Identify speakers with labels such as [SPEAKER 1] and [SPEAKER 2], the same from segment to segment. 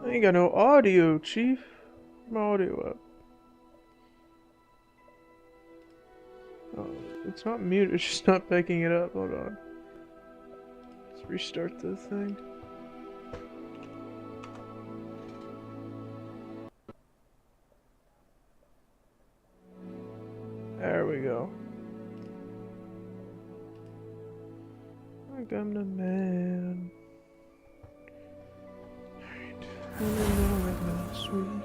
[SPEAKER 1] I ain't got no audio, Chief. My audio up. Oh, it's not mute, it's just not picking it up. Hold on. Let's restart the thing. There we go. Like I'm the man. Alright. I know it last week.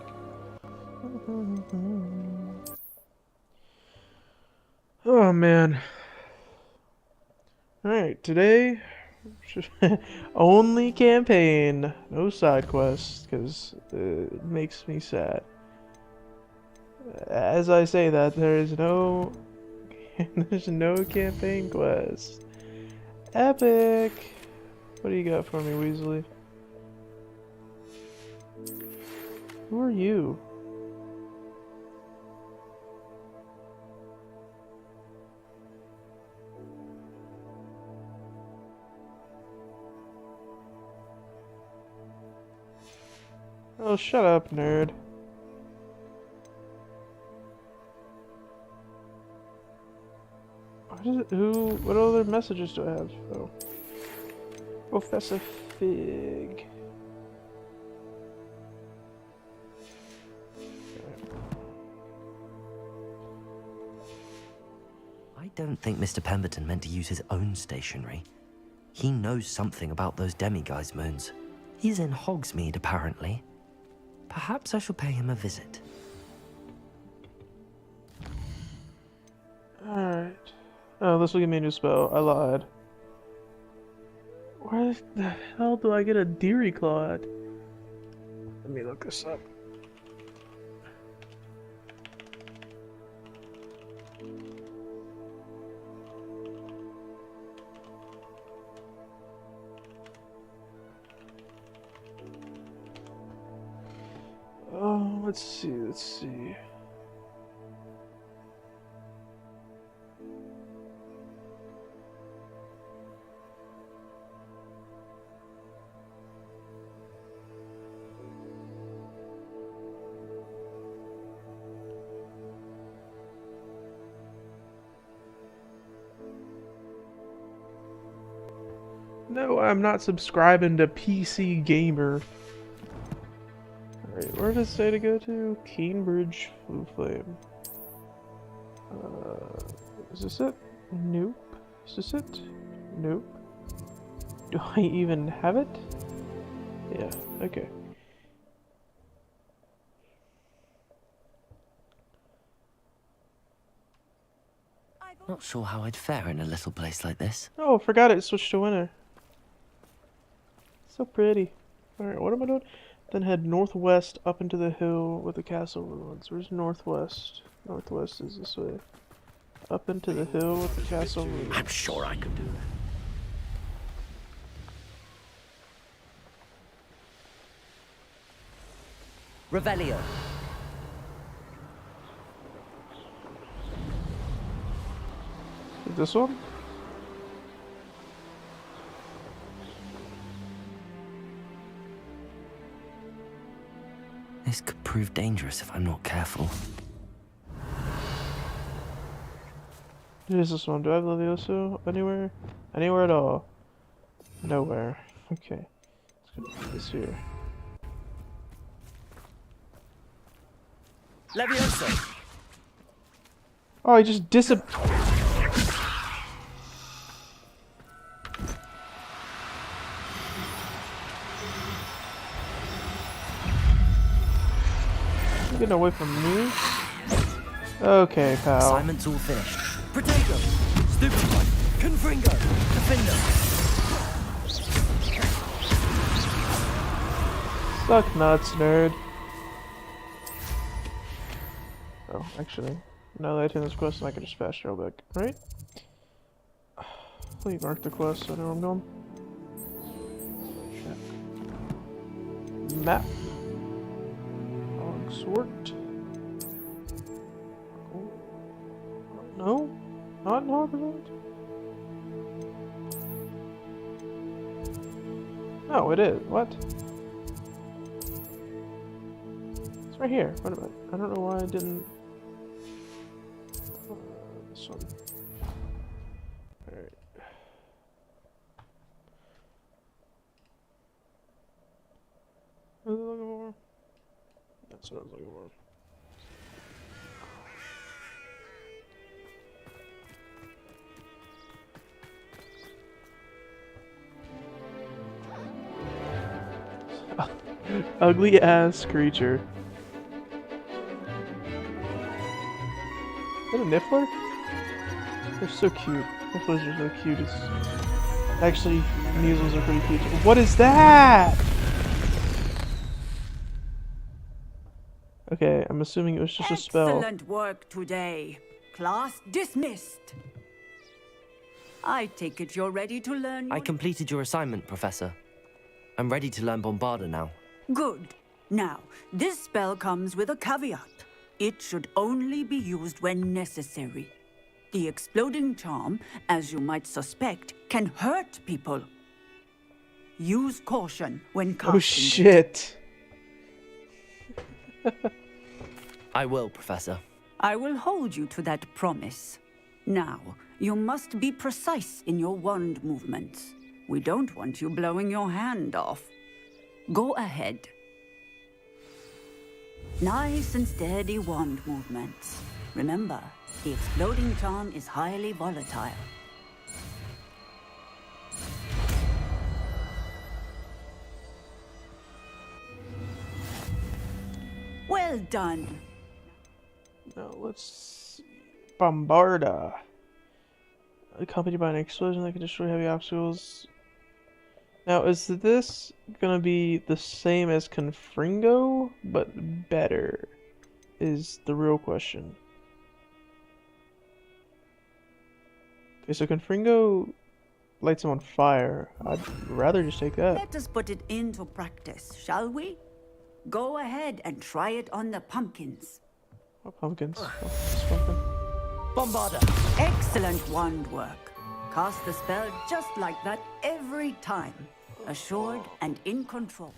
[SPEAKER 1] Oh man. Alright, today only campaign, no side quests, because it makes me sad. As I say that, there's no campaign quest. Epic! What do you got for me, Weasley? Who are you? Oh, shut up, nerd. What other messages do I have? Oh. Professor Fig.
[SPEAKER 2] I don't think Mr. Pemberton meant to use his own stationery. He knows something about those demiguise moons. He's in Hogsmeade, apparently. Perhaps I shall pay him a visit.
[SPEAKER 1] Alright. Oh, this will give me a new spell. I lied. Where the hell do I get a Deary Claw at? Let me look this up. Oh, let's see. No, I'm not subscribing to PC Gamer. Alright, where does it say to go to? Cambridge Blue Flame. Is this it? Nope. Is this it? Nope. Do I even have it? Yeah, okay.
[SPEAKER 2] Not sure how I'd fare in a little place like this.
[SPEAKER 1] Oh, forgot it switched to winter. So pretty. Alright, what am I doing? Then head northwest up into the hill with the castle ruins. Where's northwest? Northwest is this way. Up into the hill with the castle ruins.
[SPEAKER 2] I'm sure I could do that. Revelio.
[SPEAKER 1] Is this one?
[SPEAKER 2] This could prove dangerous if I'm not careful.
[SPEAKER 1] It is this one. Do I have Levioso anywhere? Anywhere at all? Nowhere. Okay. Let's go put this here.
[SPEAKER 2] Levioso!
[SPEAKER 1] Oh, he just disappeared. Getting away from me? Okay, pal.
[SPEAKER 2] Assignment's all finished. Protego! Stupefy! Confringo! Defender!
[SPEAKER 1] Suck nuts, nerd. Oh, actually, now that I turn this quest, I can just fast travel back, right? Let me mark the quest so I know where I'm going. Map. Hogswort. No? Not in Hogwarts? Oh, it is. What? It's right here. Wait a minute. I don't know why I didn't. This one. Alright. What was I looking for? That's what I was looking for. Ugly ass creature. Is that a Niffler? They're so cute. Nifflers are so cute. It's... Actually, measles are pretty cute. What is that? Okay, I'm assuming it was just a spell.
[SPEAKER 3] Excellent work today. Class dismissed. I take it you're ready to learn.
[SPEAKER 2] I completed your assignment, Professor. I'm ready to learn Bombarda now.
[SPEAKER 3] Good. Now, this spell comes with a caveat. It should only be used when necessary. The exploding charm, as you might suspect, can hurt people. Use caution when casting
[SPEAKER 1] Oh
[SPEAKER 3] it.
[SPEAKER 1] shit.
[SPEAKER 2] I will, Professor.
[SPEAKER 3] I will hold you to that promise. Now, you must be precise in your wand movements. We don't want you blowing your hand off. Go ahead. Nice and steady wand movements. Remember, the exploding charm is highly volatile. Well done.
[SPEAKER 1] Now let's see. Bombarda. Accompanied by an explosion that can destroy heavy obstacles. Now, is this gonna be the same as Confringo, but better? Is the real question. Okay, so Confringo lights him on fire. I'd rather just take that.
[SPEAKER 3] Let us put it into practice, shall we? Go ahead and try it on the pumpkins.
[SPEAKER 1] Oh, pumpkins. Oh, this pumpkin.
[SPEAKER 2] Bombarda!
[SPEAKER 3] Excellent wand work. Cast the spell just like that every time. Assured and in control.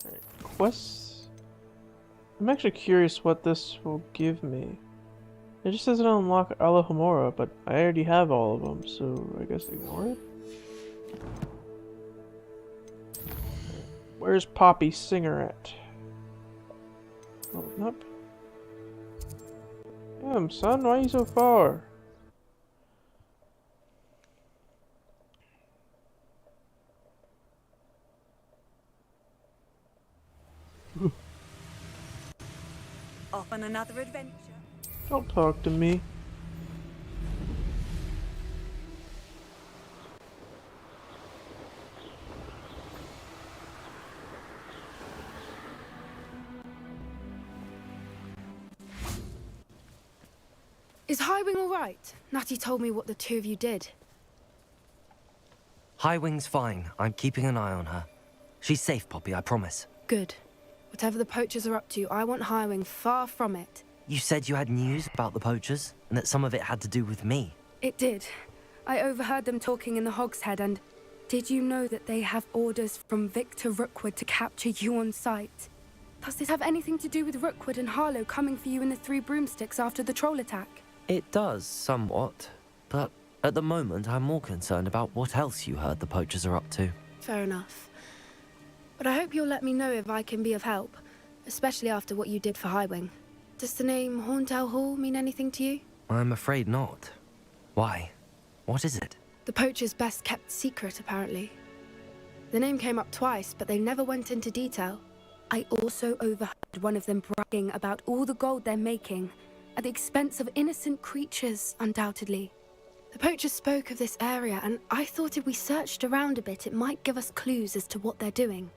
[SPEAKER 1] Alright, quests. I'm actually curious what this will give me. It just says it'll unlock Alohomora, but I already have all of them, so I guess ignore it. Where's Poppy Singer at? Oh, nope. Damn, son, why are you so far?
[SPEAKER 3] Off on another adventure.
[SPEAKER 1] Don't talk to me.
[SPEAKER 4] Is Highwing all right? Natty told me what the two of you did.
[SPEAKER 2] Highwing's fine. I'm keeping an eye on her. She's safe, Poppy, I promise.
[SPEAKER 4] Good. Whatever the poachers are up to, I want Highwing far from it.
[SPEAKER 2] You said you had news about the poachers, and that some of it had to do with me.
[SPEAKER 4] It did. I overheard them talking in the Hogshead, and did you know that they have orders from Victor Rookwood to capture you on sight? Does this have anything to do with Rookwood and Harlow coming for you in the Three Broomsticks after the troll attack?
[SPEAKER 2] It does, somewhat. But at the moment, I'm more concerned about what else you heard the poachers are up to.
[SPEAKER 4] Fair enough. But I hope you'll let me know if I can be of help, especially after what you did for Highwing. Does the name Horntail Hall mean anything to you?
[SPEAKER 2] I'm afraid not. Why? What is it?
[SPEAKER 4] The poacher's best kept secret, apparently. The name came up twice, but they never went into detail. I also overheard one of them bragging about all the gold they're making, at the expense of innocent creatures, undoubtedly. The poachers spoke of this area, and I thought if we searched around a bit, it might give us clues as to what they're doing.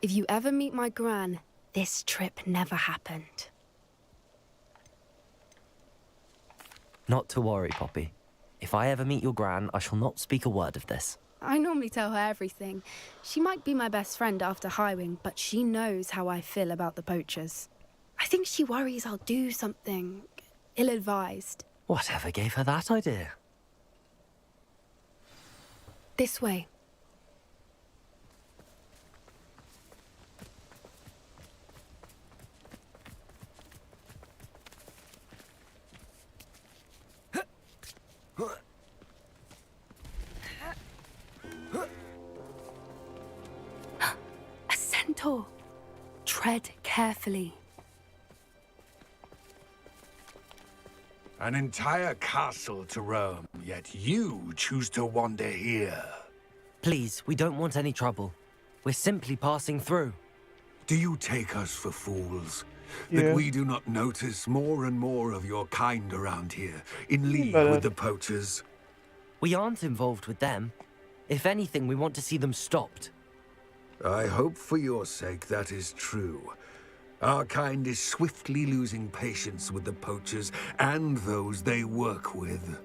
[SPEAKER 4] If you ever meet my gran, this trip never happened.
[SPEAKER 2] Not to worry, Poppy. If I ever meet your gran, I shall not speak a word of this.
[SPEAKER 4] I normally tell her everything. She might be my best friend after Highwing, but she knows how I feel about the poachers. I think she worries I'll do something ill-advised.
[SPEAKER 2] Whatever gave her that idea?
[SPEAKER 4] This way. A centaur. Tread carefully.
[SPEAKER 5] An entire castle to roam, yet you choose to wander here.
[SPEAKER 2] Please, we don't want any trouble. We're simply passing through.
[SPEAKER 5] Do you take us for fools?
[SPEAKER 1] Yeah.
[SPEAKER 5] That we do not notice more and more of your kind around here, in league
[SPEAKER 1] But,
[SPEAKER 5] with the poachers?
[SPEAKER 2] We aren't involved with them. If anything, we want to see them stopped.
[SPEAKER 5] I hope for your sake that is true. Our kind is swiftly losing patience with the poachers and those they work with.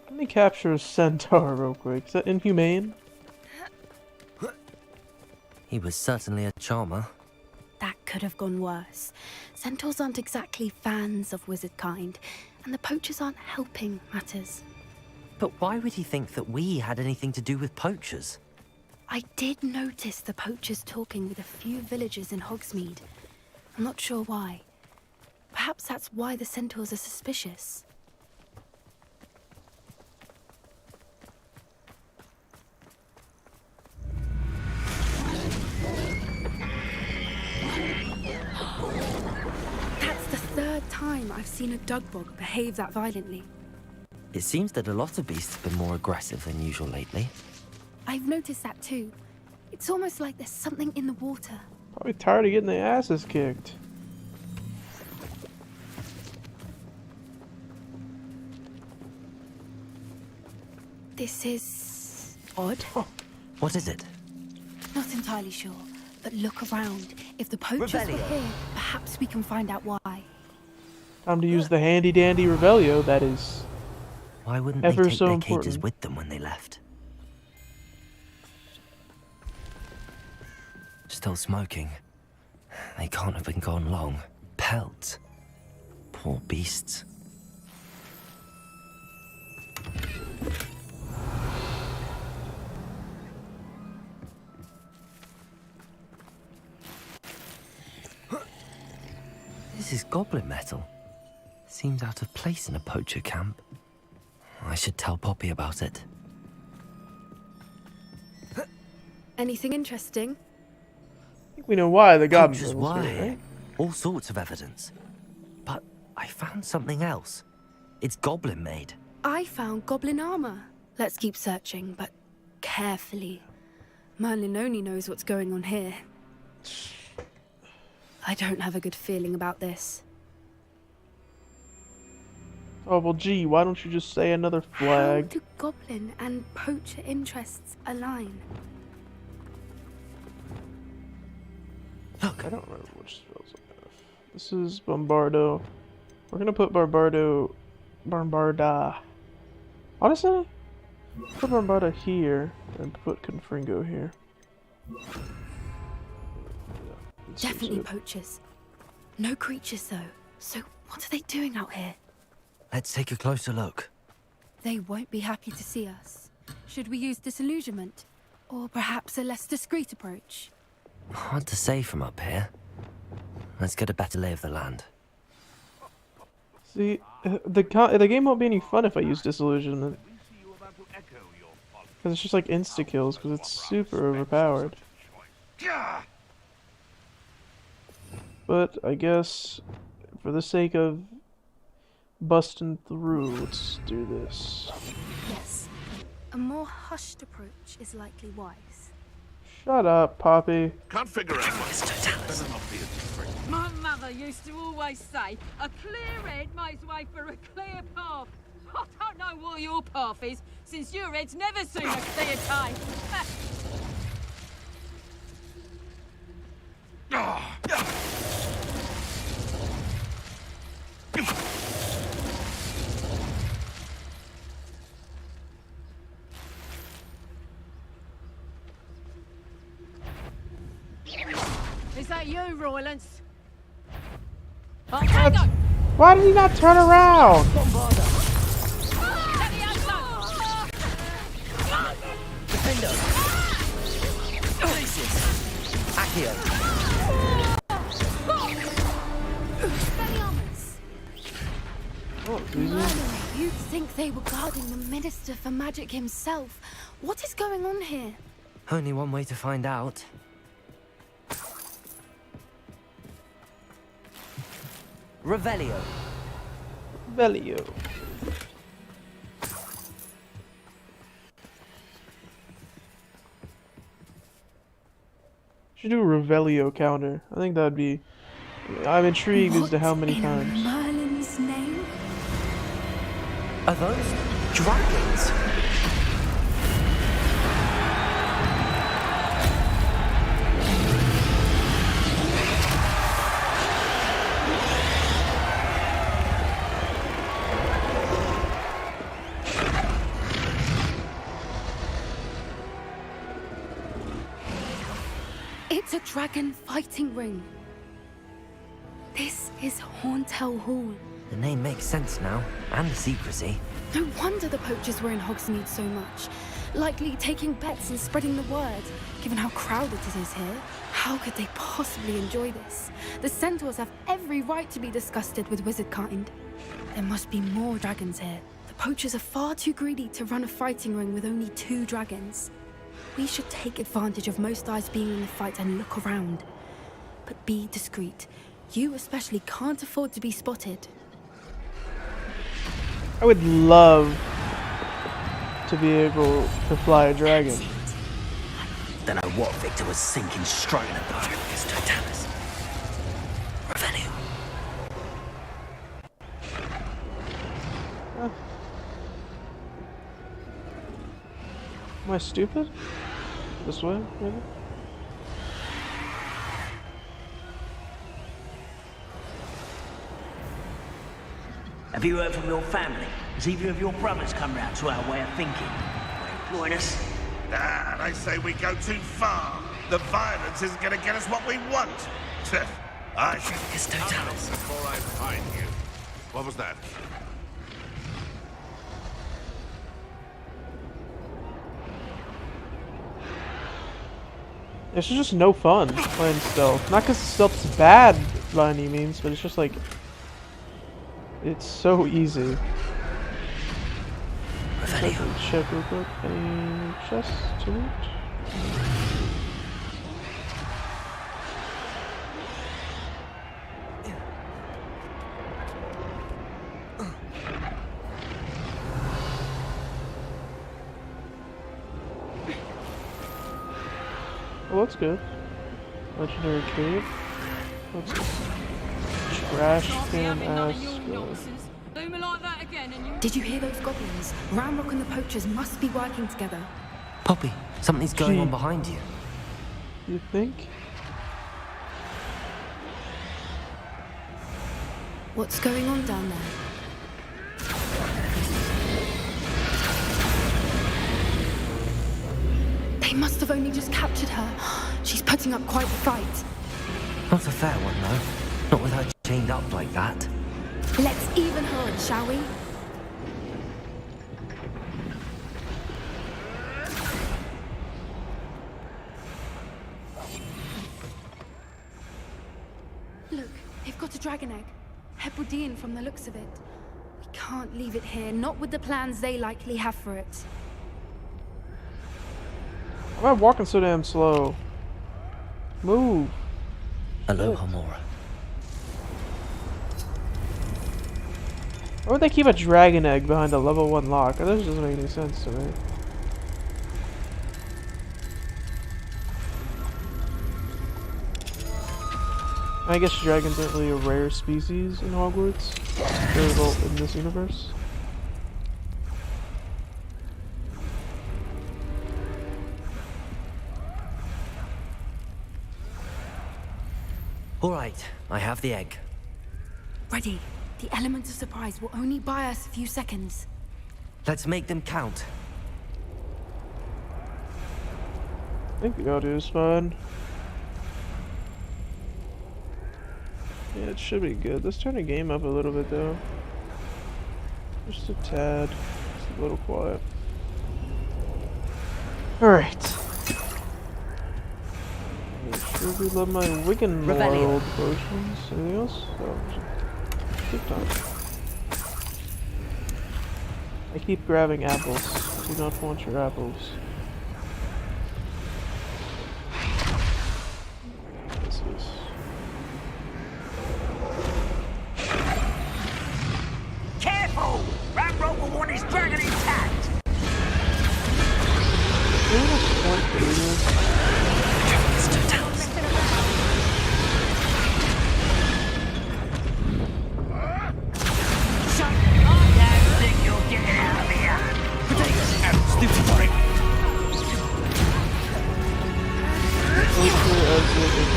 [SPEAKER 1] Let me capture a centaur real quick. Is that inhumane?
[SPEAKER 2] He was certainly a charmer.
[SPEAKER 4] That could have gone worse. Centaurs aren't exactly fans of wizard kind, and the poachers aren't helping matters.
[SPEAKER 2] But why would he think that we had anything to do with poachers?
[SPEAKER 4] I did notice the poachers talking with a few villagers in Hogsmeade. I'm not sure why. Perhaps that's why the centaurs are suspicious. That's the third time I've seen a dugbog behave that violently.
[SPEAKER 2] It seems that a lot of beasts have been more aggressive than usual lately.
[SPEAKER 4] I've noticed that too. It's almost like there's something in the water.
[SPEAKER 1] Probably tired of getting their asses kicked.
[SPEAKER 4] This is odd.
[SPEAKER 2] What is it?
[SPEAKER 4] Not entirely sure, but look around. If the poachers were
[SPEAKER 2] Revelio.
[SPEAKER 4] here, perhaps we can find out why.
[SPEAKER 1] Time to use the handy dandy Revelio, that is.
[SPEAKER 2] Why wouldn't they
[SPEAKER 1] Ever
[SPEAKER 2] take
[SPEAKER 1] so
[SPEAKER 2] their cages
[SPEAKER 1] important.
[SPEAKER 2] with them when they left? Still smoking. They can't have been gone long. Pelts. Poor beasts. This is goblin metal. Seems out of place in a poacher camp. I should tell Poppy about it.
[SPEAKER 4] Anything interesting?
[SPEAKER 1] I think we know why the goblin
[SPEAKER 2] Poachers
[SPEAKER 1] was
[SPEAKER 2] were
[SPEAKER 1] here,
[SPEAKER 2] here.
[SPEAKER 1] right?
[SPEAKER 2] All sorts of evidence. But I found something else. It's goblin made.
[SPEAKER 4] I found goblin armor. Let's keep searching, but carefully. Merlin only knows what's going on here. I don't have a good feeling about this.
[SPEAKER 1] Oh, well, gee, why don't you just say another
[SPEAKER 4] How
[SPEAKER 1] flag?
[SPEAKER 4] do goblin and poacher interests align?
[SPEAKER 2] Look,
[SPEAKER 1] I don't remember which spells I have. This is Bombardo. We're gonna put Bombarda. Honestly, put Bombarda here and put Confringo here. Yeah, that seems
[SPEAKER 4] Definitely
[SPEAKER 1] good.
[SPEAKER 4] poachers. No creatures though. So what are they doing out here?
[SPEAKER 2] let's take a closer look.
[SPEAKER 4] They won't be happy to see us. Should we use disillusionment? Or perhaps a less discreet approach?
[SPEAKER 2] Hard to say from up here. Let's get a better lay of the land.
[SPEAKER 1] See, the game won't be any fun if I use Disillusionment. Because it's just like insta-kills, because it's super overpowered. But I guess, for the sake of busting through, let's do this.
[SPEAKER 4] Yes. A more hushed approach is likely wise.
[SPEAKER 1] Shut up, Poppy.
[SPEAKER 6] Can't figure out what's better not be a different.
[SPEAKER 7] My mother used to always say, a clear head makes way for a clear path. I don't know what your path is, since your head's never seen a clear day. Is that you, Roylance? Oh, hang on!
[SPEAKER 1] Why did he not turn around?
[SPEAKER 2] Defender! Accio!
[SPEAKER 4] Expelliarmus!
[SPEAKER 1] Oh,
[SPEAKER 4] Merlin used think they were guarding the Minister for Magic himself. What is going on here?
[SPEAKER 2] Only one way to find out. Revelio.
[SPEAKER 1] Velio. Should do a Revelio counter. I think that'd be. I'm intrigued as to how many
[SPEAKER 3] What in
[SPEAKER 1] times.
[SPEAKER 3] Merlin's name?
[SPEAKER 2] Are those dragons?
[SPEAKER 4] It's a dragon fighting ring. This is Hauntel Hall.
[SPEAKER 2] The name makes sense now, and the secrecy.
[SPEAKER 4] No wonder the poachers were in Hogsmeade so much. Likely taking bets and spreading the word, given how crowded it is here. How could they possibly enjoy this? The centaurs have every right to be disgusted with wizard kind. There must be more dragons here. The poachers are far too greedy to run a fighting ring with only 2 dragons. We should take advantage of most eyes being in the fight and look around. But be discreet. You especially can't afford to be spotted.
[SPEAKER 1] I would love to be able to fly a dragon.
[SPEAKER 6] Don't know what Victor was sinking straight in the boat.
[SPEAKER 2] It's Totalis. Revelio.
[SPEAKER 1] Am I stupid? This way, maybe?
[SPEAKER 8] Have you heard from your family? Has either of your brothers come round to our way of thinking? Are they employing us?
[SPEAKER 6] Ah, they say we go too far. The violence isn't going to get us what we want. I should
[SPEAKER 2] It's Totalis.
[SPEAKER 6] before I find you. What was that?
[SPEAKER 1] It's just no fun playing stealth. Not because stealth's bad by any means, but it's just like... It's so easy.
[SPEAKER 2] Revelio.
[SPEAKER 1] Check real quick. Any chests to loot? Oh, that's good. Legendary cave. What's this? Trash can ass.
[SPEAKER 7] Boomer like that again and you...
[SPEAKER 4] Did you hear those goblins? Ramrock and the poachers must be working together.
[SPEAKER 2] Poppy, something's going on
[SPEAKER 1] Gee.
[SPEAKER 2] behind you.
[SPEAKER 1] You think?
[SPEAKER 4] What's going on down there? They must have only just captured her. She's putting up quite the fight.
[SPEAKER 2] Not a fair one, though. Not with her chained up like that.
[SPEAKER 4] Let's even her on, shall we? Look, they've got a dragon egg. Hebridean from the looks of it. We can't leave it here, not with the plans they likely have for it.
[SPEAKER 1] Why am I walking so damn slow? Move.
[SPEAKER 2] Aloha Mora.
[SPEAKER 1] Why would they keep a dragon egg behind a level 1 lock? That just doesn't make any sense to me. I guess dragons aren't really a rare species in Hogwarts. Well, in this universe.
[SPEAKER 2] All right, I have the egg.
[SPEAKER 4] Ready. The element of surprise will only buy us a few seconds.
[SPEAKER 2] Let's make them count.
[SPEAKER 1] I think the audio is fine. Yeah, it should be good. Let's turn the game up a little bit though. Just a tad. Just a little quiet. Alright. Make sure we love my Wigan
[SPEAKER 2] Revelio.
[SPEAKER 1] World potions. Anything else? Oh, keep time. I keep grabbing apples. Do not want your apples. This is...
[SPEAKER 8] Careful! Rambo will want his dragon intact!
[SPEAKER 1] Maybe that's point for you.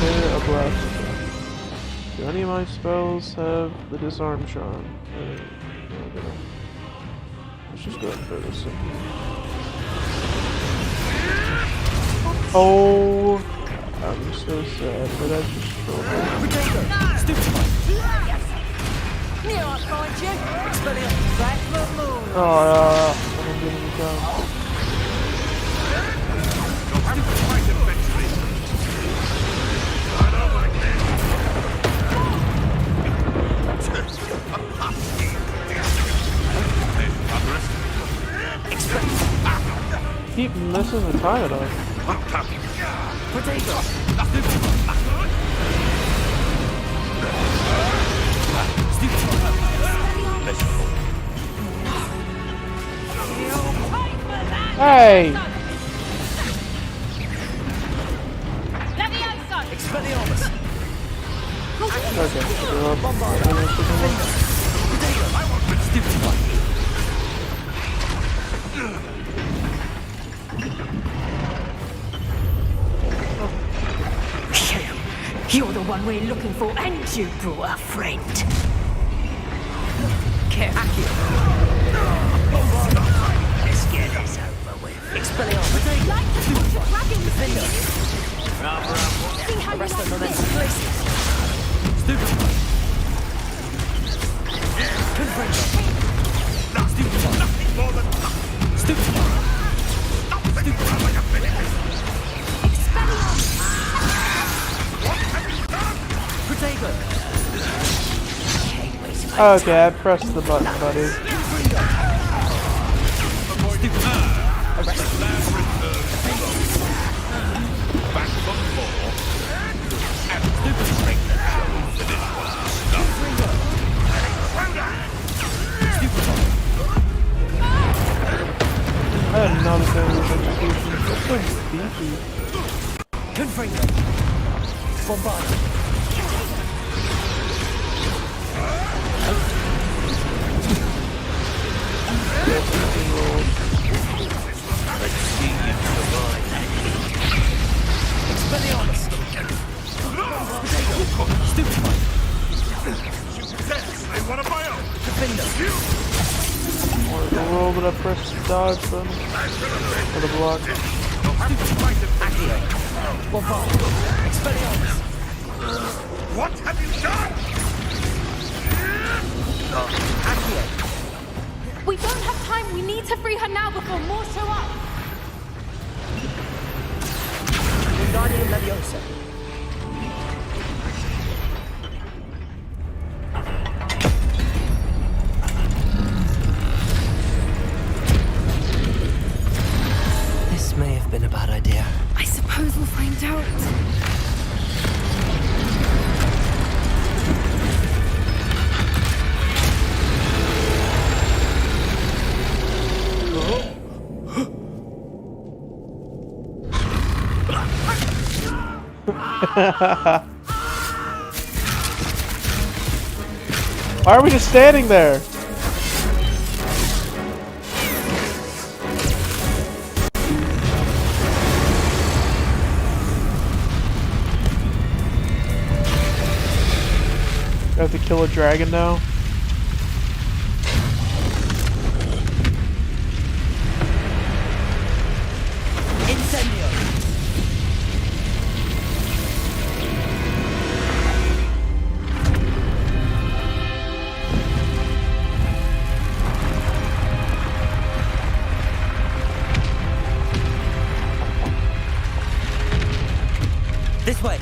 [SPEAKER 1] A blast. Do any of my spells have the disarm charm? Let's just go ahead and throw this in. Oh, I'm so sad, but I just killed him. Oh, I'm getting done. Keep missing the tie it up. Hey! Okay,
[SPEAKER 3] You're the one we're looking for, and you brought a friend. Careful. Let's get this over with. Expelliarmus. Like to push a dragon with you. See how you like this. Stupid.
[SPEAKER 6] Nothing more than
[SPEAKER 8] Stupid.
[SPEAKER 1] Okay, I pressed the button, buddy. I had not a fan of this execution. It's so beefy.
[SPEAKER 8] Confringo. Bombard. Expelliarmus. Stupid one.
[SPEAKER 6] they want to buy up.
[SPEAKER 8] Defender.
[SPEAKER 1] The roll that I pressed dodge button for the block.
[SPEAKER 8] Accio. Bombard. Expelliarmus.
[SPEAKER 6] What have you done?
[SPEAKER 8] Accio.
[SPEAKER 4] We don't have time. We need to free her now before more show up.
[SPEAKER 8] Wingardium Leviosa.
[SPEAKER 2] This may have been a bad idea.
[SPEAKER 4] I suppose we'll find out.
[SPEAKER 1] Why are we just standing there? I have to kill a dragon now.
[SPEAKER 8] Incendio. This way.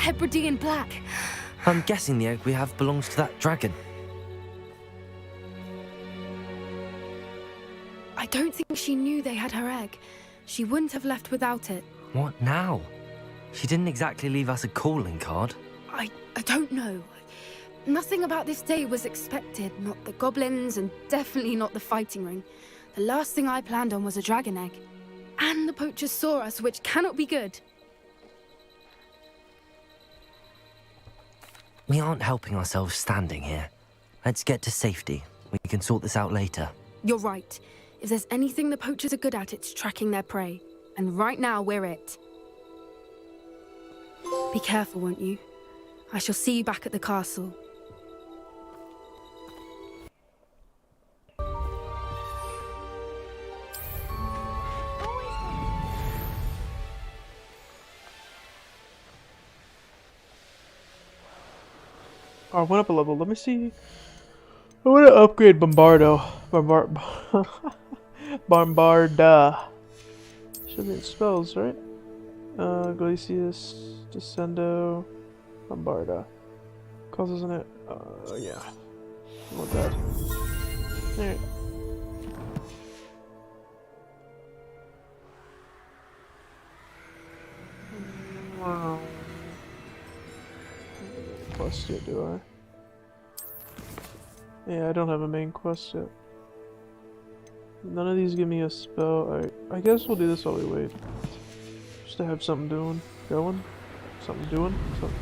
[SPEAKER 4] Hebridean black.
[SPEAKER 2] I'm guessing the egg we have belongs to that dragon.
[SPEAKER 4] I don't think she knew they had her egg. She wouldn't have left without it.
[SPEAKER 2] What now? She didn't exactly leave us a calling card.
[SPEAKER 4] I don't know. Nothing about this day was expected. Not the goblins, and definitely not the fighting ring. The last thing I planned on was a dragon egg. And the poachers saw us, which cannot be good.
[SPEAKER 2] We aren't helping ourselves standing here. Let's get to safety. We can sort this out later.
[SPEAKER 4] You're right. If there's anything the poachers are good at, it's tracking their prey. And right now, we're it. Be careful, won't you? I shall see you back at the castle.
[SPEAKER 1] Oh, I went up a level. Let me see. I want to upgrade Bombarda. Bombarda. Should be in spells, right? Glacius, Descendo, Bombarda. Causes in it. Yeah. I want that. Alright. Wow. Quest yet, do I? Yeah, I don't have a main quest yet. None of these give me a spell. I guess we'll do this while we wait. Just to have something going. Something doing. Something.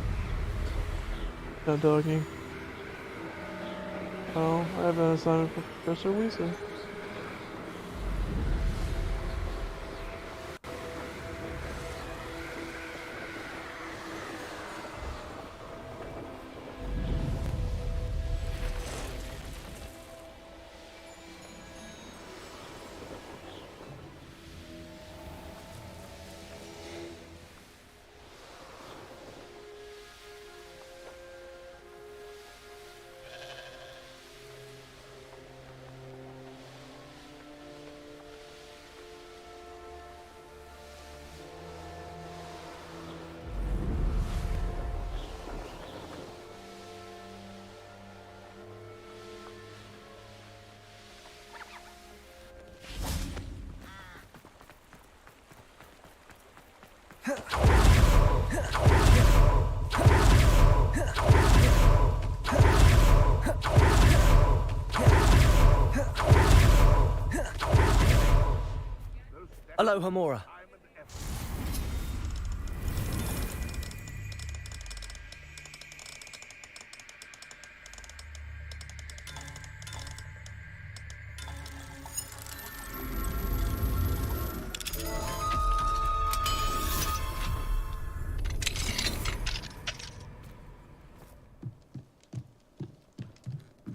[SPEAKER 1] No dogging. Oh, I have an assignment for Professor Weasley.
[SPEAKER 2] Aloha, Mora.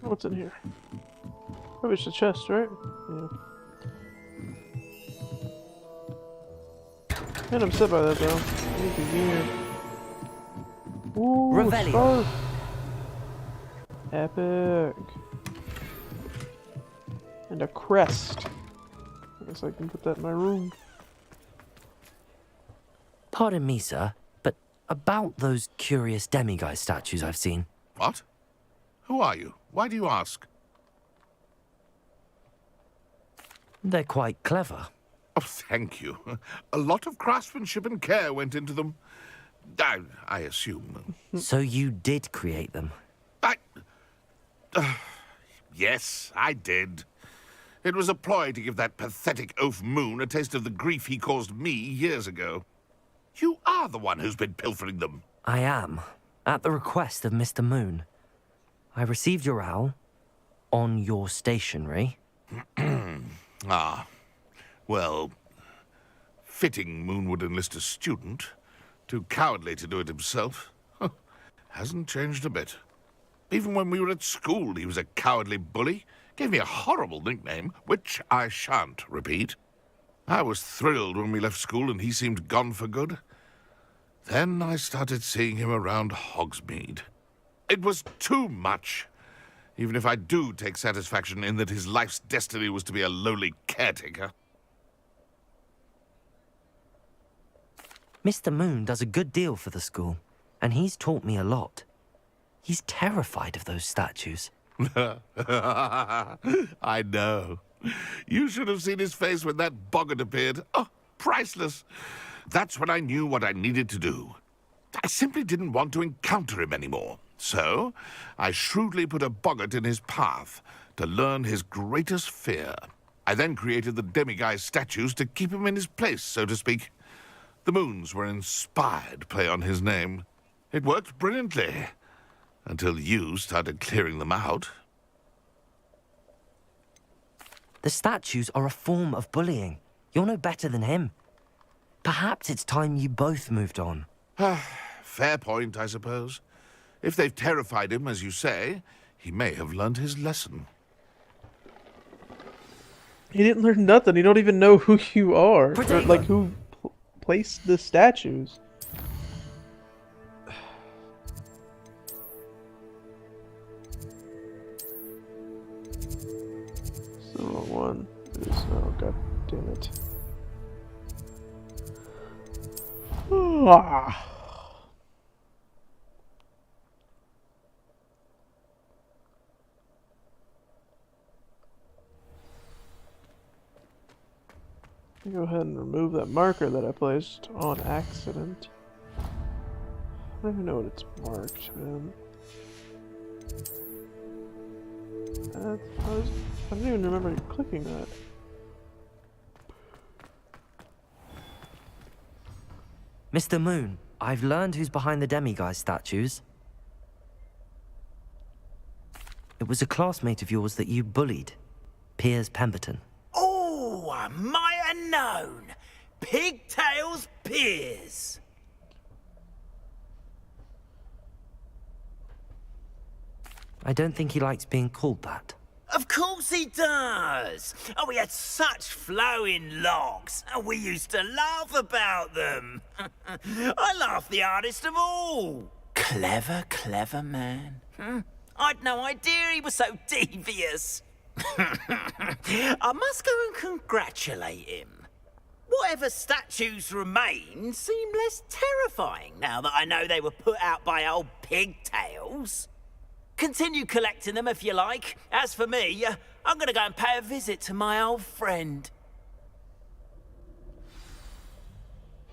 [SPEAKER 1] What's in here? Probably just a chest, right? Yeah. I'm upset by that though. Make it weird. Ooh,
[SPEAKER 2] Revelio.
[SPEAKER 1] scarf. Epic. And a crest. I guess I can put that in my room.
[SPEAKER 2] Pardon me, sir, but about those curious demiguise statues I've seen.
[SPEAKER 6] What? Who are you? Why do you ask?
[SPEAKER 2] They're quite clever.
[SPEAKER 6] Oh, thank you. A lot of craftsmanship and care went into them. I assume.
[SPEAKER 2] So you did create them?
[SPEAKER 6] Yes, I did. It was a ploy to give that pathetic oaf Moon a taste of the grief he caused me years ago. You are the one who's been pilfering them.
[SPEAKER 2] I am, at the request of Mr. Moon. I received your owl on your stationery.
[SPEAKER 6] Ah. Well, fitting Moon would enlist a student. Too cowardly to do it himself. Hasn't changed a bit. Even when we were at school, he was a cowardly bully. Gave me a horrible nickname, which I shan't repeat. I was thrilled when we left school and he seemed gone for good. Then I started seeing him around Hogsmeade. It was too much. Even if I do take satisfaction in that his life's destiny was to be a lowly caretaker.
[SPEAKER 2] Mr. Moon does a good deal for the school. and he's taught me a lot. He's terrified of those statues.
[SPEAKER 6] I know. You should have seen his face when that boggart appeared. Oh, priceless. That's when I knew what I needed to do. I simply didn't want to encounter him anymore. So, I shrewdly put a boggart in his path to learn his greatest fear. I then created the demiguise statues to keep him in his place, so to speak. The moons were an inspired play on his name. It worked brilliantly, until you started clearing them out.
[SPEAKER 2] The statues are a form of bullying. You're no better than him. Perhaps it's time you both moved on.
[SPEAKER 6] Fair point, I suppose. If they've terrified him, as you say, he may have learned his lesson.
[SPEAKER 1] He didn't learn nothing. You don't even know who you are. Or, like, who placed the statues. It's the wrong one. Oh, god damn it. Ah. Go ahead and remove that marker that I placed on accident. I don't even know what it's marked, man. I don't even remember clicking that.
[SPEAKER 2] Mr. Moon, I've learned who's behind the demiguise statues. It was a classmate of yours that you bullied, Piers Pemberton.
[SPEAKER 8] Oh, I might have known. Pigtails Piers.
[SPEAKER 2] I don't think he likes being called that.
[SPEAKER 8] Of course he does. Oh, we had such flowing locks, and we used to laugh about them. I laughed the hardest of all. Clever, clever man. I'd no idea he was so devious. I must go and congratulate him. Whatever statues remain seem less terrifying now that I know they were put out by old pigtails. Continue collecting them if you like. As for me, I'm gonna go and pay a visit to my old friend.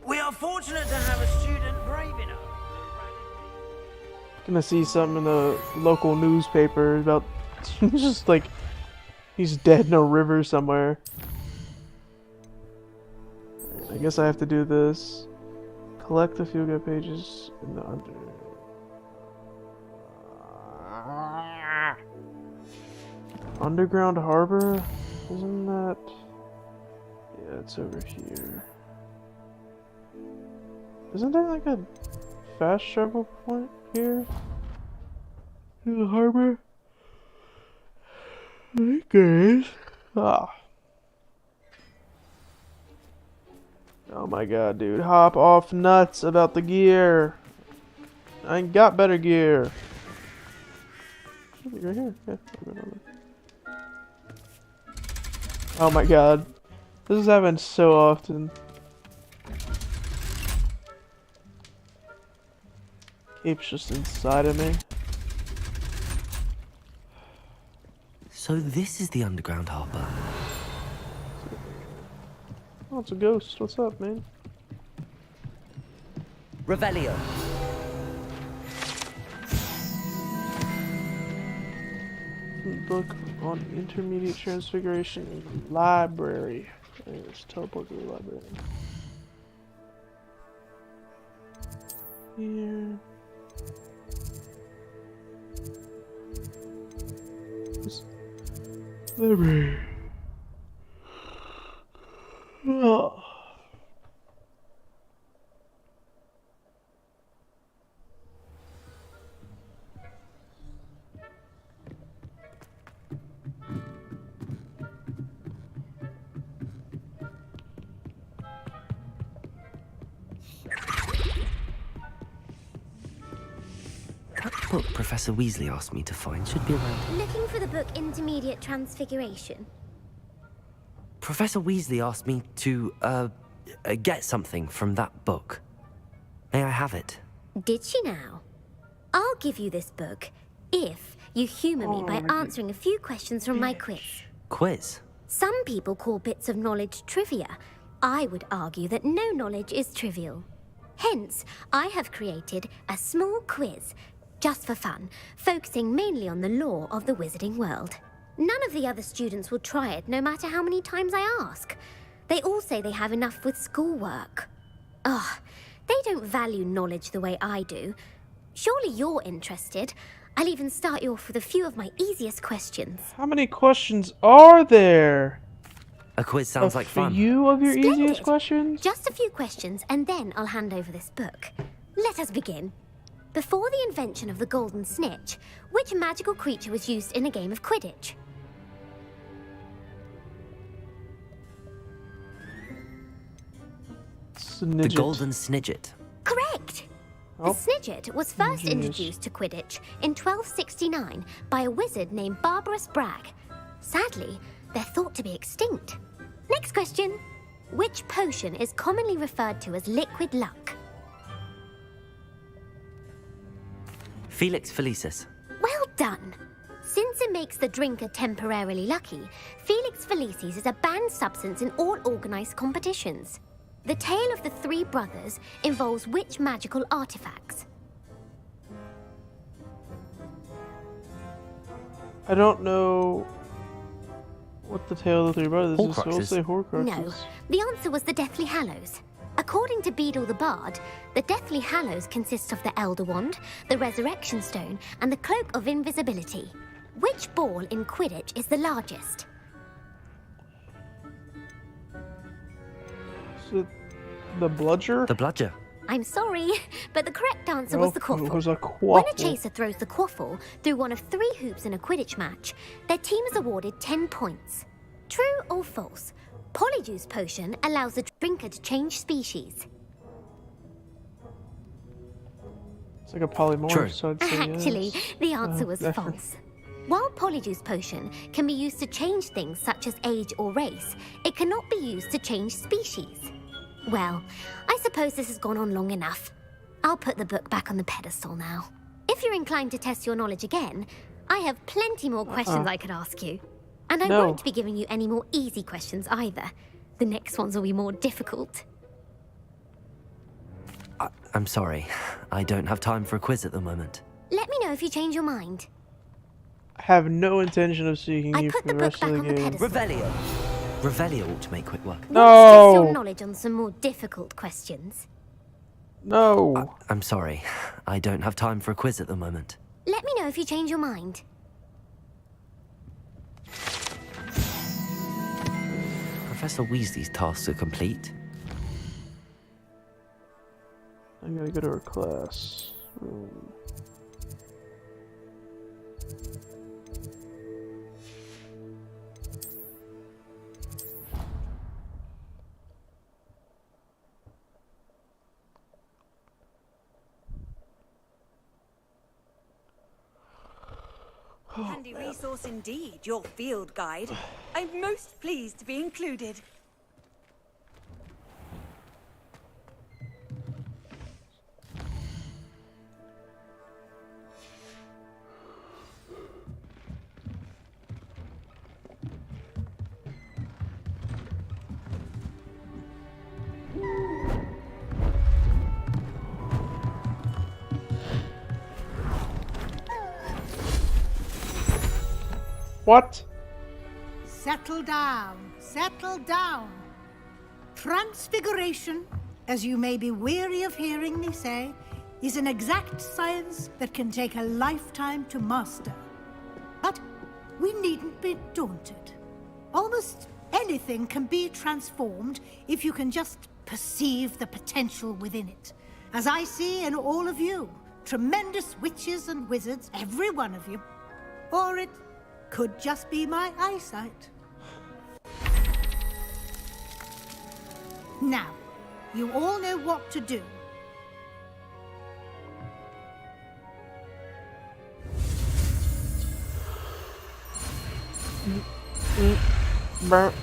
[SPEAKER 8] We are fortunate to have a student brave enough.
[SPEAKER 1] Gonna see something in the local newspaper about just like he's dead in a river somewhere. I guess I have to do this. Collect a few good pages in the under. Underground Harbor? Isn't that... Yeah, it's over here. Isn't there like a fast travel point here? In the harbor? I think there is. Ah. Oh my god, dude. Hop off nuts about the gear. I ain't got better gear. Should be right here. Yeah. Oh my god. This is happening so often. Cape's just inside of me.
[SPEAKER 2] So this is the underground harbour.
[SPEAKER 1] Oh, it's a ghost. What's up, man?
[SPEAKER 2] Revelio.
[SPEAKER 1] Book on intermediate transfiguration in the library. Let's teleport to the library. Here. Library. Oh.
[SPEAKER 2] That book Professor Weasley asked me to find should be around.
[SPEAKER 9] Looking for the book Intermediate Transfiguration?
[SPEAKER 2] Professor Weasley asked me to, get something from that book. May I have it?
[SPEAKER 9] Did she now? I'll give you this book if you humour me by answering a few questions from my quiz.
[SPEAKER 2] Quiz?
[SPEAKER 9] Some people call bits of knowledge trivia. I would argue that no knowledge is trivial. Hence, I have created a small quiz, just for fun, focusing mainly on the lore of the wizarding world. None of the other students will try it, no matter how many times I ask. They all say they have enough with schoolwork. Ugh, they don't value knowledge the way I do. Surely you're interested. I'll even start you off with a few of my easiest questions.
[SPEAKER 1] How many questions are there?
[SPEAKER 2] A quiz sounds like fun.
[SPEAKER 1] A few of your
[SPEAKER 9] Splendid.
[SPEAKER 1] easiest questions?
[SPEAKER 9] Just a few questions, and then I'll hand over this book. Let us begin. Before the invention of the golden snitch, which magical creature was used in a game of Quidditch?
[SPEAKER 2] The golden snidget.
[SPEAKER 9] Correct!
[SPEAKER 1] Oh.
[SPEAKER 9] The snidget was first
[SPEAKER 1] Jeez.
[SPEAKER 9] introduced to Quidditch in 1269 by a wizard named Barbarous Bragg. Sadly, they're thought to be extinct. Next question. Which potion is commonly referred to as liquid luck?
[SPEAKER 2] Felix Felicis.
[SPEAKER 9] Well done! Since it makes the drinker temporarily lucky, Felix Felicis is a banned substance in all organised competitions. The tale of the three brothers involves which magical artifacts?
[SPEAKER 1] I don't know what the tale of the three brothers is, so we'll
[SPEAKER 2] Horcruxes.
[SPEAKER 1] say Horcruxes.
[SPEAKER 9] No, the answer was the Deathly Hallows. According to Beadle the Bard, the Deathly Hallows consists of the Elder Wand, the Resurrection Stone, and the Cloak of Invisibility. Which ball in Quidditch is the largest?
[SPEAKER 1] So, the bludger?
[SPEAKER 2] The bludger.
[SPEAKER 9] I'm sorry, but the correct answer was the
[SPEAKER 1] Oh, it
[SPEAKER 9] quaffle.
[SPEAKER 1] was a
[SPEAKER 9] When a
[SPEAKER 1] quaffle.
[SPEAKER 9] chaser throws the quaffle through one of 3 hoops in a Quidditch match, their team is awarded 10 points. True or false? Polyjuice potion allows the drinker to change species.
[SPEAKER 1] It's like a polymorph,
[SPEAKER 2] True.
[SPEAKER 1] so I'd say
[SPEAKER 9] Actually,
[SPEAKER 1] yes.
[SPEAKER 9] the answer was
[SPEAKER 1] definitely.
[SPEAKER 9] false. While Polyjuice potion can be used to change things such as age or race, it cannot be used to change species. Well, I suppose this has gone on long enough. I'll put the book back on the pedestal now. If you're inclined to test your knowledge again, I have plenty more questions I could ask you. And I
[SPEAKER 1] No.
[SPEAKER 9] won't be giving you any more easy questions either. The next ones will be more difficult.
[SPEAKER 2] I'm sorry. I don't have time for a quiz at the moment.
[SPEAKER 9] Let me know if you change your mind.
[SPEAKER 1] I have no intention of seeking
[SPEAKER 9] I
[SPEAKER 1] you
[SPEAKER 9] put
[SPEAKER 1] for
[SPEAKER 9] the
[SPEAKER 1] the
[SPEAKER 9] book
[SPEAKER 1] rest
[SPEAKER 9] back
[SPEAKER 1] of the
[SPEAKER 9] on the
[SPEAKER 1] game.
[SPEAKER 9] pedestal.
[SPEAKER 2] Revelio. Revelio ought to make quick work.
[SPEAKER 9] Want to test your
[SPEAKER 1] No!
[SPEAKER 9] knowledge on some more difficult questions?
[SPEAKER 1] No!
[SPEAKER 2] I'm sorry. I don't have time for a quiz at the moment.
[SPEAKER 9] Let me know if you change your mind.
[SPEAKER 2] Professor Weasley's tasks are complete.
[SPEAKER 1] I gotta go to her class room.
[SPEAKER 10] Handy resource indeed, your field guide. I'm most pleased to be included.
[SPEAKER 1] What?
[SPEAKER 11] Settle down, settle down. Transfiguration, as you may be weary of hearing me say, is an exact science that can take a lifetime to master. But we needn't be daunted. Almost anything can be transformed if you can just perceive the potential within it. As I see in all of you, tremendous witches and wizards, every one of you. Or it could just be my eyesight. Now, you all know what to do.
[SPEAKER 1] Burnt.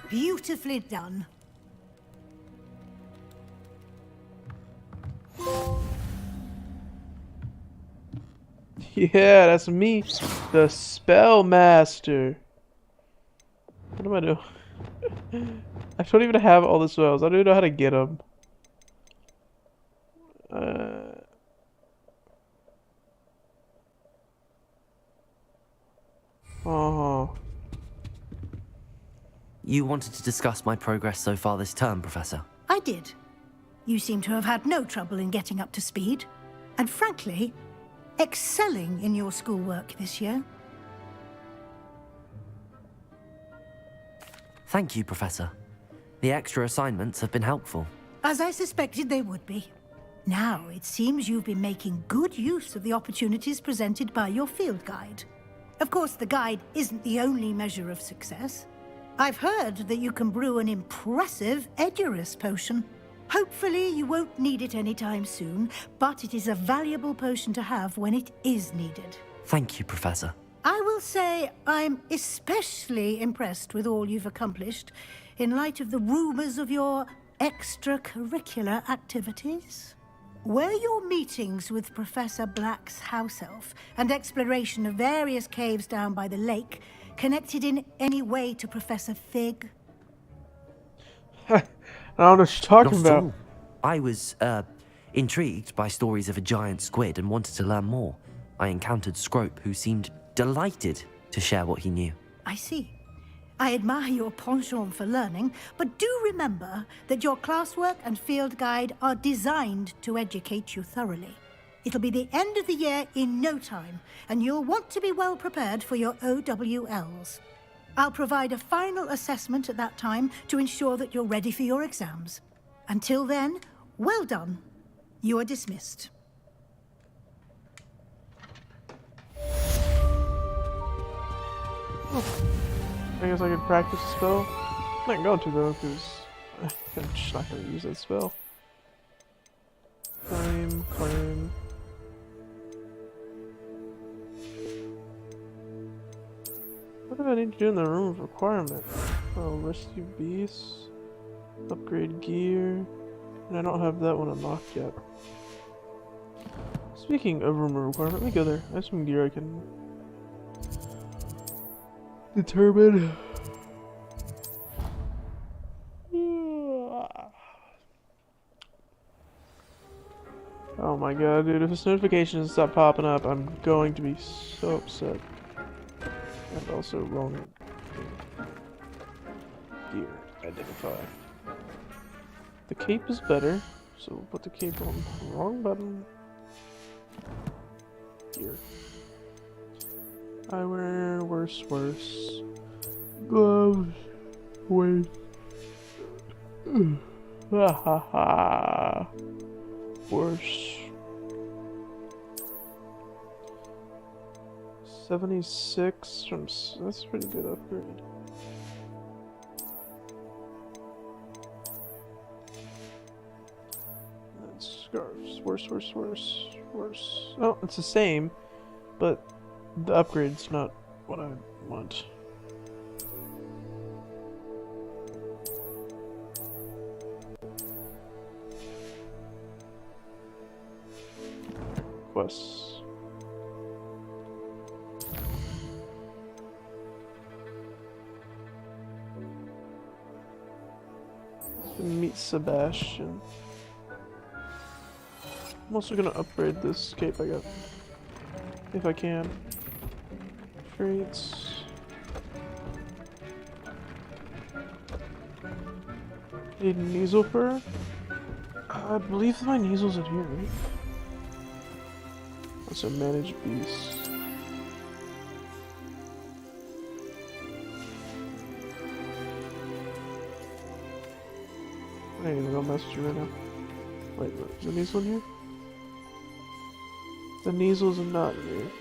[SPEAKER 11] Beautifully done.
[SPEAKER 1] Yeah, that's me, the spell master. What am I doing? I don't even have all the spells. I don't even know how to get them. Oh.
[SPEAKER 2] You wanted to discuss my progress so far this term, Professor?
[SPEAKER 11] I did. You seem to have had no trouble in getting up to speed. And frankly, excelling in your schoolwork this year.
[SPEAKER 2] Thank you, Professor. The extra assignments have been helpful.
[SPEAKER 11] As I suspected they would be. Now, it seems you've been making good use of the opportunities presented by your field guide. Of course, the guide isn't the only measure of success. I've heard that you can brew an impressive Edurus potion. Hopefully, you won't need it anytime soon, but it is a valuable potion to have when it is needed.
[SPEAKER 2] Thank you, Professor.
[SPEAKER 11] I will say I'm especially impressed with all you've accomplished in light of the rumors of your extracurricular activities. Were your meetings with Professor Black's house elf and exploration of various caves down by the lake connected in any way to Professor Fig?
[SPEAKER 1] I don't know what you're talking
[SPEAKER 2] Not at
[SPEAKER 1] about.
[SPEAKER 2] all. I was, intrigued by stories of a giant squid and wanted to learn more. I encountered Scrope, who seemed delighted to share what he knew.
[SPEAKER 11] I see. I admire your penchant for learning, but do remember that your classwork and field guide are designed to educate you thoroughly. It'll be the end of the year in no time, and you'll want to be well prepared for your OWLs. I'll provide a final assessment at that time to ensure that you're ready for your exams. Until then, well done. You are dismissed.
[SPEAKER 1] I guess I could practice a spell. I'm not going to though, because I'm just not going to use that spell. Claim. What do I need to do in the room of requirement? Oh, rescue beasts, upgrade gear, and I don't have that one unlocked yet. Speaking of room of requirement, let me go there. I have some gear I can determine. Oh my god, dude, if this notification doesn't stop popping up, I'm going to be so upset. And also wrong gear identify. The cape is better, so we'll put the cape on. Wrong button. Gear. Eyewear, worse. Gloves. Wait. Ha ha ha. Worse. 76 from. That's a pretty good upgrade. And then scarves. Worse. Oh, it's the same, but the upgrade's not what I want. Quests. Meet Sebastian. I'm also gonna upgrade this cape I got. If I can. Traits. Need Nasal Fur? I believe my Nasal's in here, right? Also manage beasts. I ain't even gonna mess with you right now. Wait, is the Nasal in here? The Nasal's not in here.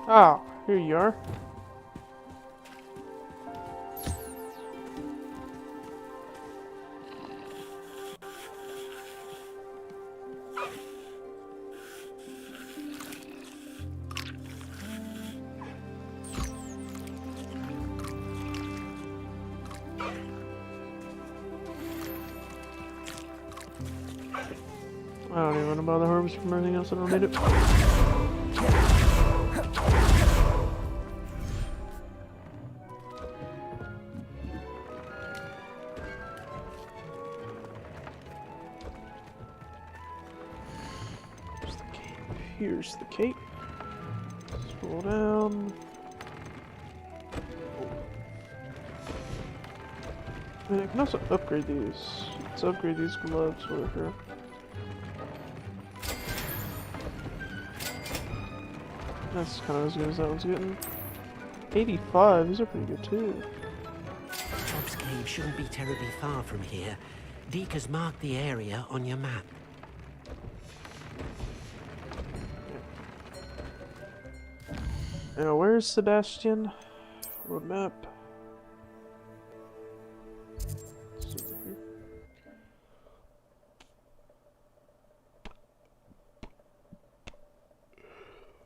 [SPEAKER 1] Ah, here you are. I don't even want to bother harvesting from everything else. I don't need it. Here's the cape. Scroll down. And I can also upgrade these. Let's upgrade these gloves over here. That's kind of as good as that one's getting. 85, these are pretty good too.
[SPEAKER 12] Bob's Cave shouldn't be terribly far from here. Deke has marked the area on your map.
[SPEAKER 1] Now, where's Sebastian? Road map.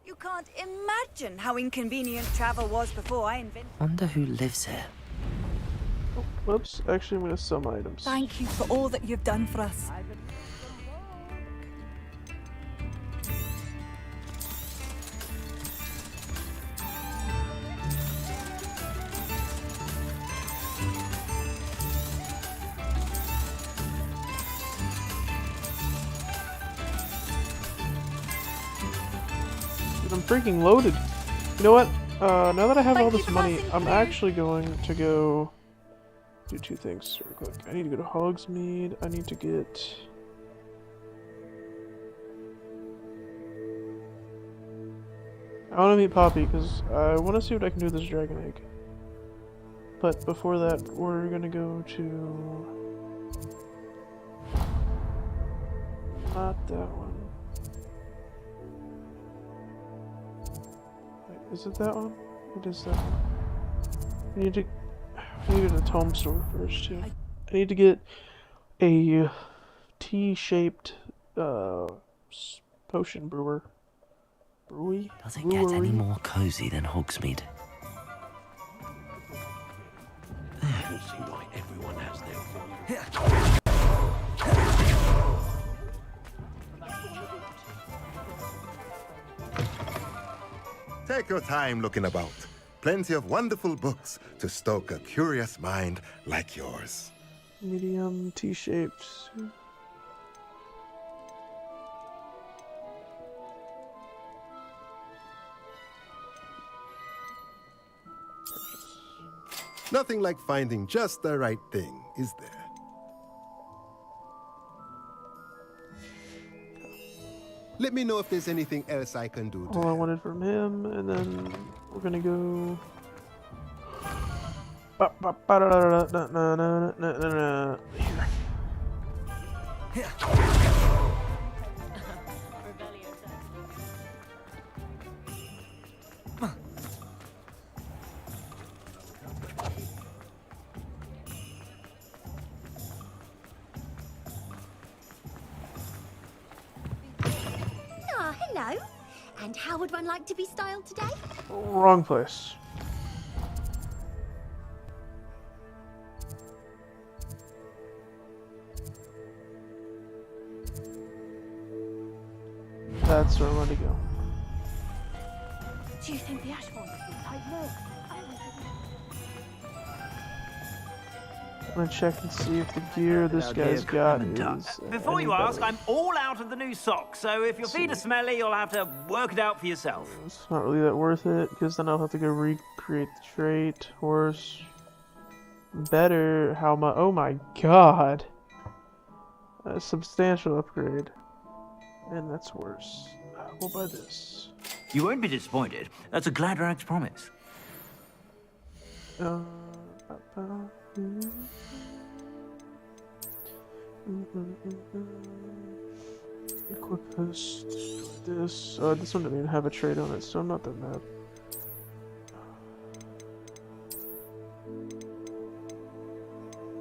[SPEAKER 10] You can't imagine how inconvenient travel was before I invented.
[SPEAKER 2] Wonder who lives here.
[SPEAKER 1] Oh, whoops. Actually, I'm going to sell my items.
[SPEAKER 10] Thank you for all that you've done for us.
[SPEAKER 1] I'm freaking loaded. You know what? Now that I have all this money, I'm actually going to go do two things real quick. I need to go to Hogsmeade. I need to get... I want to meet Poppy because I want to see what I can do with this dragon egg. But before that, we're going to go to... Not that one. Is it that one? It is that one. I need to go to the tome store first too. I need to get a T-shaped potion brewer. Brewery?
[SPEAKER 2] Does it get any more cozy than Hogsmeade?
[SPEAKER 12] I don't see why everyone has their
[SPEAKER 13] Take your time looking about. Plenty of wonderful books to stoke a curious mind like yours.
[SPEAKER 1] Medium T-shaped.
[SPEAKER 13] Nothing like finding just the right thing, is there? Let me know if there's anything else I can do to
[SPEAKER 1] All I wanted from him, and then we're gonna go. Here.
[SPEAKER 9] Hello. And how would one like to be styled today?
[SPEAKER 1] Wrong place. That's where I want to go.
[SPEAKER 10] Do you think the Ashbourne could be tight? No.
[SPEAKER 1] I'm gonna check and see if the gear this guy's got is.
[SPEAKER 8] Before you ask, I'm all out of the new socks, so if your feet are smelly, you'll have to work it out for yourself.
[SPEAKER 1] It's not really that worth it, because then I'll have to go recreate the trait. Horse. Better. How much? Oh my god. A substantial upgrade. And that's worse. We'll buy this.
[SPEAKER 8] You won't be disappointed. That's a Gladrag's promise.
[SPEAKER 1] Equip this. This one didn't even have a trait on it, so I'm not that mad.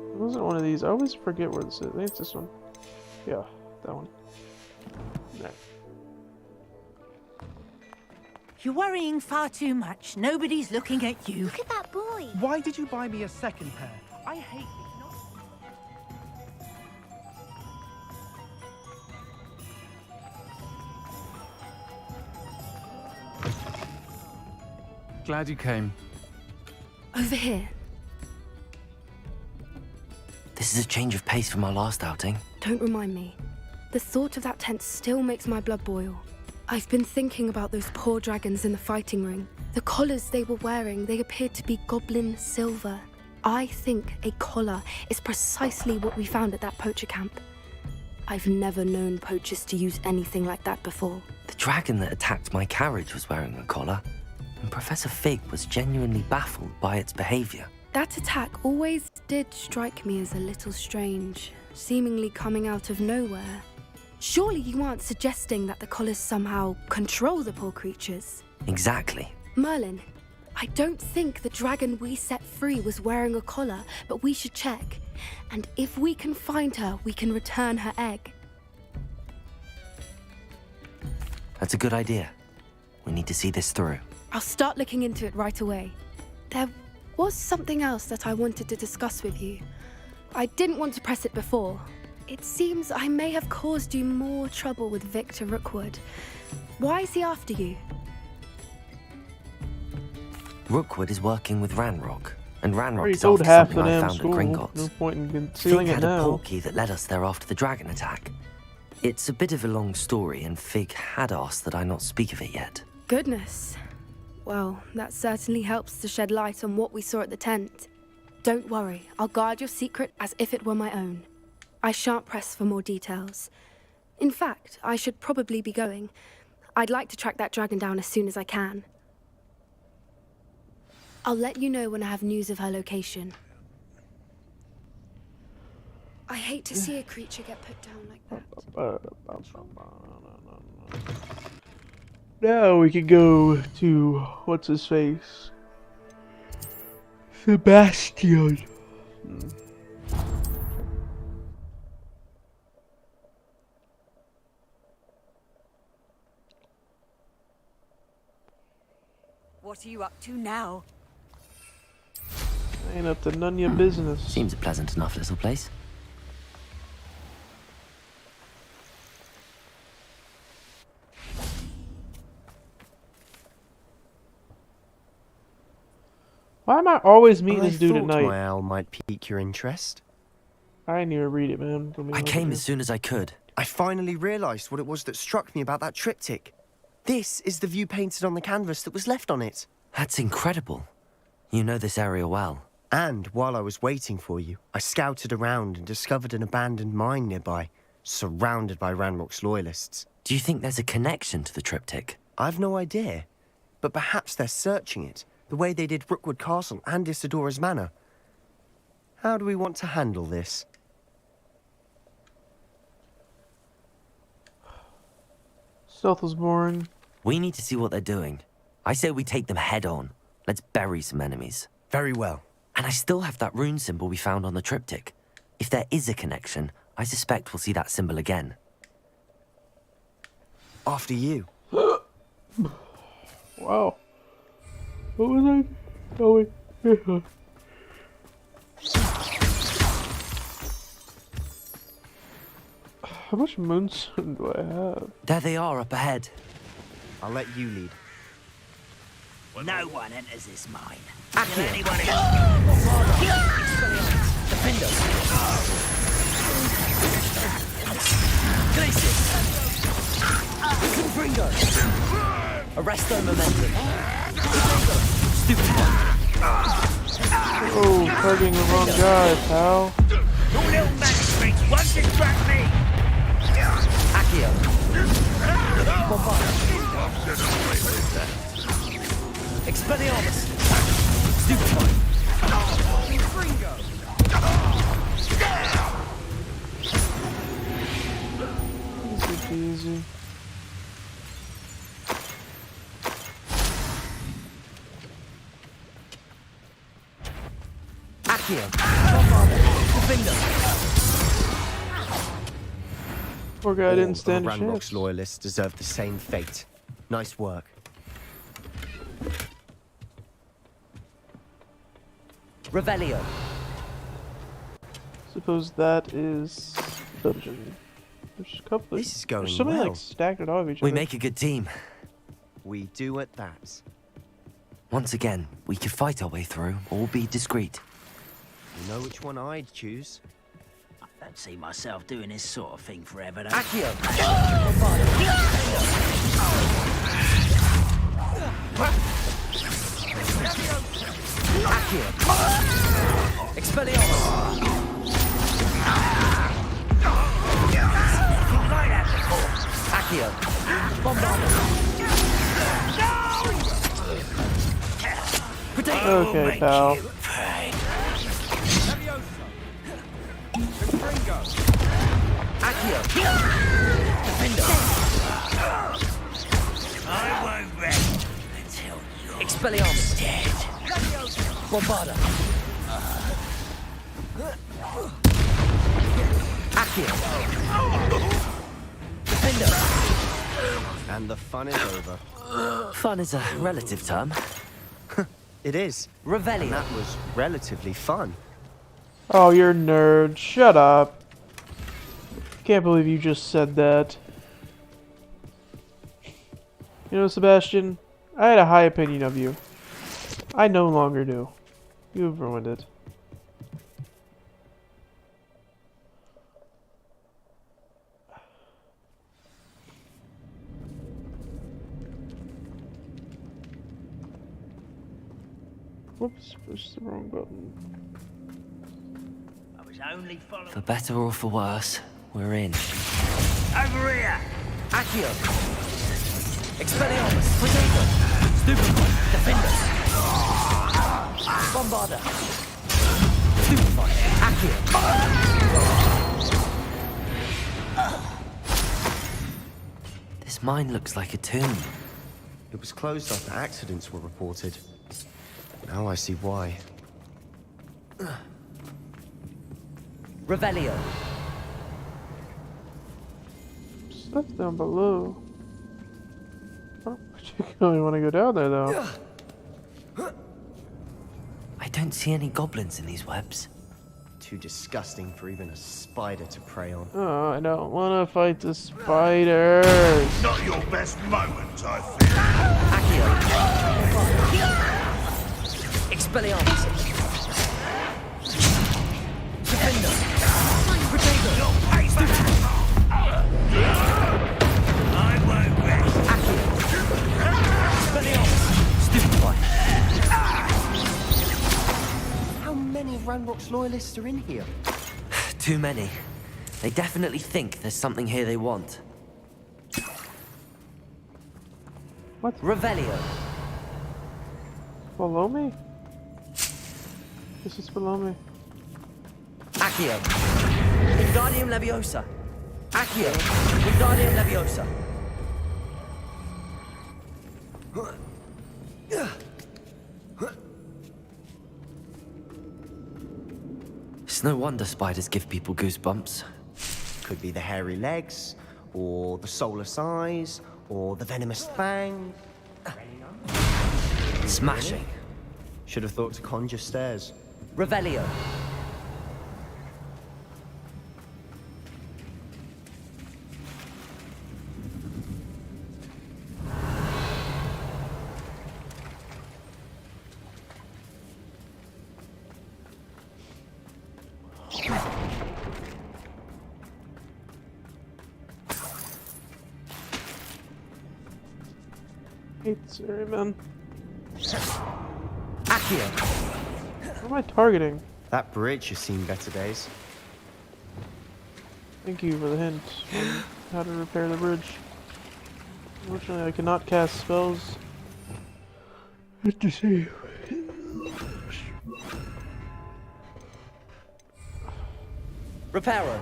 [SPEAKER 1] It wasn't one of these. I always forget where this is. I think it's this one. Yeah, that one. Nah.
[SPEAKER 14] You're worrying far too much. Nobody's looking at you.
[SPEAKER 9] Look at that boy.
[SPEAKER 15] Why did you buy me a second pair? I hate these.
[SPEAKER 16] Glad you came.
[SPEAKER 4] Over here.
[SPEAKER 2] This is a change of pace from our last outing.
[SPEAKER 4] Don't remind me. The thought of that tent still makes my blood boil. I've been thinking about those poor dragons in the fighting ring. The collars they were wearing, they appeared to be goblin silver. I think a collar is precisely what we found at that poacher camp. I've never known poachers to use anything like that before.
[SPEAKER 2] The dragon that attacked my carriage was wearing a collar, and Professor Fig was genuinely baffled by its behavior.
[SPEAKER 4] That attack always did strike me as a little strange, seemingly coming out of nowhere. Surely you aren't suggesting that the collars somehow control the poor creatures?
[SPEAKER 2] Exactly.
[SPEAKER 4] Merlin, I don't think the dragon we set free was wearing a collar, but we should check. And if we can find her, we can return her egg.
[SPEAKER 2] That's a good idea. We need to see this through.
[SPEAKER 4] I'll start looking into it right away. There was something else that I wanted to discuss with you. I didn't want to press it before. It seems I may have caused you more trouble with Victor Rookwood. Why is he after you?
[SPEAKER 2] Rookwood is working with Ranrock, and Ranrock is
[SPEAKER 1] told
[SPEAKER 2] after
[SPEAKER 1] half
[SPEAKER 2] something
[SPEAKER 1] the
[SPEAKER 2] I
[SPEAKER 1] damn
[SPEAKER 2] found
[SPEAKER 1] school.
[SPEAKER 2] at Gringotts.
[SPEAKER 1] No point in concealing
[SPEAKER 2] Fig
[SPEAKER 1] it
[SPEAKER 2] had a
[SPEAKER 1] now.
[SPEAKER 2] portkey that led us there after the dragon attack. It's a bit of a long story, and Fig had asked that I not speak of it yet.
[SPEAKER 4] Goodness. Well, that certainly helps to shed light on what we saw at the tent. Don't worry, I'll guard your secret as if it were my own. I shan't press for more details. In fact, I should probably be going. I'd like to track that dragon down as soon as I can. I'll let you know when I have news of her location. I hate to see a creature get put down like that.
[SPEAKER 1] Now we can go to what's his face? Sebastian.
[SPEAKER 10] What are you up to now?
[SPEAKER 1] Ain't up to none of your business.
[SPEAKER 2] Seems a pleasant enough little place.
[SPEAKER 1] Why am I always meeting this dude at
[SPEAKER 17] thought
[SPEAKER 1] night?
[SPEAKER 17] my owl might pique your interest.
[SPEAKER 1] I didn't even read it, man.
[SPEAKER 2] I came as soon as I could.
[SPEAKER 17] I finally realised what it was that struck me about that triptych. This is the view painted on the canvas that was left on it.
[SPEAKER 2] That's incredible. You know this area well.
[SPEAKER 17] And while I was waiting for you, I scouted around and discovered an abandoned mine nearby, surrounded by Ranrock's loyalists.
[SPEAKER 2] Do you think there's a connection to the triptych?
[SPEAKER 17] I've no idea, but perhaps they're searching it, the way they did Rookwood Castle and Isidora's Manor. How do we want to handle this?
[SPEAKER 1] Stealth was boring.
[SPEAKER 2] We need to see what they're doing. I say we take them head on. Let's bury some enemies.
[SPEAKER 17] Very well.
[SPEAKER 2] And I still have that rune symbol we found on the triptych. If there is a connection, I suspect we'll see that symbol again.
[SPEAKER 17] After you.
[SPEAKER 1] Wow. What was I going? How much moonstone do I have?
[SPEAKER 2] There they are up ahead.
[SPEAKER 17] I'll let you lead.
[SPEAKER 8] No one enters this mine.
[SPEAKER 2] Accio.
[SPEAKER 8] Anyone
[SPEAKER 2] Defend us. Glacius. Confringo. Arrest their momentum. Stupid one.
[SPEAKER 1] Oh, targeting the wrong guy, pal.
[SPEAKER 8] Your little magistrates won't distract me.
[SPEAKER 2] Accio. Expelliarmus. Stupid one.
[SPEAKER 1] Easy.
[SPEAKER 2] Accio. Defender.
[SPEAKER 1] Poor guy didn't stand a
[SPEAKER 17] All of Ranrock's
[SPEAKER 1] chance.
[SPEAKER 17] loyalists deserve the same fate. Nice work.
[SPEAKER 2] Revelio.
[SPEAKER 1] Suppose that is dungeon. There's a couple.
[SPEAKER 17] This is going
[SPEAKER 1] There's so many
[SPEAKER 17] well.
[SPEAKER 1] like stacked on top of each
[SPEAKER 2] We
[SPEAKER 1] other.
[SPEAKER 2] make a good team.
[SPEAKER 17] We do at that.
[SPEAKER 2] Once again, we could fight our way through, or be discreet.
[SPEAKER 17] You know which one I'd choose?
[SPEAKER 16] I don't see myself doing this sort of thing forever, though.
[SPEAKER 2] Accio! Accio! Expelliarmus! Accio! Bombardment!
[SPEAKER 1] Okay, pal.
[SPEAKER 2] Accio! Defender!
[SPEAKER 8] I won't rest until you're
[SPEAKER 2] Expelliarmus!
[SPEAKER 8] dead.
[SPEAKER 2] Bombarda! Accio! Defender!
[SPEAKER 17] And the fun is over.
[SPEAKER 2] Fun is a relative term.
[SPEAKER 17] It is.
[SPEAKER 2] Revelio.
[SPEAKER 17] And that was relatively fun.
[SPEAKER 1] Oh, you're a nerd. Shut up. Can't believe you just said that. You know, Sebastian, I had a high opinion of you. I no longer do. You've ruined it. Whoops, pushed the wrong button.
[SPEAKER 16] I was only following.
[SPEAKER 2] For better or for worse, we're in.
[SPEAKER 8] Over here!
[SPEAKER 2] Accio! Expelliarmus! Potato! Stupefy! Defender! Bombarda! Stupefy! Accio! This mine looks like a tomb.
[SPEAKER 17] It was closed after accidents were reported. Now I see why.
[SPEAKER 2] Revelio.
[SPEAKER 1] Stuff down below. I don't particularly want to go down there, though.
[SPEAKER 2] I don't see any goblins in these webs.
[SPEAKER 17] Too disgusting for even a spider to prey on.
[SPEAKER 1] Oh, I don't want to fight the spiders.
[SPEAKER 6] Not your best moment, I fear.
[SPEAKER 2] Accio. Expelliarmus. Defender. Potato.
[SPEAKER 8] I won't rest.
[SPEAKER 2] Expelliarmus. Stupefy.
[SPEAKER 17] How many Ranrock's loyalists are in here?
[SPEAKER 2] Too many. They definitely think there's something here they want.
[SPEAKER 1] What?
[SPEAKER 2] Revelio.
[SPEAKER 1] Below me? This is below me.
[SPEAKER 2] Accio. Wingardium Leviosa. Accio. Wingardium Leviosa. It's no wonder spiders give people goosebumps.
[SPEAKER 17] Could be the hairy legs, or the soulless eyes, or the venomous fang.
[SPEAKER 2] Smashing.
[SPEAKER 17] Should have thought to conjure stairs.
[SPEAKER 2] Revelio.
[SPEAKER 1] Sorry, man.
[SPEAKER 2] Accio.
[SPEAKER 1] What am I targeting?
[SPEAKER 17] That bridge has seen better days.
[SPEAKER 1] Thank you for the hint on how to repair the bridge. Unfortunately, I cannot cast spells. Good to see you.
[SPEAKER 2] Reparo.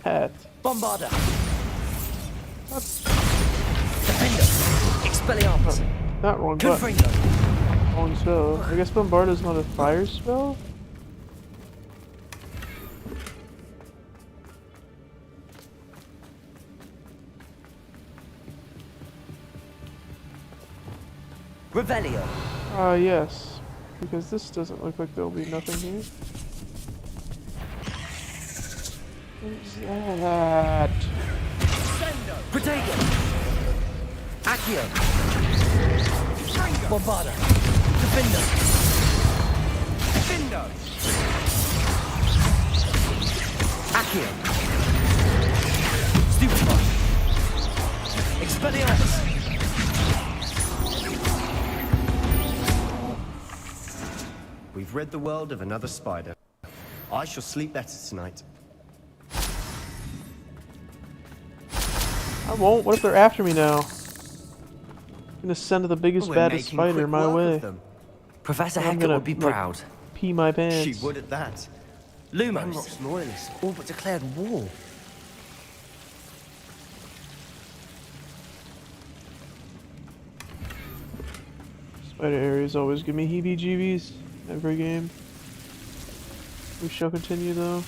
[SPEAKER 1] That?
[SPEAKER 2] Bombarda. Defender. Expelliarmus.
[SPEAKER 1] Not wrong button.
[SPEAKER 2] Confringo.
[SPEAKER 1] Wrong spell. I guess Bombarda's not a fire spell?
[SPEAKER 2] Revelio.
[SPEAKER 1] Ah, yes. because this doesn't look like there'll be nothing here. What's that?
[SPEAKER 2] Protego! Accio! Bombarda! Defendo!
[SPEAKER 15] Defendo!
[SPEAKER 2] Accio! Stupefy! Expelliarmus!
[SPEAKER 17] We've rid the world of another spider. I shall sleep better tonight.
[SPEAKER 1] I won't. What if they're after me now? I'm gonna send the biggest,
[SPEAKER 17] We're
[SPEAKER 1] baddest
[SPEAKER 17] making
[SPEAKER 1] spider
[SPEAKER 17] quick
[SPEAKER 1] my
[SPEAKER 17] work
[SPEAKER 1] way.
[SPEAKER 17] of them.
[SPEAKER 2] Professor
[SPEAKER 1] I'm
[SPEAKER 2] Hecat
[SPEAKER 1] gonna,
[SPEAKER 2] would be
[SPEAKER 1] like,
[SPEAKER 2] proud.
[SPEAKER 1] pee my pants.
[SPEAKER 17] She would at that.
[SPEAKER 2] Lumos!
[SPEAKER 17] Ranrock's loyalists all but declared war.
[SPEAKER 1] Spider areas always give me heebie-jeebies. Every game. We shall continue though.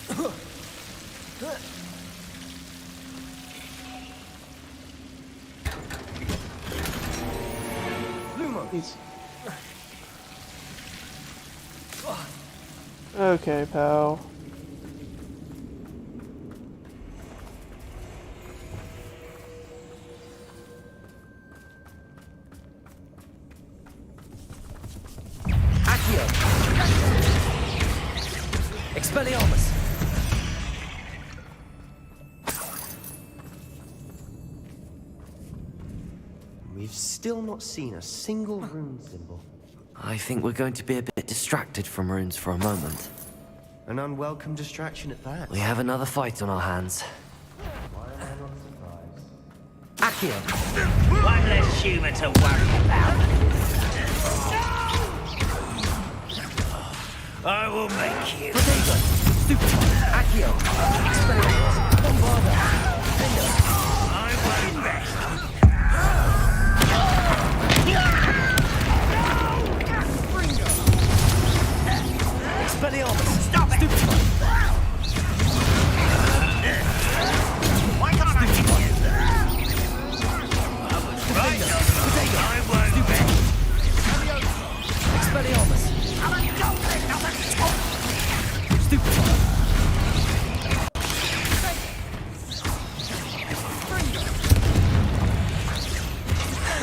[SPEAKER 1] He's... Okay, pal.
[SPEAKER 2] Accio! Expelliarmus!
[SPEAKER 17] We've still not seen a single rune symbol.
[SPEAKER 2] I think we're going to be a bit distracted from runes for a moment.
[SPEAKER 17] An unwelcome distraction at that.
[SPEAKER 2] We have another fight on our hands.
[SPEAKER 17] Why am I not surprised?
[SPEAKER 2] Accio!
[SPEAKER 8] One less humour to worry about. I will make you.
[SPEAKER 2] Protego! Stupefy! Accio! Expelliarmus! Bombarda! Defendo!
[SPEAKER 8] I won't rest.
[SPEAKER 2] Expelliarmus!
[SPEAKER 8] Stop it!
[SPEAKER 2] Stupefy!
[SPEAKER 8] Why can't I hit you? Right,
[SPEAKER 2] Protego!
[SPEAKER 8] I won't rest.
[SPEAKER 2] Expelliarmus! Stupefy!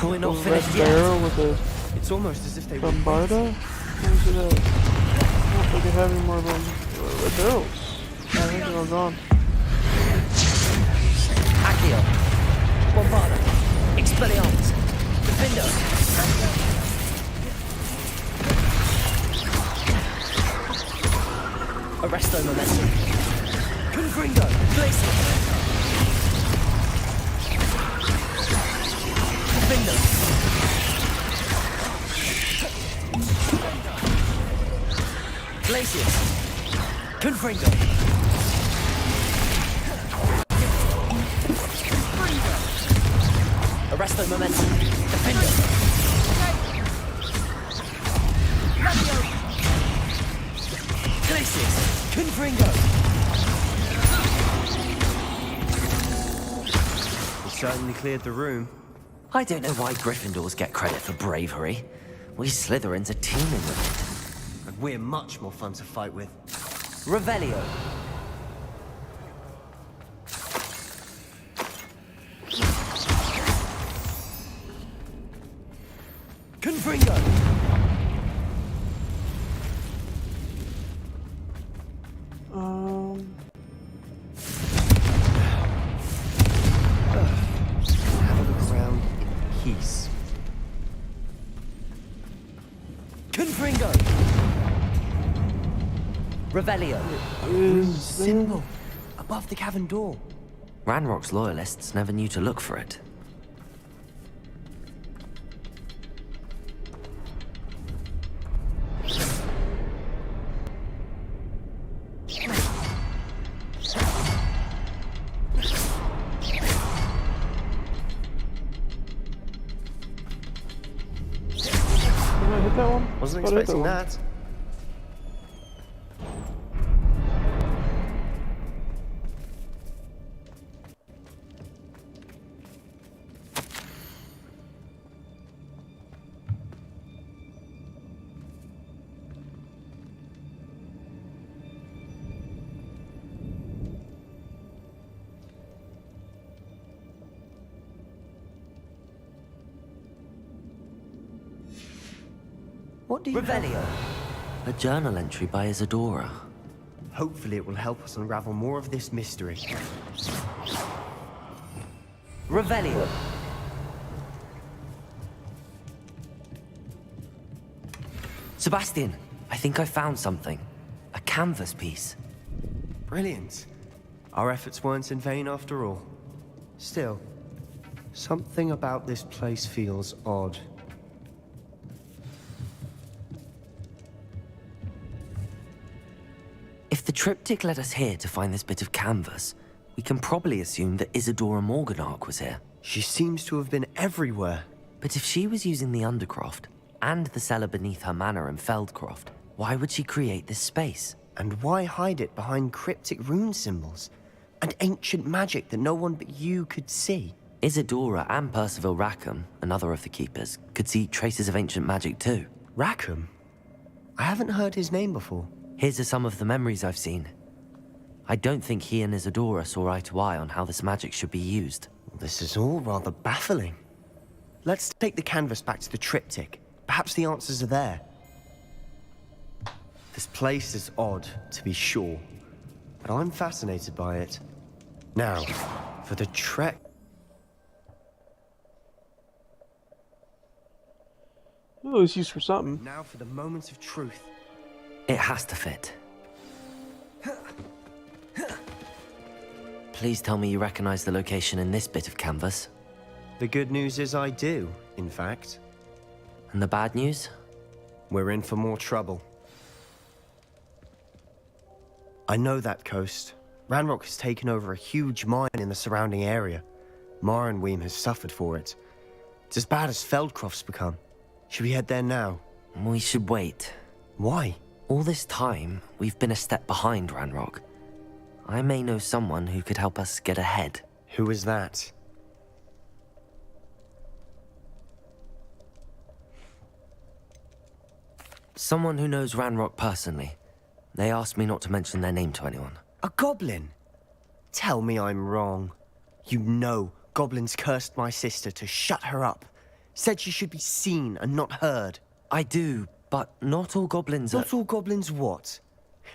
[SPEAKER 2] We're not
[SPEAKER 1] Red
[SPEAKER 2] finished yet.
[SPEAKER 1] barrel with a
[SPEAKER 17] It's almost as if they
[SPEAKER 1] bombarda? Where's it at? I don't think I have any more of them. Red barrels. I think they're all gone.
[SPEAKER 2] Accio! Bombarda! Expelliarmus! Defendo! Arresto momentum! Confringo! Glacier! Defendo! Glacius! Confringo! Arresto momentum! Defendo! Glacius! Confringo!
[SPEAKER 17] We certainly cleared the room.
[SPEAKER 2] I don't know why Gryffindors get credit for bravery. We Slytherins are teeming with
[SPEAKER 17] And we're much more fun to fight with.
[SPEAKER 2] it. Revelio! Confringo!
[SPEAKER 17] Have a look around in peace.
[SPEAKER 2] Confringo! Revelio!
[SPEAKER 17] Rune symbol above the cavern door.
[SPEAKER 2] Ranrock's loyalists never knew to look for it.
[SPEAKER 1] Did I hit that one?
[SPEAKER 17] Wasn't
[SPEAKER 1] Thought I hit
[SPEAKER 17] expecting
[SPEAKER 1] one.
[SPEAKER 17] that. What do you
[SPEAKER 2] Revelio. A journal entry by Isadora.
[SPEAKER 17] Hopefully it will help us unravel more of this mystery.
[SPEAKER 2] Revelio. Sebastian, I think I found something. A canvas piece.
[SPEAKER 17] Brilliant. Our efforts weren't in vain after all. Still, something about this place feels odd.
[SPEAKER 2] If the triptych led us here to find this bit of canvas, we can probably assume that Isadora Morganach was here.
[SPEAKER 17] She seems to have been everywhere.
[SPEAKER 2] But if she was using the Undercroft, and the cellar beneath her manor in Feldcroft, why would she create this space?
[SPEAKER 17] And why hide it behind cryptic rune symbols? And ancient magic that no one but you could see?
[SPEAKER 2] Isadora and Percival Rackham, another of the keepers, could see traces of ancient magic too.
[SPEAKER 17] Rackham? I haven't heard his name before.
[SPEAKER 2] Here are some of the memories I've seen. I don't think he and Isadora saw eye to eye on how this magic should be used.
[SPEAKER 17] This is all rather baffling. Let's take the canvas back to the triptych. Perhaps the answers are there. This place is odd, to be sure, but I'm fascinated by it. Now, for the trek...
[SPEAKER 1] Oh, it's used for something.
[SPEAKER 17] Now for the moment of truth.
[SPEAKER 2] It has to fit. Please tell me you recognize the location in this bit of canvas.
[SPEAKER 17] The good news is I do, in fact.
[SPEAKER 2] And the bad news?
[SPEAKER 17] We're in for more trouble. I know that coast. Ranrock has taken over a huge mine in the surrounding area. Marrenweem has suffered for it. It's as bad as Feldcroft's become. Should we head there now?
[SPEAKER 2] We should wait.
[SPEAKER 17] Why?
[SPEAKER 2] All this time, we've been a step behind Ranrock. I may know someone who could help us get ahead.
[SPEAKER 17] Who is that?
[SPEAKER 2] Someone who knows Ranrock personally. They asked me not to mention their name to anyone.
[SPEAKER 17] A goblin? Tell me I'm wrong. You know goblins cursed my sister to shut her up. Said she should be seen and not heard.
[SPEAKER 2] I do, but not all goblins are...
[SPEAKER 17] Not all goblins what?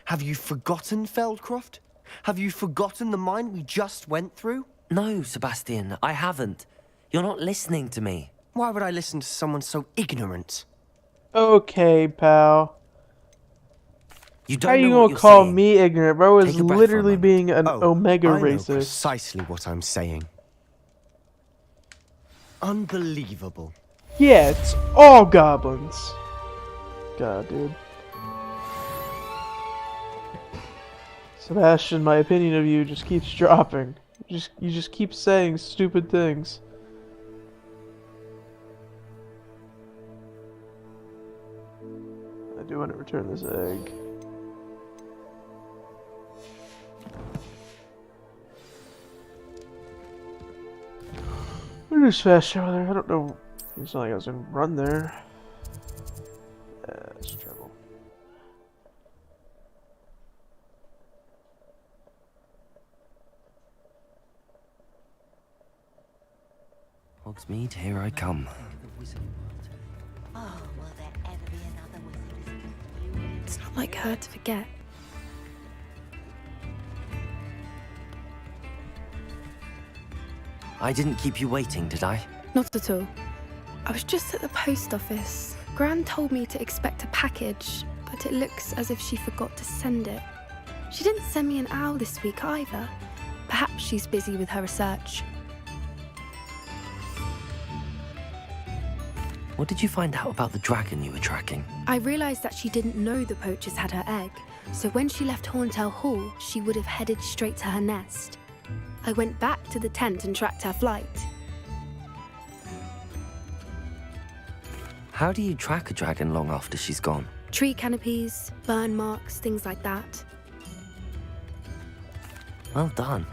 [SPEAKER 17] Have you forgotten Feldcroft? Have you forgotten the mine we just went through?
[SPEAKER 2] No, Sebastian, I haven't. You're not listening to me.
[SPEAKER 17] Why would I listen to someone so ignorant?
[SPEAKER 1] Okay, pal.
[SPEAKER 2] You don't
[SPEAKER 1] How you
[SPEAKER 2] know what
[SPEAKER 1] gonna
[SPEAKER 2] you're
[SPEAKER 1] call
[SPEAKER 2] saying.
[SPEAKER 1] me ignorant, bro? I was
[SPEAKER 17] Take a breath for a
[SPEAKER 1] literally
[SPEAKER 17] moment.
[SPEAKER 1] being an Omega
[SPEAKER 17] I know
[SPEAKER 1] racist.
[SPEAKER 17] precisely what I'm saying. Unbelievable.
[SPEAKER 1] Yeah, it's all goblins. God, dude. Sebastian, my opinion of you just keeps dropping. You just keep saying stupid things. I do want to return this egg. We're just fast over there. I don't know. It's not like I was gonna run there. That's trouble.
[SPEAKER 2] Hogsmeade, here I come.
[SPEAKER 10] Oh, will there ever be another wizard?
[SPEAKER 4] It's not like her to forget.
[SPEAKER 2] I didn't keep you waiting, did I?
[SPEAKER 4] Not at all. I was just at the post office. Gran told me to expect a package, but it looks as if she forgot to send it. She didn't send me an owl this week either. Perhaps she's busy with her research.
[SPEAKER 2] What did you find out about the dragon you were tracking?
[SPEAKER 4] I realised that she didn't know the poachers had her egg, so when she left Horntail Hall, she would have headed straight to her nest. I went back to the tent and tracked her flight.
[SPEAKER 2] How do you track a dragon long after she's gone?
[SPEAKER 4] Tree canopies, burn marks, things like that.
[SPEAKER 2] Well done.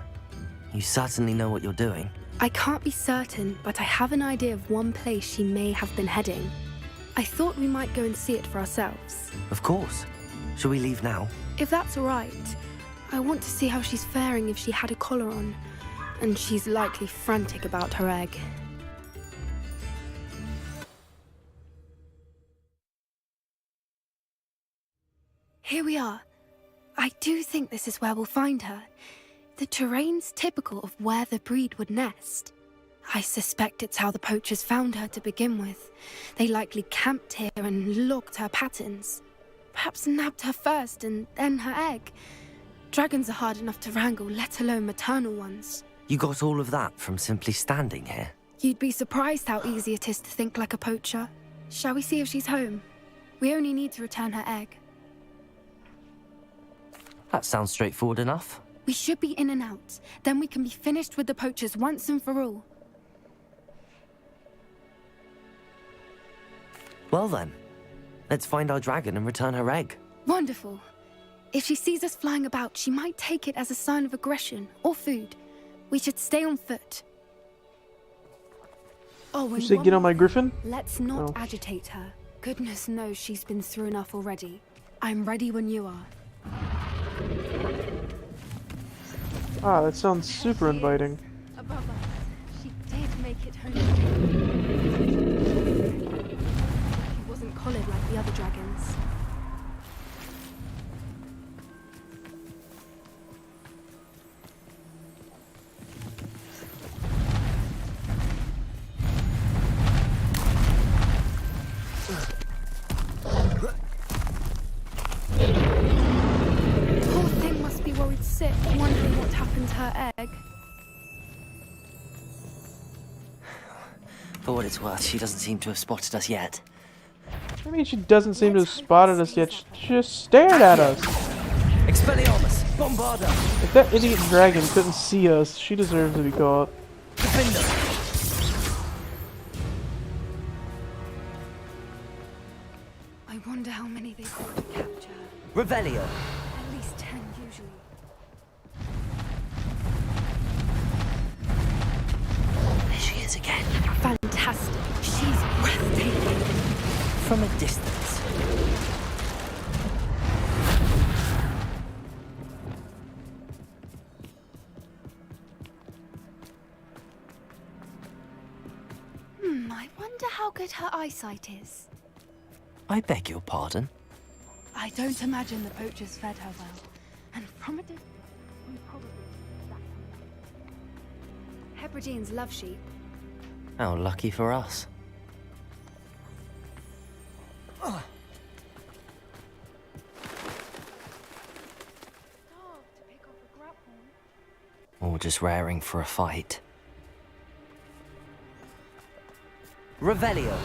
[SPEAKER 2] You certainly know what you're doing.
[SPEAKER 4] I can't be certain, but I have an idea of one place she may have been heading. I thought we might go and see it for ourselves.
[SPEAKER 2] Of course. Shall we leave now?
[SPEAKER 4] If that's all right. I want to see how she's faring if she had a collar on. And she's likely frantic about her egg. Here we are. I do think this is where we'll find her. The terrain's typical of where the breed would nest. I suspect it's how the poachers found her to begin with. They likely camped here and logged her patterns. Perhaps nabbed her first and then her egg. Dragons are hard enough to wrangle, let alone maternal ones.
[SPEAKER 2] You got all of that from simply standing here?
[SPEAKER 4] You'd be surprised how easy it is to think like a poacher. Shall we see if she's home? We only need to return her egg.
[SPEAKER 2] That sounds straightforward enough.
[SPEAKER 4] We should be in and out. Then we can be finished with the poachers once and for all.
[SPEAKER 2] Well then, let's find our dragon and return her egg.
[SPEAKER 4] Wonderful. If she sees us flying about, she might take it as a sign of aggression or food. We should stay on foot. Oh,
[SPEAKER 1] You say get on my griffin?
[SPEAKER 4] Let's not agitate her. Goodness knows she's been through enough already. I'm ready when you are.
[SPEAKER 1] Ah, that sounds super inviting.
[SPEAKER 4] Above us, she did make it home. She wasn't collared like the other dragons. Poor thing must be worried sick, wondering what happened to her egg.
[SPEAKER 2] For what it's worth, she doesn't seem to have spotted us yet.
[SPEAKER 1] I mean, she doesn't seem to have spotted us yet. She just stared at us.
[SPEAKER 2] Expelliarmus! Bombarda!
[SPEAKER 1] If that idiot dragon couldn't see us, she deserves to be caught.
[SPEAKER 2] Defender!
[SPEAKER 4] I wonder how many they could capture.
[SPEAKER 2] Revelio!
[SPEAKER 4] At least 10 usually.
[SPEAKER 2] There she is again.
[SPEAKER 4] Fantastic. She's breathtaking.
[SPEAKER 2] From a distance.
[SPEAKER 4] I wonder how good her eyesight is.
[SPEAKER 2] I beg your pardon?
[SPEAKER 4] I don't imagine the poachers fed her well. And from a distance, we probably Hebrideans love sheep.
[SPEAKER 2] How lucky for us. Or just raring for a fight. Revelio!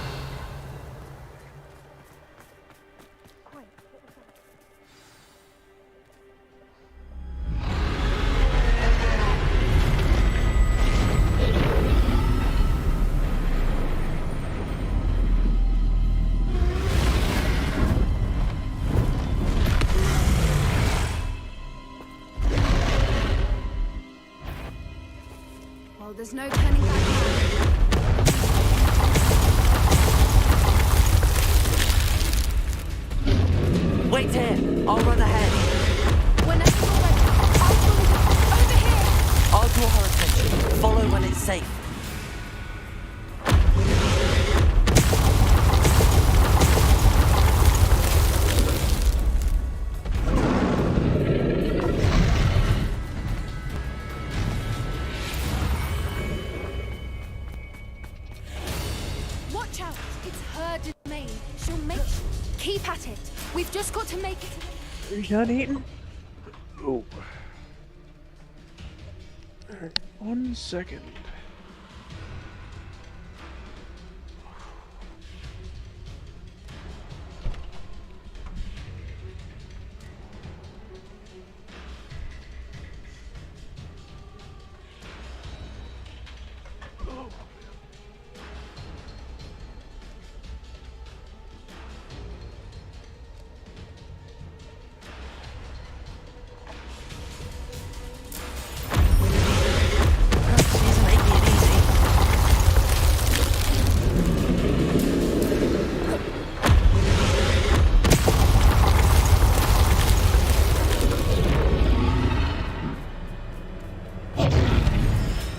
[SPEAKER 4] Well, there's no turning back now.
[SPEAKER 2] Wait here! I'll run ahead!
[SPEAKER 4] Whenever you're ready, I'll follow you. Over here!
[SPEAKER 2] I'll draw her attention. Follow when it's safe.
[SPEAKER 4] Watch out! It's her domain. She'll make sure. Keep at it. We've just got to make it.
[SPEAKER 1] Are you done eating? Oh. Alright, 1 second.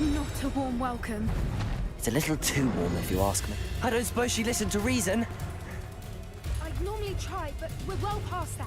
[SPEAKER 4] Not a warm welcome.
[SPEAKER 2] It's a little too warm if you ask me. I don't suppose she listened to reason.
[SPEAKER 4] I'd normally try, but we're well past that.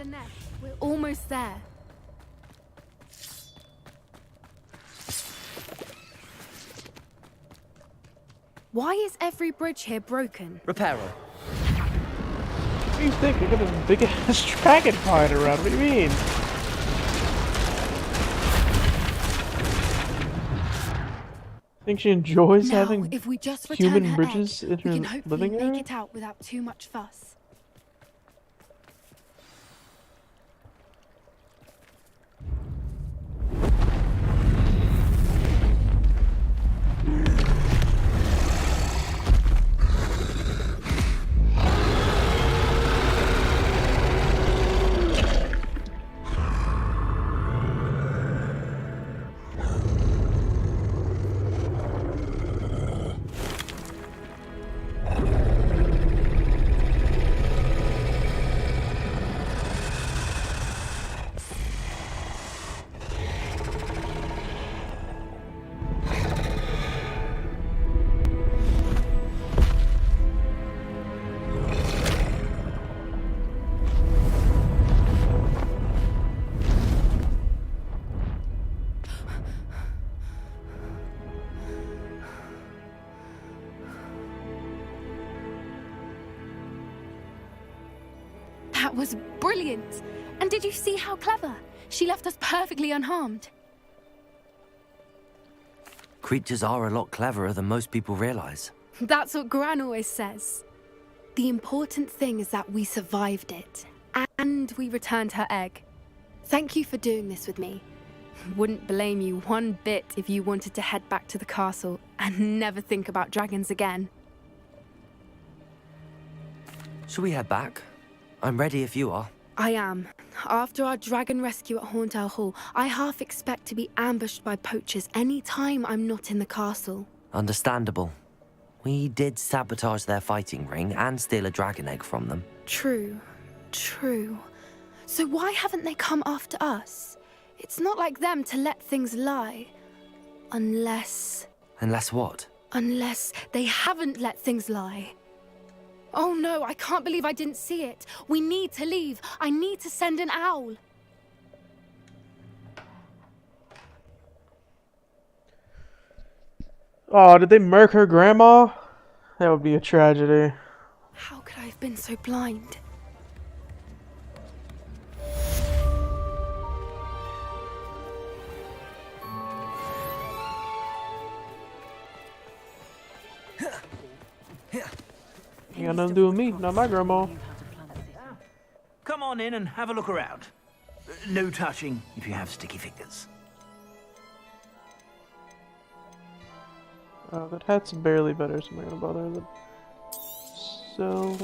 [SPEAKER 4] the nest. We're almost there. Why is every bridge here broken?
[SPEAKER 2] Reparo.
[SPEAKER 1] What do you think? I got a big ass dragon flying around. What do you mean? I think she enjoys
[SPEAKER 4] Now,
[SPEAKER 1] having
[SPEAKER 4] if we just return
[SPEAKER 1] human
[SPEAKER 4] her
[SPEAKER 1] bridges
[SPEAKER 4] egg,
[SPEAKER 1] in
[SPEAKER 4] we
[SPEAKER 1] her
[SPEAKER 4] can hopefully
[SPEAKER 1] living
[SPEAKER 4] make
[SPEAKER 1] area.
[SPEAKER 4] it out without too much fuss. That was brilliant! And did you see how clever? She left us perfectly unharmed.
[SPEAKER 2] Creatures are a lot cleverer than most people realize.
[SPEAKER 4] That's what Gran always says. The important thing is that we survived it. And we returned her egg. Thank you for doing this with me. Wouldn't blame you one bit if you wanted to head back to the castle and never think about dragons again.
[SPEAKER 2] Shall we head back? I'm ready if you are.
[SPEAKER 4] I am. After our dragon rescue at Horntail Hall, I half expect to be ambushed by poachers any time I'm not in the castle.
[SPEAKER 2] Understandable. We did sabotage their fighting ring and steal a dragon egg from them.
[SPEAKER 4] True. True. So why haven't they come after us? It's not like them to let things lie. Unless
[SPEAKER 2] what?
[SPEAKER 4] Unless they haven't let things lie. Oh no, I can't believe I didn't see it. We need to leave. I need to send an owl.
[SPEAKER 1] Oh, did they murk her grandma? That would be a tragedy.
[SPEAKER 4] How could I have been so blind?
[SPEAKER 1] You got nothing to do with me, not my grandma.
[SPEAKER 16] Come on in and have a look around. No touching if you have sticky fingers.
[SPEAKER 1] Oh, that hat's barely better, so I'm not gonna bother with it. So...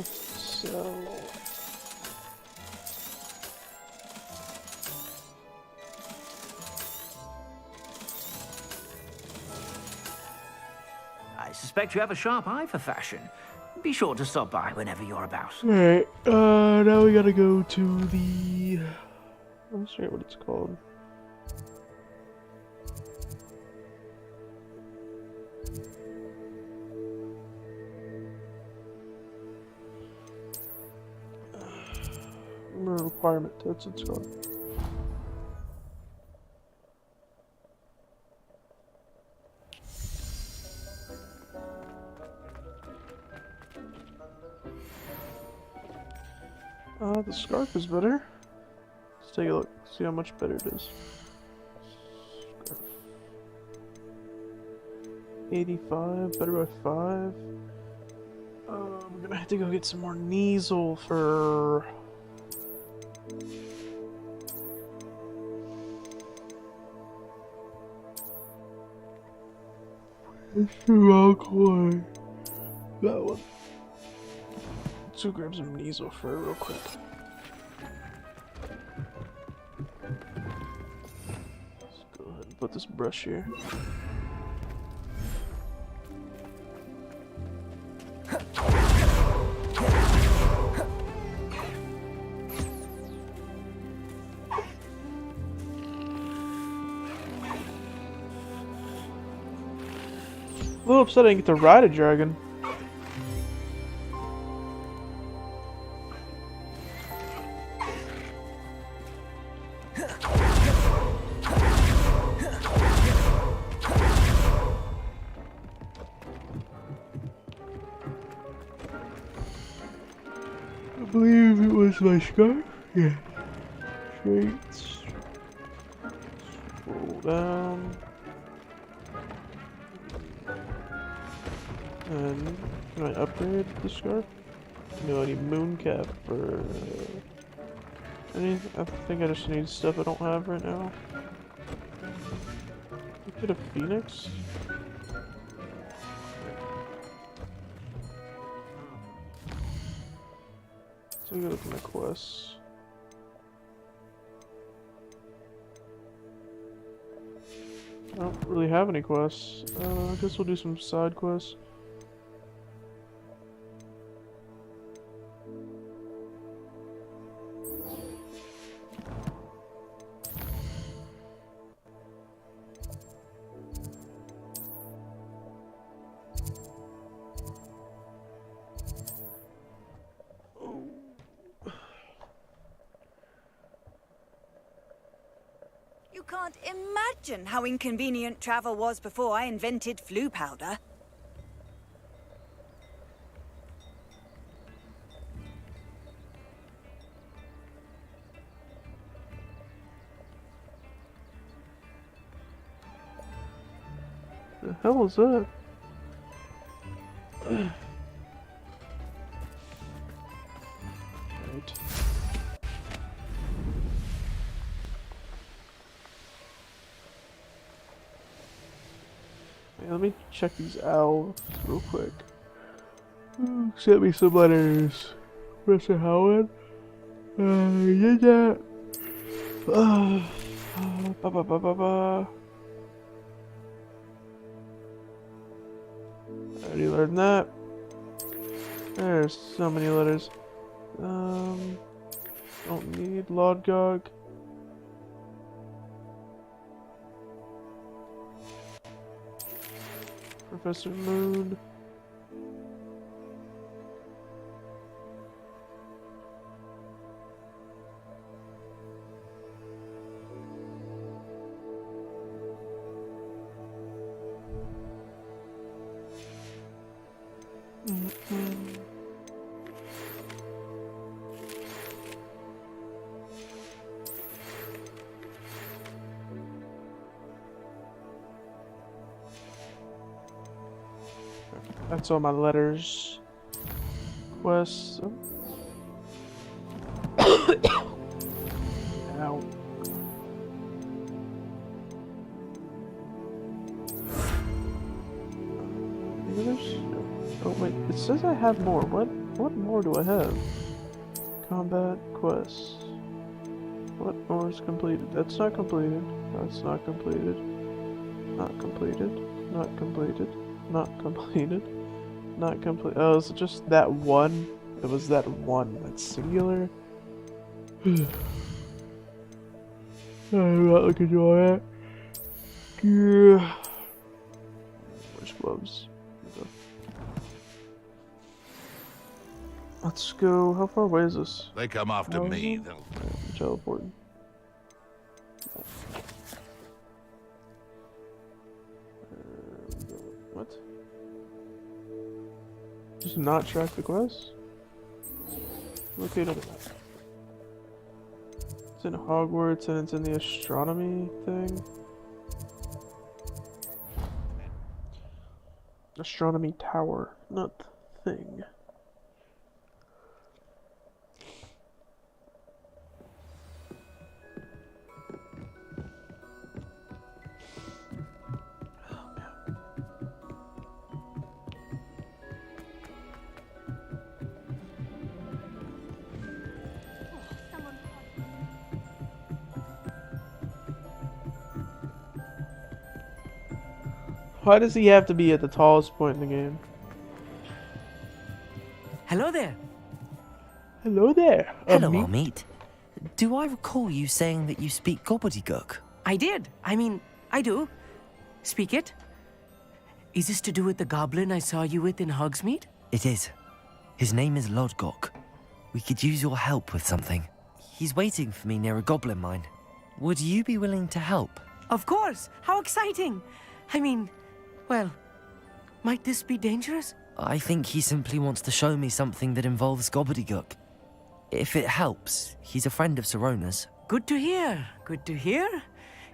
[SPEAKER 16] I suspect you have a sharp eye for fashion. Be sure to stop by whenever you're about.
[SPEAKER 1] Alright, now we gotta go to the... I'm not sure what it's called. Requirement, that's what it's called. The scarf is better. Let's take a look, see how much better it is. Scarf. 85, better by 5. We're gonna have to go get some more Kneasel for... That one. 2 grams of Kneasel fur real quick. Let's go ahead and put this brush here. A little upset I didn't get to ride a dragon. believe it was my scarf. Yeah. Straight. Scroll down. And can I upgrade the scarf? No, I need mooncap for I think I just need stuff I don't have right now. Get a phoenix? So we go look at my quests. I don't really have any quests. I guess we'll do some side quests.
[SPEAKER 10] You can't imagine how inconvenient travel was before I invented flu powder.
[SPEAKER 1] The hell is that? Right. Wait, let me check these owls real quick. Sent me some letters. Mr. Howard. Did that. I already learned that. There's so many letters. Don't need Lodgog. Professor Moon. That's all my letters. Quests. Ow. Oh wait, it says I have more. What more do I have? Combat quests. What more is completed? That's not completed. That's not completed. Not completed. Not completed. Not completed. Not complete. Oh, is it just that one? It was that one. That's singular. I'm not looking to all that. Yeah. Where's gloves? Let's go. How far away is this?
[SPEAKER 6] They come after me. They'll
[SPEAKER 1] teleporting. What? Just not track the quest? Locate on the map. It's in Hogwarts and it's in the astronomy thing. Astronomy tower, not the thing. Why does he have to be at the tallest point in the game?
[SPEAKER 2] Hello there.
[SPEAKER 1] Hello there.
[SPEAKER 2] Hello, Amit. Do I recall you saying that you speak gobbledygook?
[SPEAKER 18] I did. I mean, I do. Speak it. Is this to do with the goblin I saw you with in Hogsmeade?
[SPEAKER 2] It is. His name is Lodgok. We could use your help with something. He's waiting for me near a goblin mine. Would you be willing to help?
[SPEAKER 18] Of course. How exciting. I mean, well, might this be dangerous?
[SPEAKER 2] I think he simply wants to show me something that involves gobbledygook. If it helps, he's a friend of Sirona's.
[SPEAKER 18] Good to hear. Good to hear.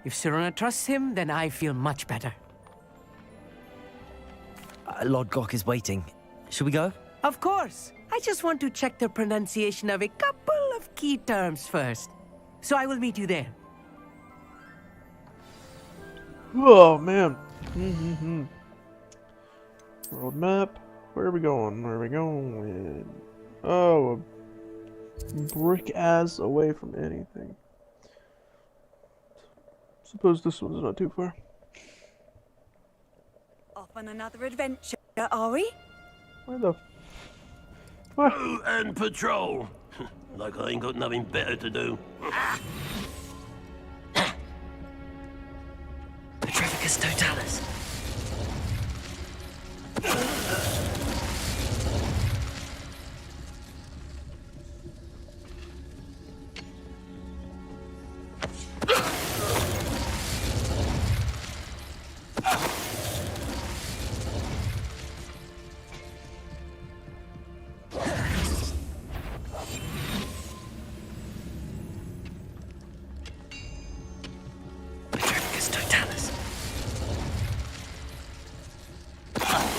[SPEAKER 18] If Sirona trusts him, then I feel much better.
[SPEAKER 2] Lord Gok is waiting. Should we go?
[SPEAKER 18] Of course. I just want to check the pronunciation of a couple of key terms first. So I will meet you there.
[SPEAKER 1] Oh, man. World map. Where are we going? Where are we going? Oh, a brick ass away from anything. Suppose this one's not too far.
[SPEAKER 10] Off on another adventure, are we?
[SPEAKER 1] Where the...
[SPEAKER 19] What? And patrol. Like I ain't got nothing better to do.
[SPEAKER 2] Petrificus Totalis.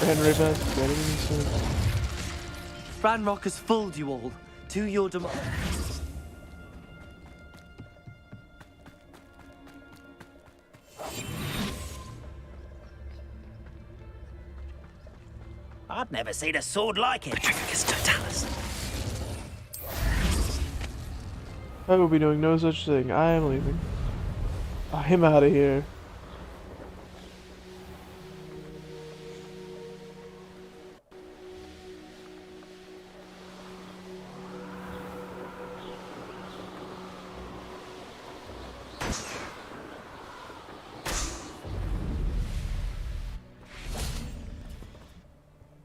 [SPEAKER 1] Henry Beth, better than you said.
[SPEAKER 17] Ranrock has fooled you all. To your demand.
[SPEAKER 8] I've never seen a sword like it.
[SPEAKER 2] Petrificus Totalis.
[SPEAKER 1] I will be doing no such thing. I am leaving. I am out of here.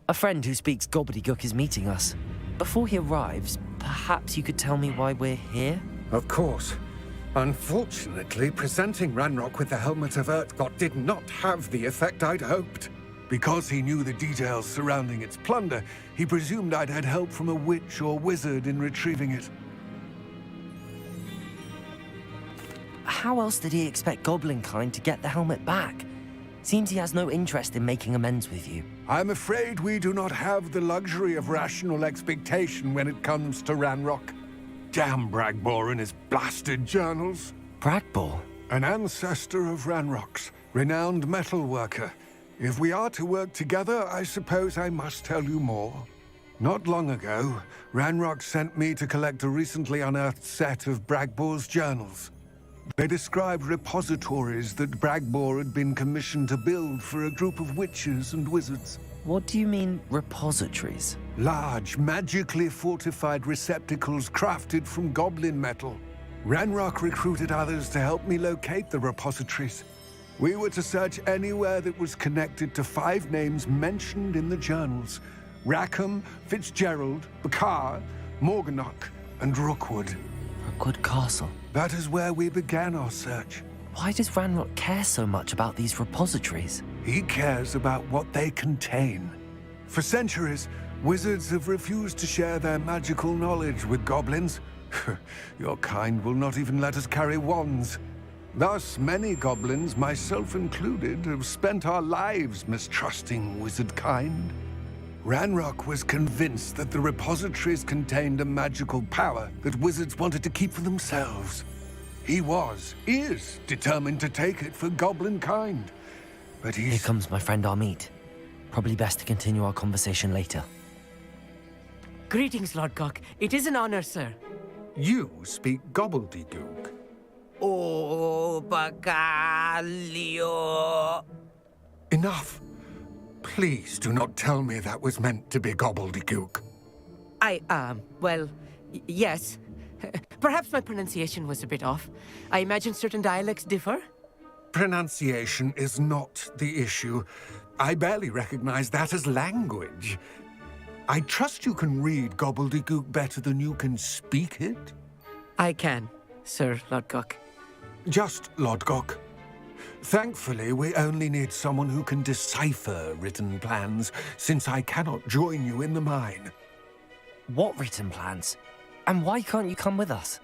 [SPEAKER 2] A friend who speaks gobbledygook is meeting us. Before he arrives, perhaps you could tell me why we're here?
[SPEAKER 5] Of course. Unfortunately, presenting Ranrock with the Helmet of Urtkot did not have the effect I'd hoped. Because he knew the details surrounding its plunder, he presumed I'd had help from a witch or wizard in retrieving it.
[SPEAKER 2] How else did he expect Goblinkind to get the helmet back? Seems he has no interest in making amends with you.
[SPEAKER 5] I'm afraid we do not have the luxury of rational expectation when it comes to Ranrock. Damn Bragbor and his blasted journals.
[SPEAKER 2] Bragbor?
[SPEAKER 5] An ancestor of Ranrock's, renowned metalworker. If we are to work together, I suppose I must tell you more. Not long ago, Ranrock sent me to collect a recently unearthed set of Bragbor's journals. They described repositories that Bragbor had been commissioned to build for a group of witches and wizards.
[SPEAKER 2] What do you mean, repositories?
[SPEAKER 5] Large, magically fortified receptacles crafted from goblin metal. Ranrock recruited others to help me locate the repositories. We were to search anywhere that was connected to 5 names mentioned in the journals. Rackham, Fitzgerald, Bakar, Morganach, and Rookwood.
[SPEAKER 2] Rookwood Castle.
[SPEAKER 5] That is where we began our search.
[SPEAKER 2] Why does Ranrock care so much about these repositories?
[SPEAKER 5] He cares about what they contain. For centuries, wizards have refused to share their magical knowledge with goblins. Your kind will not even let us carry wands. Thus, many goblins, myself included, have spent our lives mistrusting wizard kind. Ranrock was convinced that the repositories contained a magical power that wizards wanted to keep for themselves. He is determined to take it for goblin kind. But
[SPEAKER 2] Here comes my friend Amit. Probably best to continue our conversation later.
[SPEAKER 18] Greetings, Lord Gok. It is an honor, sir.
[SPEAKER 5] You speak gobbledygook.
[SPEAKER 8] Oh, Bagalio.
[SPEAKER 5] Enough. Please do not tell me that was meant to be gobbledygook.
[SPEAKER 18] Yes. Perhaps my pronunciation was a bit off. I imagine certain dialects differ?
[SPEAKER 5] Pronunciation is not the issue. I barely recognize that as language. I trust you can read gobbledygook better than you can speak it?
[SPEAKER 18] I can, Sir Lord Gok.
[SPEAKER 5] Just Lord Gok. Thankfully, we only need someone who can decipher written plans, since I cannot join you in the mine.
[SPEAKER 2] What written plans? And why can't you come with us?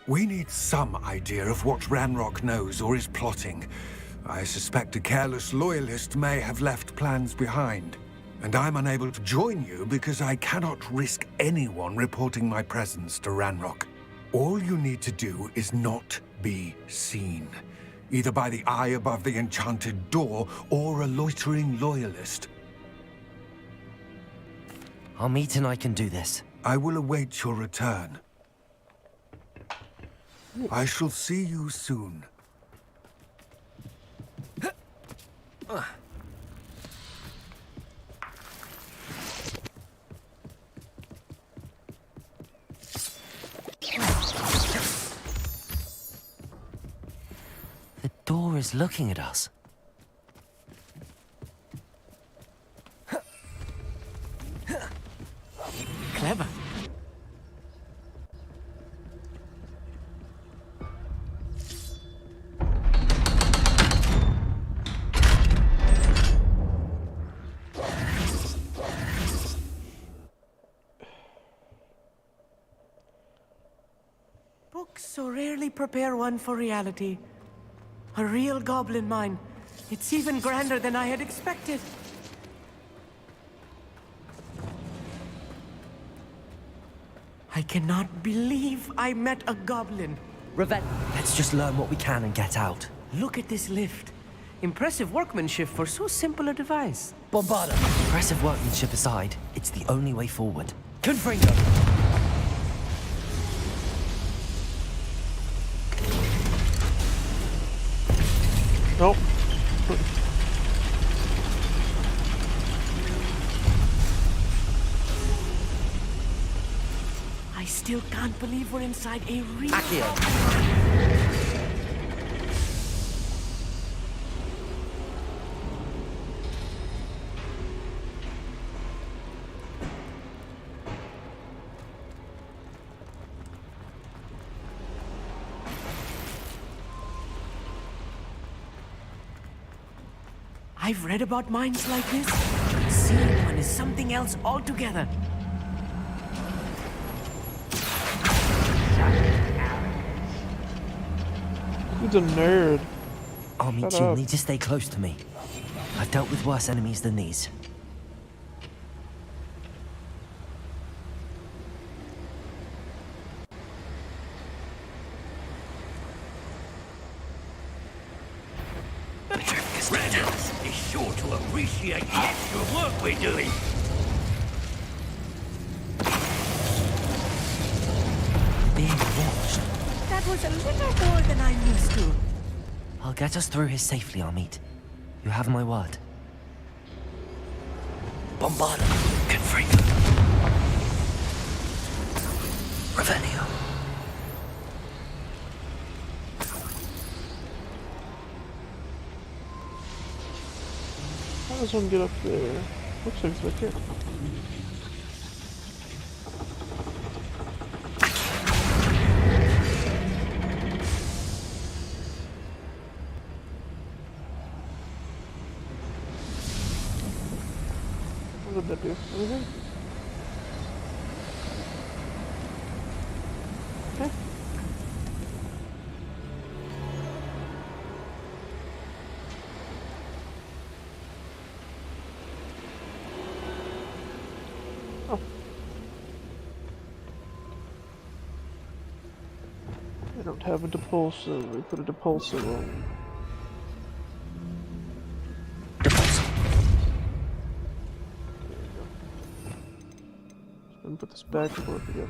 [SPEAKER 5] We need some idea of what Ranrock knows or is plotting. I suspect a careless loyalist may have left plans behind. And I'm unable to join you because I cannot risk anyone reporting my presence to Ranrock. All you need to do is not be seen. Either by the eye above the enchanted door, or a loitering loyalist.
[SPEAKER 2] Amit and I can do this.
[SPEAKER 5] I will await your return. I shall see you soon.
[SPEAKER 2] The door is looking at us.
[SPEAKER 18] Clever. Books so rarely prepare one for reality. A real goblin mine. It's even grander than I had expected. I cannot believe I met a goblin.
[SPEAKER 2] Let's just learn what we can and get out.
[SPEAKER 18] Look at this lift. Impressive workmanship for so simple a device.
[SPEAKER 2] Bombarda! Impressive workmanship aside, it's the only way forward. Confringo!
[SPEAKER 1] Nope.
[SPEAKER 18] I still can't believe we're inside a real... I've read about mines like this. Seeing one is something else altogether.
[SPEAKER 1] He's a nerd.
[SPEAKER 2] Amit, you'll need to stay close to me. I've dealt with worse enemies than these.
[SPEAKER 19] Ranrock is sure to appreciate the extra work we're doing.
[SPEAKER 2] Being watched.
[SPEAKER 18] That was a little more than I'm used to.
[SPEAKER 2] I'll get us through here safely, Amit. You have my word. Bombarda. Confringo. Revelio.
[SPEAKER 1] How does one get up there? Looks like it's right here. What did that do? Anything? Okay. Oh. I don't have a depulsor. We put a depulsor on. And put this back to work again.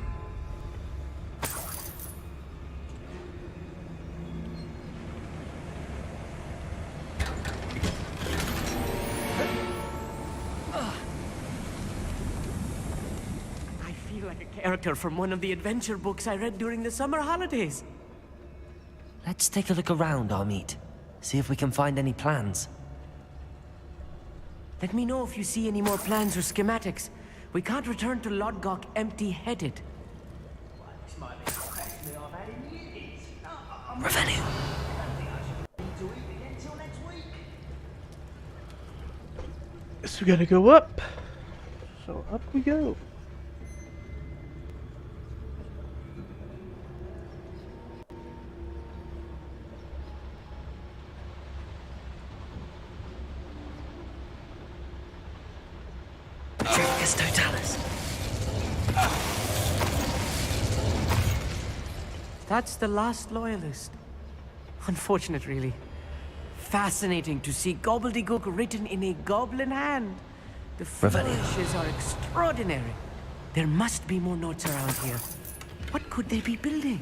[SPEAKER 18] I feel like a character from one of the adventure books I read during the summer holidays.
[SPEAKER 2] Let's take a look around, Amit. See if we can find any plans.
[SPEAKER 18] Let me know if you see any more plans or schematics. We can't return to Lodgok empty-headed.
[SPEAKER 2] Revelio.
[SPEAKER 1] So we gotta go up. So up we go.
[SPEAKER 2] Yes, Totalis.
[SPEAKER 18] That's the last loyalist. Unfortunate, really. Fascinating to see gobbledygook written in a goblin hand. The flourishes are extraordinary. There must be more notes around here. What could they be building?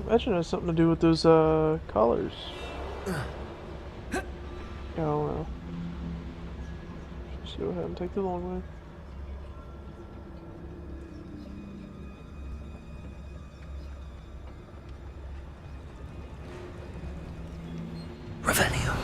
[SPEAKER 1] I imagine it has something to do with those collars. Oh well. Just go ahead and take the long way.
[SPEAKER 2] Revelio.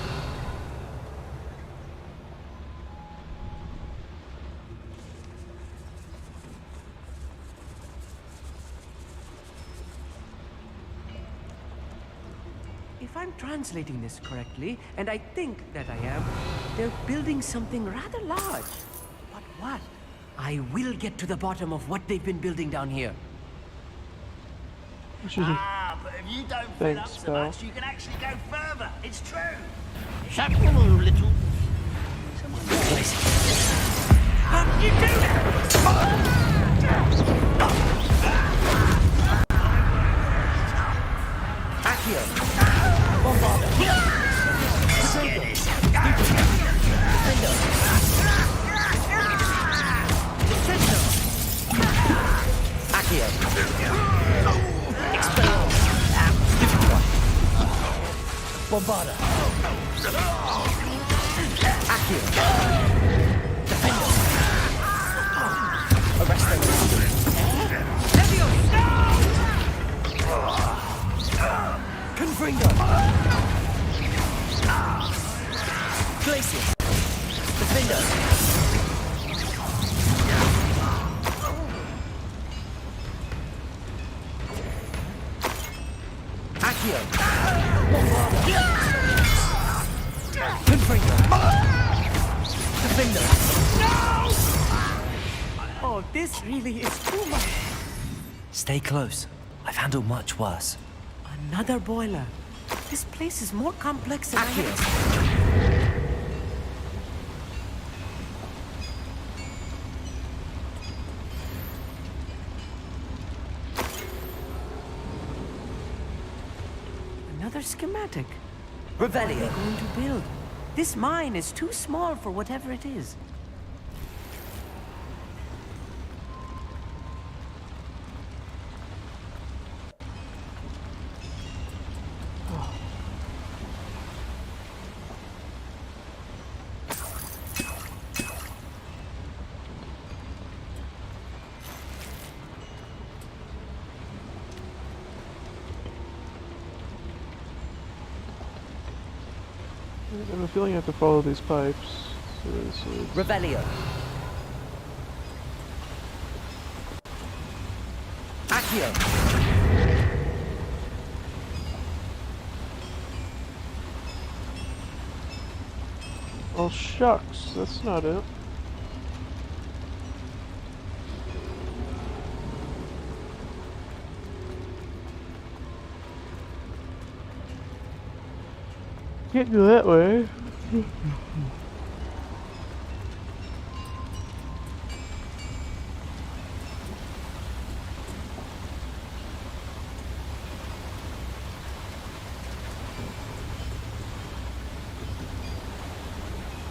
[SPEAKER 18] If I'm translating this correctly, and I think that I am, they're building something rather large. But what? I will get to the bottom of what they've been building down here.
[SPEAKER 8] But if you don't fill up so much, you can actually go further. It's true.
[SPEAKER 19] Shut up, little...
[SPEAKER 8] How did you do that?
[SPEAKER 2] Accio. Bombarda. Accio. Expelliarmus. Bombarda. Accio. Defender. Arrest them. Confringo. Glacius. Defender. Accio. Confringo. Defender.
[SPEAKER 18] Oh, this really is too much.
[SPEAKER 2] Stay close. I've handled much worse.
[SPEAKER 18] Another boiler. This place is more complex than I had Another schematic.
[SPEAKER 2] Revelio.
[SPEAKER 18] What are they going to build? This mine is too small for whatever it is.
[SPEAKER 1] I have a feeling I have to follow these pipes. So this is...
[SPEAKER 2] Revelio. Accio.
[SPEAKER 1] Oh shucks, that's not it. Can't go that way.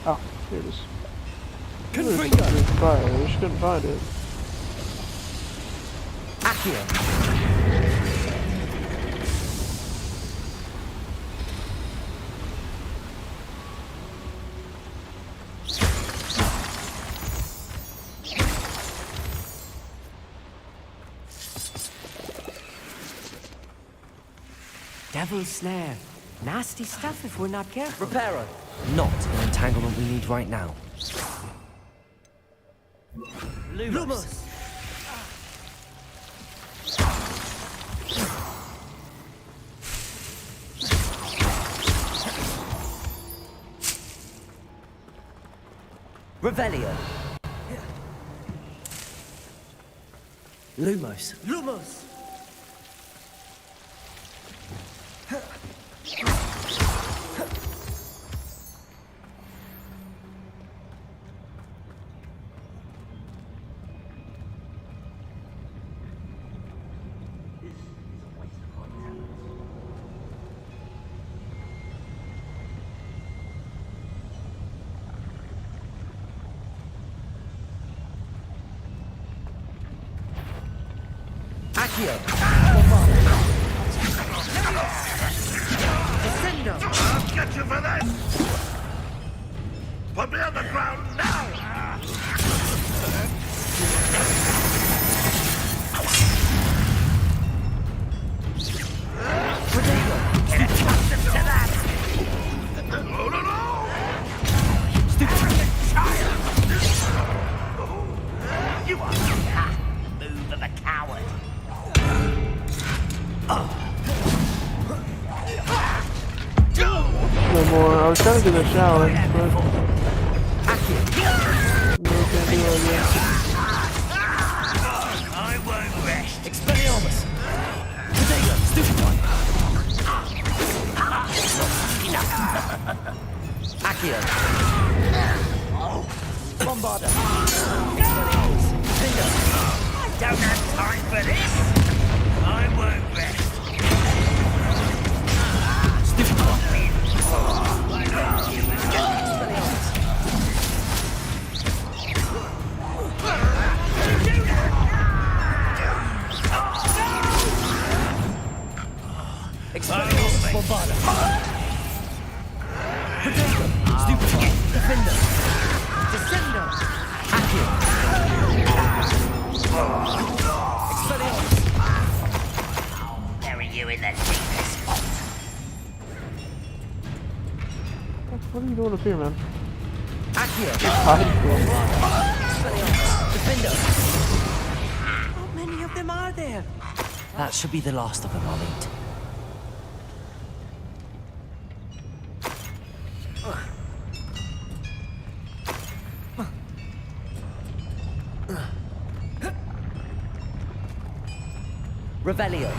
[SPEAKER 1] Oh, here it is.
[SPEAKER 2] Confringo.
[SPEAKER 1] Fire. I just couldn't find it.
[SPEAKER 2] Accio.
[SPEAKER 18] Devil's Snare. Nasty stuff if we're not careful.
[SPEAKER 2] Reparo. Not an entanglement we need right now.
[SPEAKER 8] Lumos.
[SPEAKER 2] Revelio. Lumos.
[SPEAKER 18] Lumos!
[SPEAKER 2] Accio!
[SPEAKER 18] Descendo!
[SPEAKER 6] I'll get you for this! Put me on the ground now! No, no, no!
[SPEAKER 8] Stupid child! You are the move of a coward.
[SPEAKER 1] No more. I was trying to do the challenge, but no, can't do it yet.
[SPEAKER 8] I won't rest.
[SPEAKER 2] Expelliarmus! Potato! Stupid one! Accio! Bombarda! Expelliarmus! Finger!
[SPEAKER 8] I don't have time for this. I won't rest.
[SPEAKER 2] Stupid one! Expelliarmus! Bombarda! Potato! Stupid one! Defender!
[SPEAKER 18] Descendo!
[SPEAKER 2] Accio! Expelliarmus!
[SPEAKER 8] Bury you in the deepest spot.
[SPEAKER 1] What are you doing up here, man?
[SPEAKER 2] Accio!
[SPEAKER 1] Hiding from him.
[SPEAKER 2] Expelliarmus! Defender!
[SPEAKER 18] How many of them are there?
[SPEAKER 2] That should be the last of them I'll eat. Revelio.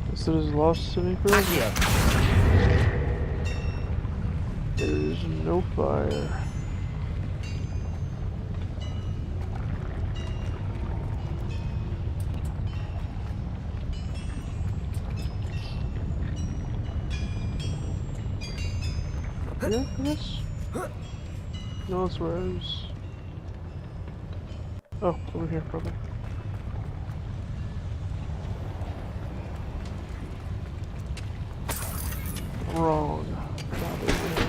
[SPEAKER 1] This is lost semi-pro.
[SPEAKER 2] Accio.
[SPEAKER 1] There's no fire. Yeah, yes. No, it's where I was. Oh, over here, probably. Wrong. Not over here.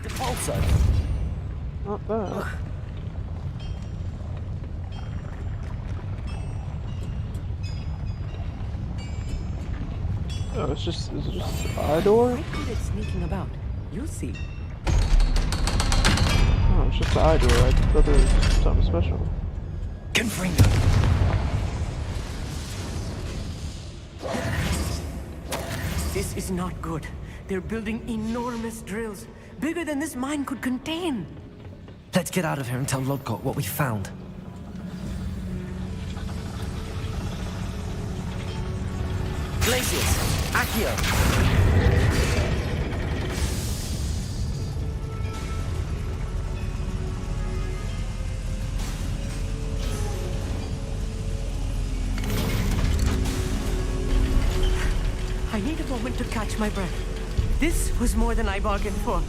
[SPEAKER 2] Depulso.
[SPEAKER 1] Not that. Oh, is it just a door?
[SPEAKER 18] Quite good at sneaking about. You'll see.
[SPEAKER 1] Oh, it's just the eye door. I thought there was something special.
[SPEAKER 2] Confringo.
[SPEAKER 18] This is not good. They're building enormous drills, bigger than this mine could contain.
[SPEAKER 2] Let's get out of here and tell Lodgott what we found. Glacius! Accio!
[SPEAKER 18] I need a moment to catch my breath. This was more than I bargained for.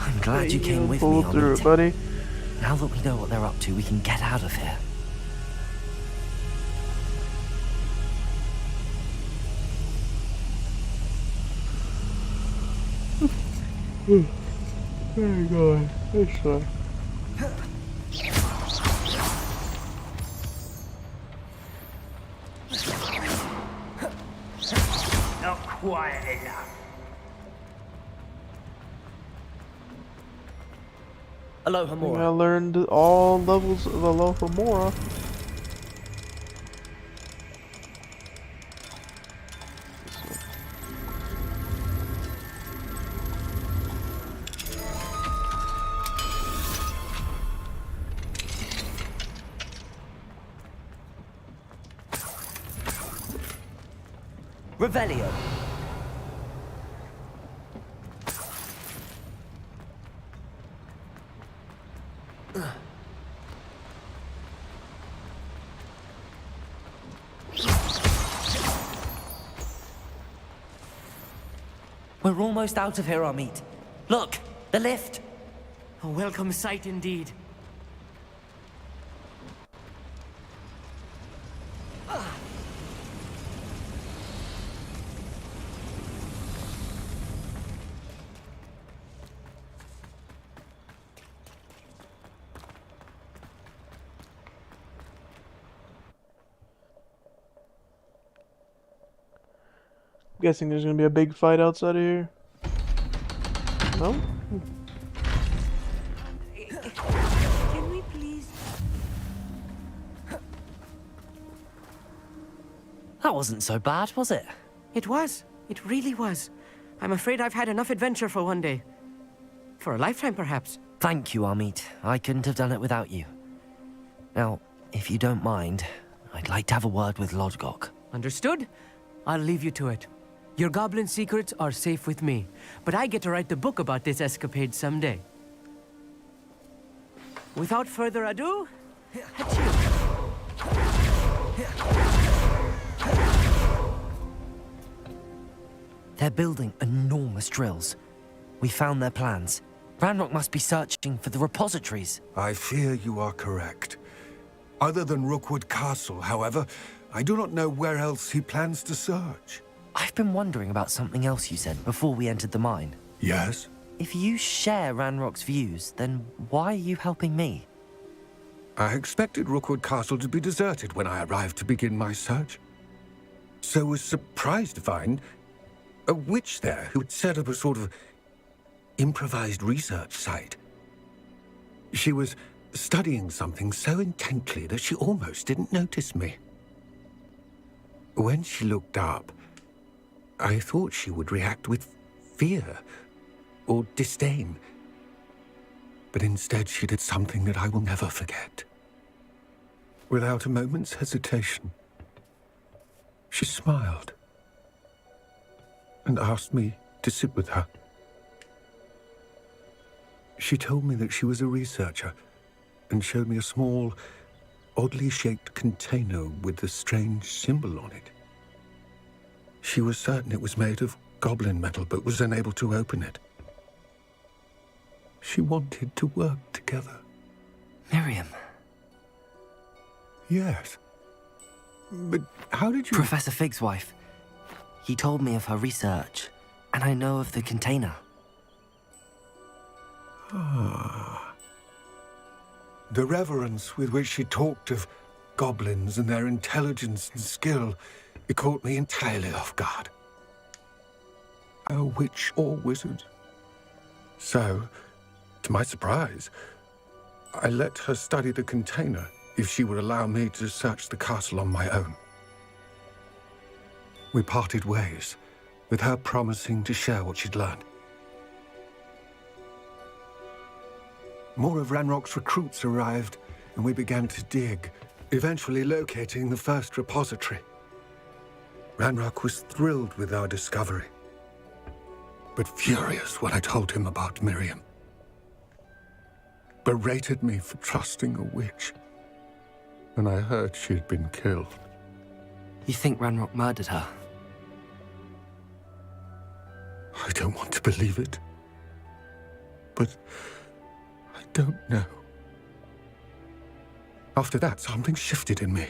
[SPEAKER 2] I'm glad you came with me
[SPEAKER 1] pull
[SPEAKER 2] on
[SPEAKER 1] through
[SPEAKER 2] the
[SPEAKER 1] it, buddy.
[SPEAKER 2] Now that we know what they're up to, we can get out of here.
[SPEAKER 1] There you go. This way.
[SPEAKER 8] Not quiet enough.
[SPEAKER 2] Alohomora.
[SPEAKER 1] I learned all levels of Alohomora.
[SPEAKER 2] Revelio. We're almost out of here, Amit. Look, the lift.
[SPEAKER 18] A welcome sight indeed.
[SPEAKER 1] Guessing there's gonna be a big fight outside of here. No?
[SPEAKER 14] Can we please?
[SPEAKER 2] That wasn't so bad, was it?
[SPEAKER 18] It was. It really was. I'm afraid I've had enough adventure for one day. For a lifetime, perhaps.
[SPEAKER 2] Thank you, Amit. I couldn't have done it without you. Now, if you don't mind, I'd like to have a word with Lodgok.
[SPEAKER 18] Understood? I'll leave you to it. Your goblin secrets are safe with me, but I get to write the book about this escapade someday. Without further ado,
[SPEAKER 2] They're building enormous drills. We found their plans. Ranrock must be searching for the repositories.
[SPEAKER 5] I fear you are correct. Other than Rookwood Castle, however, I do not know where else he plans to search.
[SPEAKER 2] I've been wondering about something else you said before we entered the mine.
[SPEAKER 5] Yes?
[SPEAKER 2] If you share Ranrock's views, then why are you helping me?
[SPEAKER 5] I expected Rookwood Castle to be deserted when I arrived to begin my search. So was surprised to find a witch there who had set up a sort of improvised research site. She was studying something so intently that she almost didn't notice me. When she looked up, I thought she would react with fear or disdain. But instead she did something that I will never forget. Without a moment's hesitation, she smiled and asked me to sit with her. She told me that she was a researcher and showed me a small, oddly shaped container with a strange symbol on it. She was certain it was made of goblin metal, but was unable to open it. She wanted to work together.
[SPEAKER 2] Miriam.
[SPEAKER 5] Yes. But how did you...
[SPEAKER 2] Professor Fig's wife. He told me of her research, and I know of the container.
[SPEAKER 5] Ah. The reverence with which she talked of goblins and their intelligence and skill, it caught me entirely off guard. A witch or wizard. So, to my surprise, I let her study the container if she would allow me to search the castle on my own. We parted ways, with her promising to share what she'd learned. More of Ranrock's recruits arrived, and we began to dig, eventually locating the first repository. Ranrock was thrilled with our discovery, but furious when I told him about Miriam. Berated me for trusting a witch, and I heard she had been killed.
[SPEAKER 2] You think Ranrock murdered her?
[SPEAKER 5] I don't want to believe it, but I don't know. After that, something shifted in me.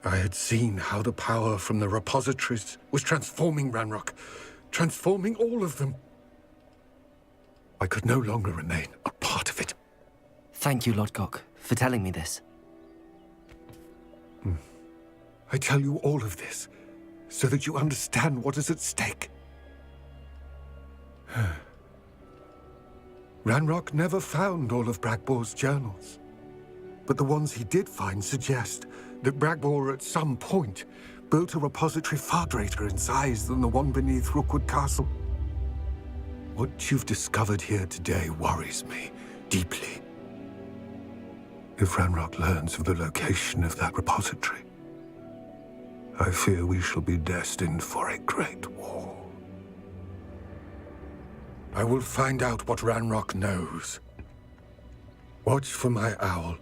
[SPEAKER 5] I had seen how the power from the repositories was transforming Ranrock, transforming all of them. I could no longer remain a part of it.
[SPEAKER 2] Thank you, Lodgok, for telling me this.
[SPEAKER 5] I tell you all of this so that you understand what is at stake. Ranrock never found all of Bragbor's journals. But the ones he did find suggest that Bragbor at some point built a repository far greater in size than the one beneath Rookwood Castle. What you've discovered here today worries me deeply. If Ranrock learns of the location of that repository, I fear we shall be destined for a great war. I will find out what Ranrock knows. Watch for my owl.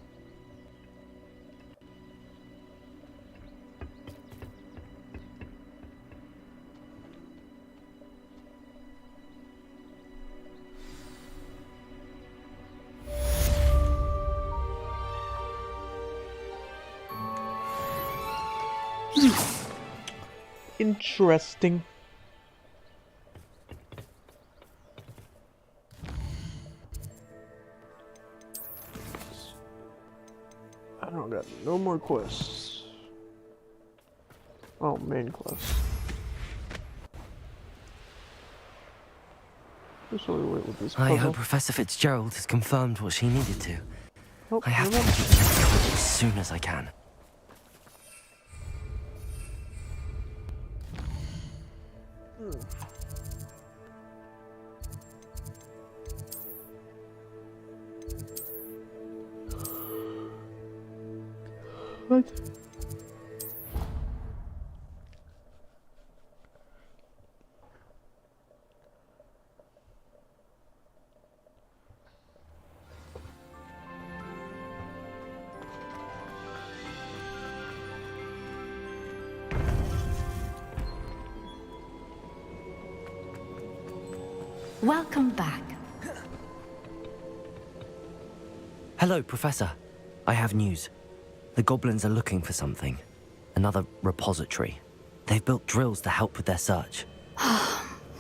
[SPEAKER 1] Interesting. I don't got no more quests. Oh, main quest. Just really wait with this puzzle.
[SPEAKER 2] I hope Professor Fitzgerald has confirmed what she needed to.
[SPEAKER 1] Oh,
[SPEAKER 2] I have to get it as soon as I can.
[SPEAKER 1] What?
[SPEAKER 20] Welcome back.
[SPEAKER 2] Hello, Professor. I have news. The goblins are looking for something. Another repository. They've built drills to help with their search.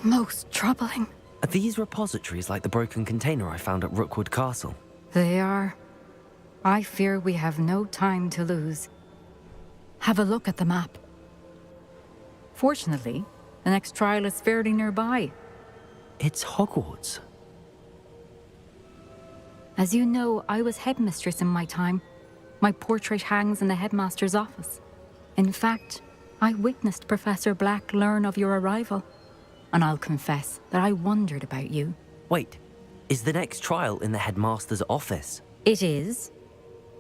[SPEAKER 20] Most troubling.
[SPEAKER 2] Are these repositories like the broken container I found at Rookwood Castle?
[SPEAKER 20] They are. I fear we have no time to lose. Have a look at the map. Fortunately, the next trial is fairly nearby.
[SPEAKER 2] It's Hogwarts.
[SPEAKER 20] As you know, I was headmistress in my time. My portrait hangs in the headmaster's office. In fact, I witnessed Professor Black learn of your arrival. And I'll confess that I wondered about you.
[SPEAKER 2] Wait, is the next trial in the headmaster's office?
[SPEAKER 20] It is.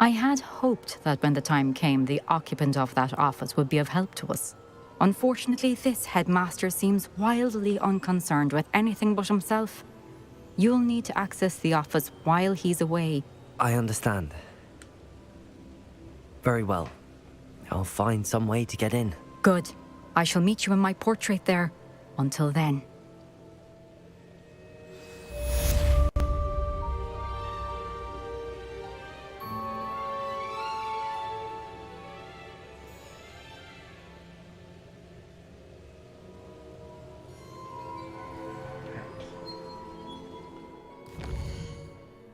[SPEAKER 20] I had hoped that when the time came, the occupant of that office would be of help to us. Unfortunately, this headmaster seems wildly unconcerned with anything but himself. You'll need to access the office while he's away.
[SPEAKER 2] I understand. Very well. I'll find some way to get in.
[SPEAKER 20] Good. I shall meet you in my portrait there. Until then.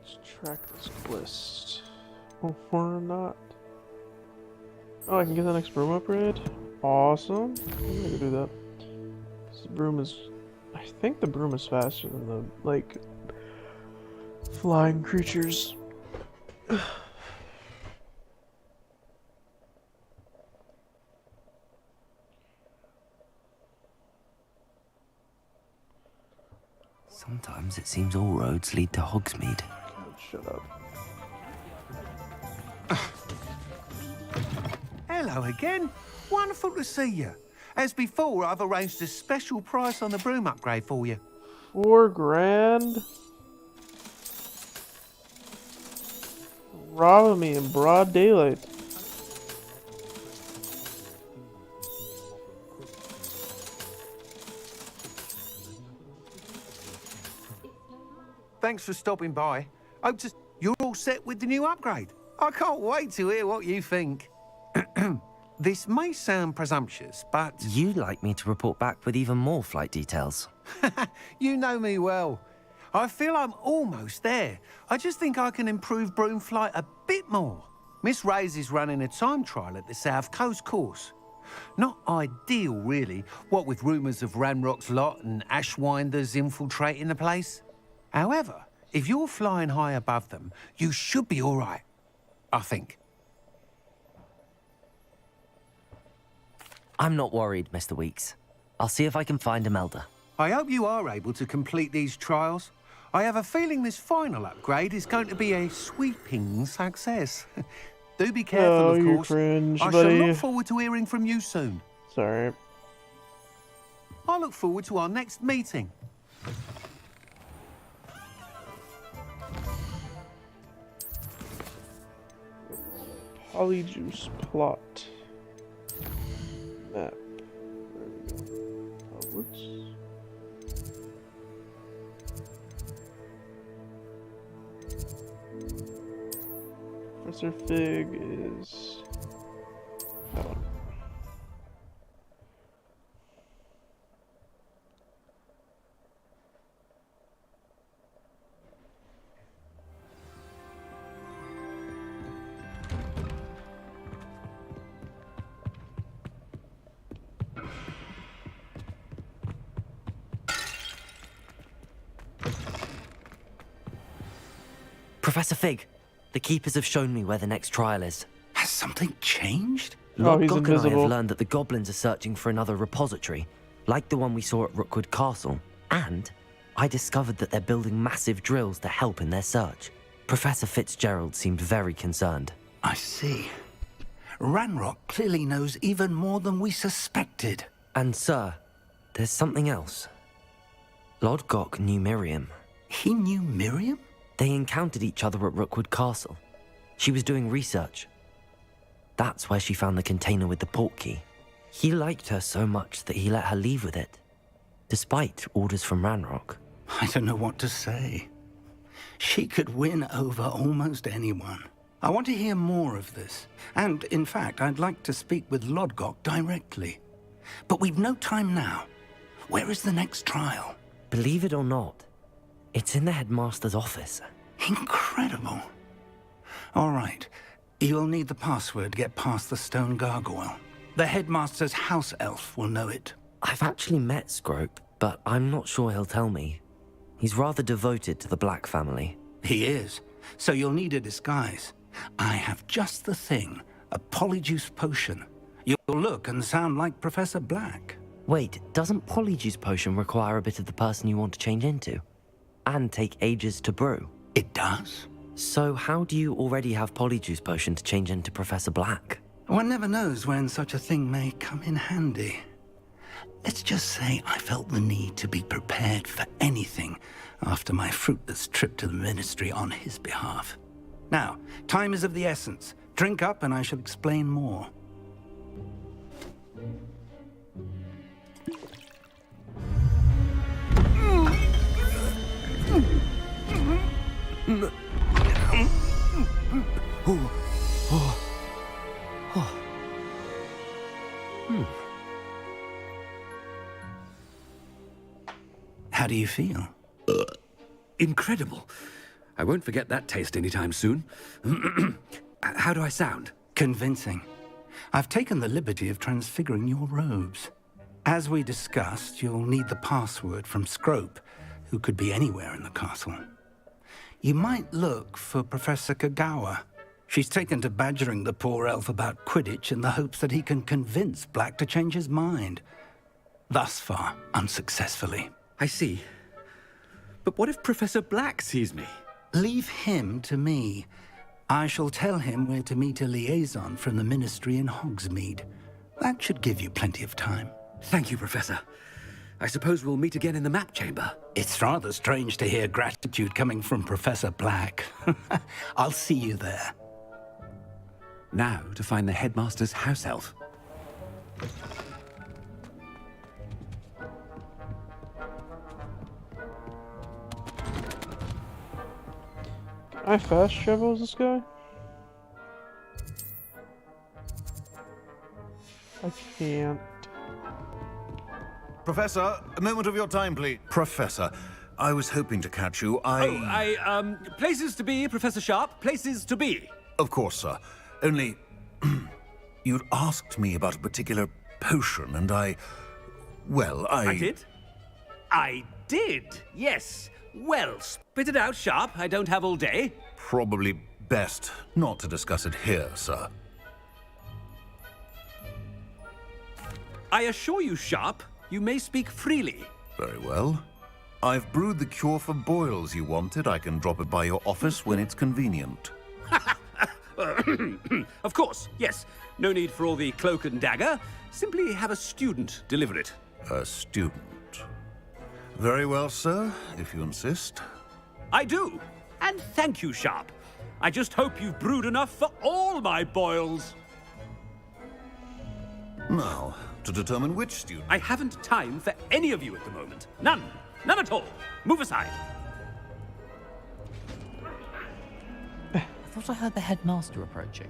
[SPEAKER 1] Let's track this quest. Oh, or not. Oh, I can get the next broom upgrade? Awesome. I'm gonna go do that. The broom is... I think the broom is faster than the, like, flying creatures.
[SPEAKER 2] Sometimes it seems all roads lead to Hogsmeade.
[SPEAKER 1] God, shut up.
[SPEAKER 15] Hello again. Wonderful to see you. As before, I've arranged a special price on the broom upgrade for you.
[SPEAKER 1] $4 grand? Robbing me in broad daylight.
[SPEAKER 15] Thanks for stopping by. Hope you're all set with the new upgrade. I can't wait to hear what you think. This may sound presumptuous, but...
[SPEAKER 2] You'd like me to report back with even more flight details.
[SPEAKER 15] You know me well. I feel I'm almost there. I just think I can improve broom flight a bit more. Miss Ray's is running a time trial at the South Coast course. Not ideal, really, what with rumours of Ranrock's lot and Ashwinders infiltrating the place. However, If you're flying high above them, you should be all right. I think.
[SPEAKER 2] I'm not worried, Mr. Weeks. I'll see if I can find Imelda.
[SPEAKER 15] I hope you are able to complete these trials. I have a feeling this final upgrade is going to be a sweeping success. Do be careful, of course.
[SPEAKER 1] Cringe,
[SPEAKER 15] I
[SPEAKER 1] buddy.
[SPEAKER 15] shall look forward to hearing from you soon.
[SPEAKER 1] Sorry.
[SPEAKER 15] I look forward to our next meeting.
[SPEAKER 1] Polyjuice plot. Map. There we go. Hogwarts. Professor Fig is that one.
[SPEAKER 2] Professor Fig, the Keepers have shown me where the next trial is.
[SPEAKER 8] Has something changed?
[SPEAKER 2] Lord
[SPEAKER 1] he's
[SPEAKER 2] Gok and I
[SPEAKER 1] invisible.
[SPEAKER 2] have learned that the goblins are searching for another repository, like the one we saw at Rookwood Castle. And I discovered that they're building massive drills to help in their search. Professor Fitzgerald seemed very concerned.
[SPEAKER 8] I see. Ranrock clearly knows even more than we suspected.
[SPEAKER 2] And sir, there's something else. Lord Gok knew Miriam.
[SPEAKER 8] He knew Miriam?
[SPEAKER 2] They encountered each other at Rookwood Castle. She was doing research. That's where she found the container with the port key. He liked her so much that he let her leave with it, despite orders from Ranrock.
[SPEAKER 8] I don't know what to say. She could win over almost anyone. I want to hear more of this. And, in fact, I'd like to speak with Lodgok directly. But we've no time now. Where is the next trial?
[SPEAKER 2] Believe it or not, it's in the headmaster's office.
[SPEAKER 8] Incredible. All right. You'll need the password to get past the stone gargoyle. The headmaster's house elf will know it.
[SPEAKER 2] I've actually met Scrope, but I'm not sure he'll tell me. He's rather devoted to the Black family.
[SPEAKER 8] He is. So you'll need a disguise. I have just the thing. A polyjuice potion. You'll look and sound like Professor Black.
[SPEAKER 2] Wait, doesn't Polyjuice Potion require a bit of the person you want to change into? And take ages to brew?
[SPEAKER 8] It does.
[SPEAKER 2] So how do you already have Polyjuice Potion to change into Professor Black?
[SPEAKER 8] One never knows when such a thing may come in handy. Let's just say I felt the need to be prepared for anything after my fruitless trip to the Ministry on his behalf. Now, time is of the essence. Drink up and I shall explain more. How do you feel?
[SPEAKER 21] Incredible. I won't forget that taste anytime soon. How do I sound?
[SPEAKER 8] Convincing. I've taken the liberty of transfiguring your robes. As we discussed, you'll need the password from Scrope, who could be anywhere in the castle. You might look for Professor Kagawa. She's taken to badgering the poor elf about Quidditch in the hopes that he can convince Black to change his mind. Thus far, unsuccessfully.
[SPEAKER 21] I see. But what if Professor Black sees me?
[SPEAKER 8] Leave him to me. I shall tell him where to meet a liaison from the Ministry in Hogsmeade. That should give you plenty of time.
[SPEAKER 21] Thank you, Professor. I suppose we'll meet again in the map chamber.
[SPEAKER 8] It's rather strange to hear gratitude coming from Professor Black. I'll see you there.
[SPEAKER 21] Now to find the headmaster's house elf.
[SPEAKER 1] Can I fast travel as this guy? I can't.
[SPEAKER 22] Professor, a moment of your time, please. Professor, I was hoping to catch you.
[SPEAKER 21] Places to be, Professor Sharp. Places to be.
[SPEAKER 22] Of course, sir. Only, you'd asked me about a particular potion, and I did?
[SPEAKER 21] I did, yes. Well, spit it out, Sharp. I don't have all day.
[SPEAKER 22] Probably best not to discuss it here, sir.
[SPEAKER 21] I assure you, Sharp, you may speak freely.
[SPEAKER 22] Very well. I've brewed the cure for boils you wanted. I can drop it by your office when it's convenient.
[SPEAKER 21] Of course, yes. No need for all the cloak and dagger. Simply have a student deliver it.
[SPEAKER 22] A student. Very well, sir, if you insist.
[SPEAKER 21] I do. And thank you, Sharp. I just hope you've brewed enough for all my boils.
[SPEAKER 22] Now, to determine which student...
[SPEAKER 21] I haven't time for any of you at the moment. None. None at all. Move aside.
[SPEAKER 3] I thought I heard the headmaster approaching.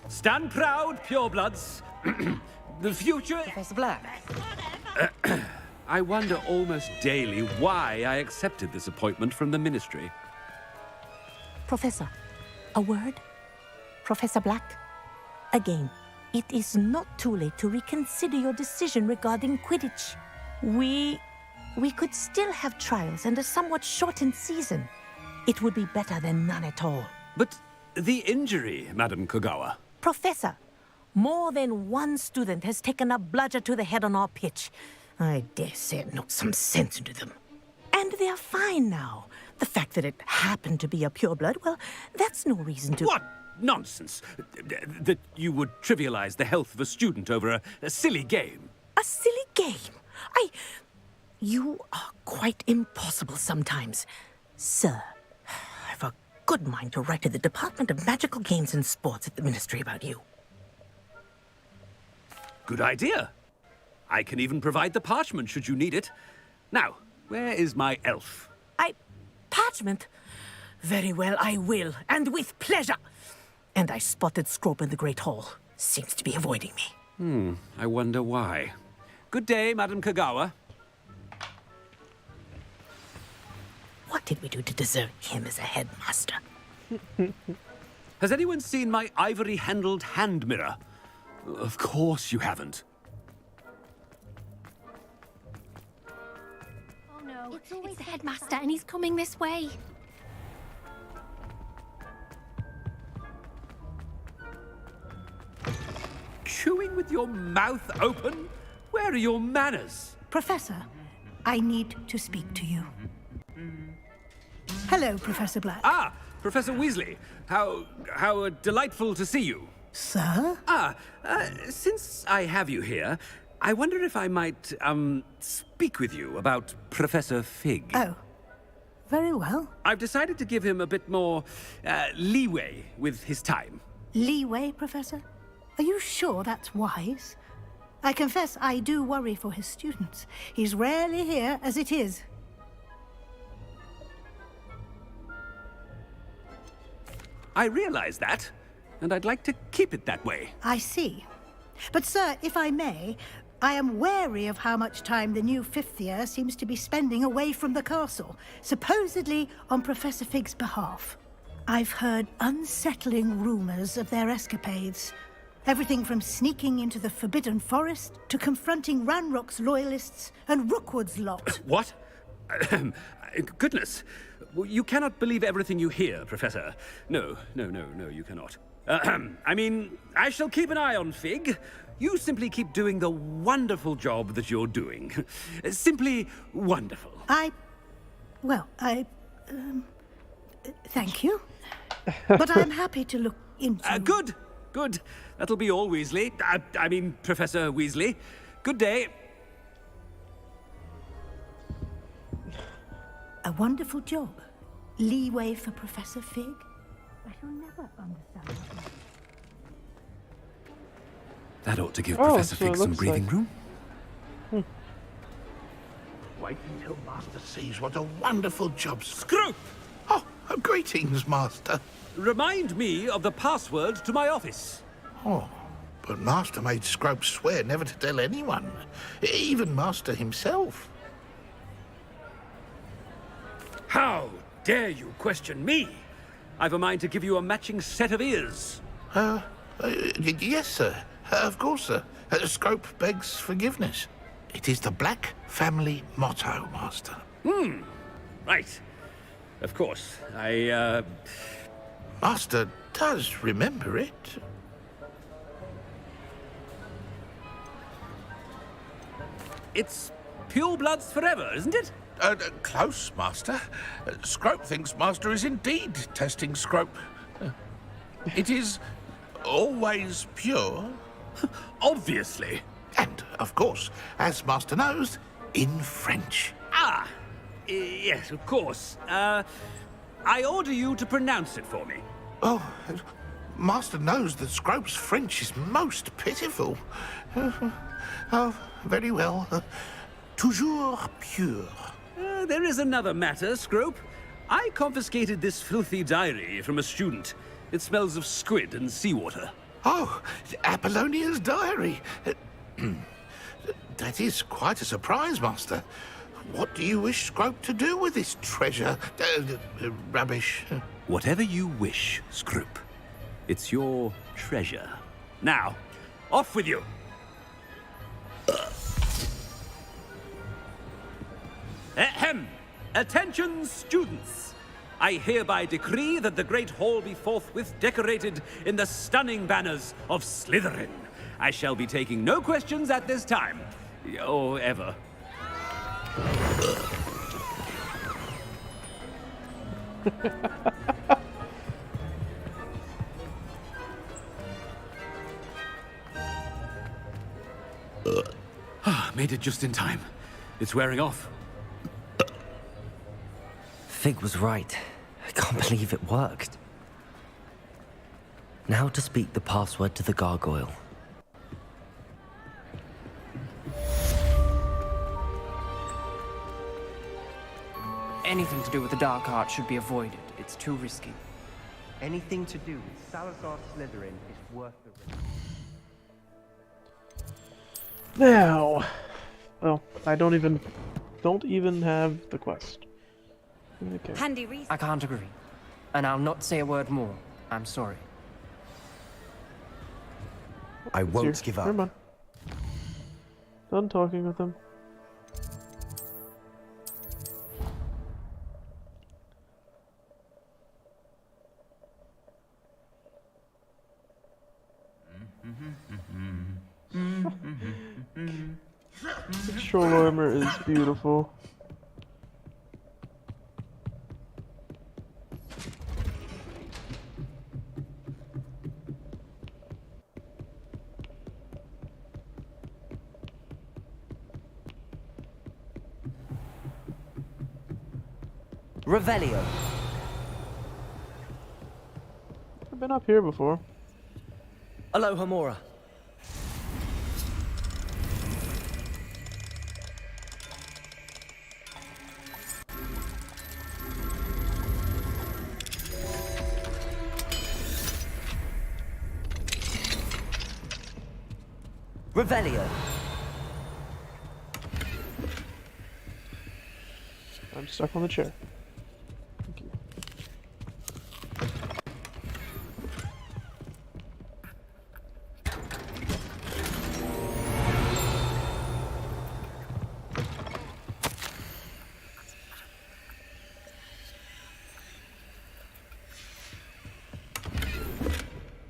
[SPEAKER 21] Stand proud, purebloods. The future...
[SPEAKER 3] Professor Black.
[SPEAKER 21] I wonder almost daily why I accepted this appointment from the Ministry.
[SPEAKER 14] Professor, a word? Professor Black? Again, it is not too late to reconsider your decision regarding Quidditch. We could still have trials and a somewhat shortened season. It would be better than none at all.
[SPEAKER 21] But the injury, Madam Kogawa.
[SPEAKER 14] Professor, more than one student has taken a bludger to the head on our pitch. I dare say it knocked some sense into them. And they're fine now. The fact that it happened to be a pureblood, well, that's no reason to...
[SPEAKER 21] What nonsense! That you would trivialize the health of a student over a silly game.
[SPEAKER 14] A silly game? You are quite impossible sometimes. Sir, I've a good mind to write to the Department of Magical Games and Sports at the Ministry about you.
[SPEAKER 21] Good idea. I can even provide the parchment should you need it. Now, where is my elf?
[SPEAKER 14] Parchment? Very well, I will, and with pleasure. And I spotted Scrope in the Great Hall. Seems to be avoiding me.
[SPEAKER 21] I wonder why. Good day, Madam Kogawa.
[SPEAKER 14] What did we do to deserve him as a headmaster?
[SPEAKER 21] Has anyone seen my ivory-handled hand mirror? Of course you haven't.
[SPEAKER 9] Oh no, it's always the headmaster and he's coming this way.
[SPEAKER 21] Chewing with your mouth open? Where are your manners?
[SPEAKER 11] Professor, I need to speak to you. Hello, Professor Black.
[SPEAKER 21] Ah, Professor Weasley. How delightful to see you.
[SPEAKER 11] Sir?
[SPEAKER 21] Since I have you here, I wonder if I might, speak with you about Professor Fig.
[SPEAKER 11] Oh, very well.
[SPEAKER 21] I've decided to give him a bit more, leeway with his time.
[SPEAKER 11] Leeway, Professor? Are you sure that's wise? I confess I do worry for his students. He's rarely here as it is.
[SPEAKER 21] I realize that, and I'd like to keep it that way.
[SPEAKER 11] I see. But, sir, if I may, I am wary of how much time the new fifth year seems to be spending away from the castle, supposedly on Professor Fig's behalf. I've heard unsettling rumors of their escapades. Everything from sneaking into the Forbidden Forest to confronting Ranrock's loyalists and Rookwood's lot.
[SPEAKER 21] What? Goodness. You cannot believe everything you hear, Professor. No, you cannot. I mean, I shall keep an eye on Fig. You simply keep doing the wonderful job that you're doing. Simply wonderful.
[SPEAKER 11] Thank you. But I'm happy to look into...
[SPEAKER 21] Good. That'll be all, Weasley. I mean, Professor Weasley. Good day.
[SPEAKER 11] A wonderful job. Leeway for Professor Fig? I shall never understand that.
[SPEAKER 21] That ought to give Professor Fig some breathing room.
[SPEAKER 6] Wait until Master sees what a wonderful job...
[SPEAKER 21] Scrope!
[SPEAKER 6] Oh, greetings, Master.
[SPEAKER 21] Remind me of the password to my office.
[SPEAKER 6] Oh, but Master made Scrope swear never to tell anyone, even Master himself.
[SPEAKER 21] How dare you question me? I've a mind to give you a matching set of ears.
[SPEAKER 6] Yes, sir. Of course, sir. Scrope begs forgiveness. It is the Black family motto, Master.
[SPEAKER 21] Right. Of course.
[SPEAKER 6] Master does remember it.
[SPEAKER 21] It's pure bloods forever, isn't it?
[SPEAKER 6] Close, Master. Scrope thinks Master is indeed testing Scrope. It is always pure.
[SPEAKER 21] Obviously.
[SPEAKER 6] And, of course, as Master knows, in French.
[SPEAKER 21] Ah! Yes, of course. I order you to pronounce it for me.
[SPEAKER 6] Oh, Master knows that Scrope's French is most pitiful. Oh, very well. Toujours pure.
[SPEAKER 21] There is another matter, Scrope. I confiscated this filthy diary from a student. It smells of squid and seawater.
[SPEAKER 6] Oh, Apollonia's diary. That is quite a surprise, Master. What do you wish Scrope to do with this treasure? Rubbish.
[SPEAKER 21] Whatever you wish, Scrope. It's your treasure. Now, off with you. Ahem! Attention, students! I hereby decree that the Great Hall be forthwith decorated in the stunning banners of Slytherin. I shall be taking no questions at this time. Or ever. Made it just in time. It's wearing off.
[SPEAKER 2] Fig was right. I can't believe it worked. Now to speak the password to the gargoyle.
[SPEAKER 18] Anything to do with the dark art should be avoided. It's too risky.
[SPEAKER 17] Anything to do with Salazar Slytherin is worth the risk.
[SPEAKER 1] Now, well, I don't even have the quest. Okay.
[SPEAKER 10] Handy reason.
[SPEAKER 18] I can't agree. And I'll not say a word more. I'm sorry.
[SPEAKER 17] I won't give up.
[SPEAKER 1] Never mind. Done talking with him. The troll armor is beautiful.
[SPEAKER 2] Revelio.
[SPEAKER 1] I've been up here before.
[SPEAKER 2] Alohomora. Revelio.
[SPEAKER 1] I'm stuck on the chair. Thank you.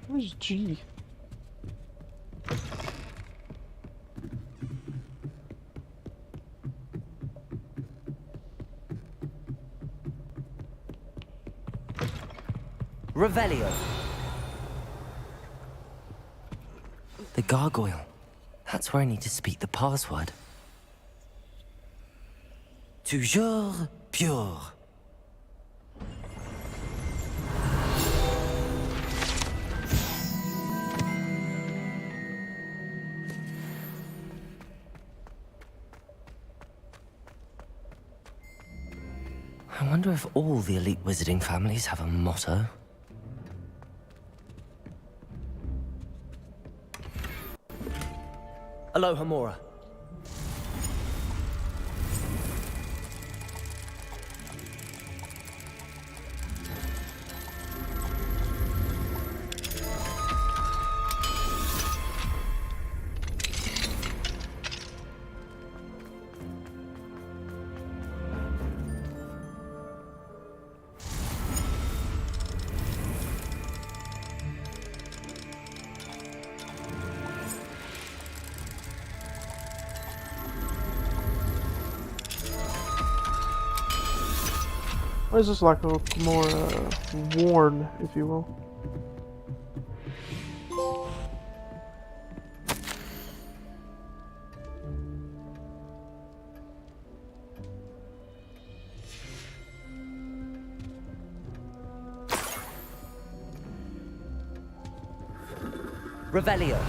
[SPEAKER 1] Where's G?
[SPEAKER 2] Revelio. The gargoyle. That's where I need to speak the password. Toujours pure. I wonder if all the elite wizarding families have a motto. Alohomora.
[SPEAKER 1] Or is this like a more worn, if you will?
[SPEAKER 2] Revelio.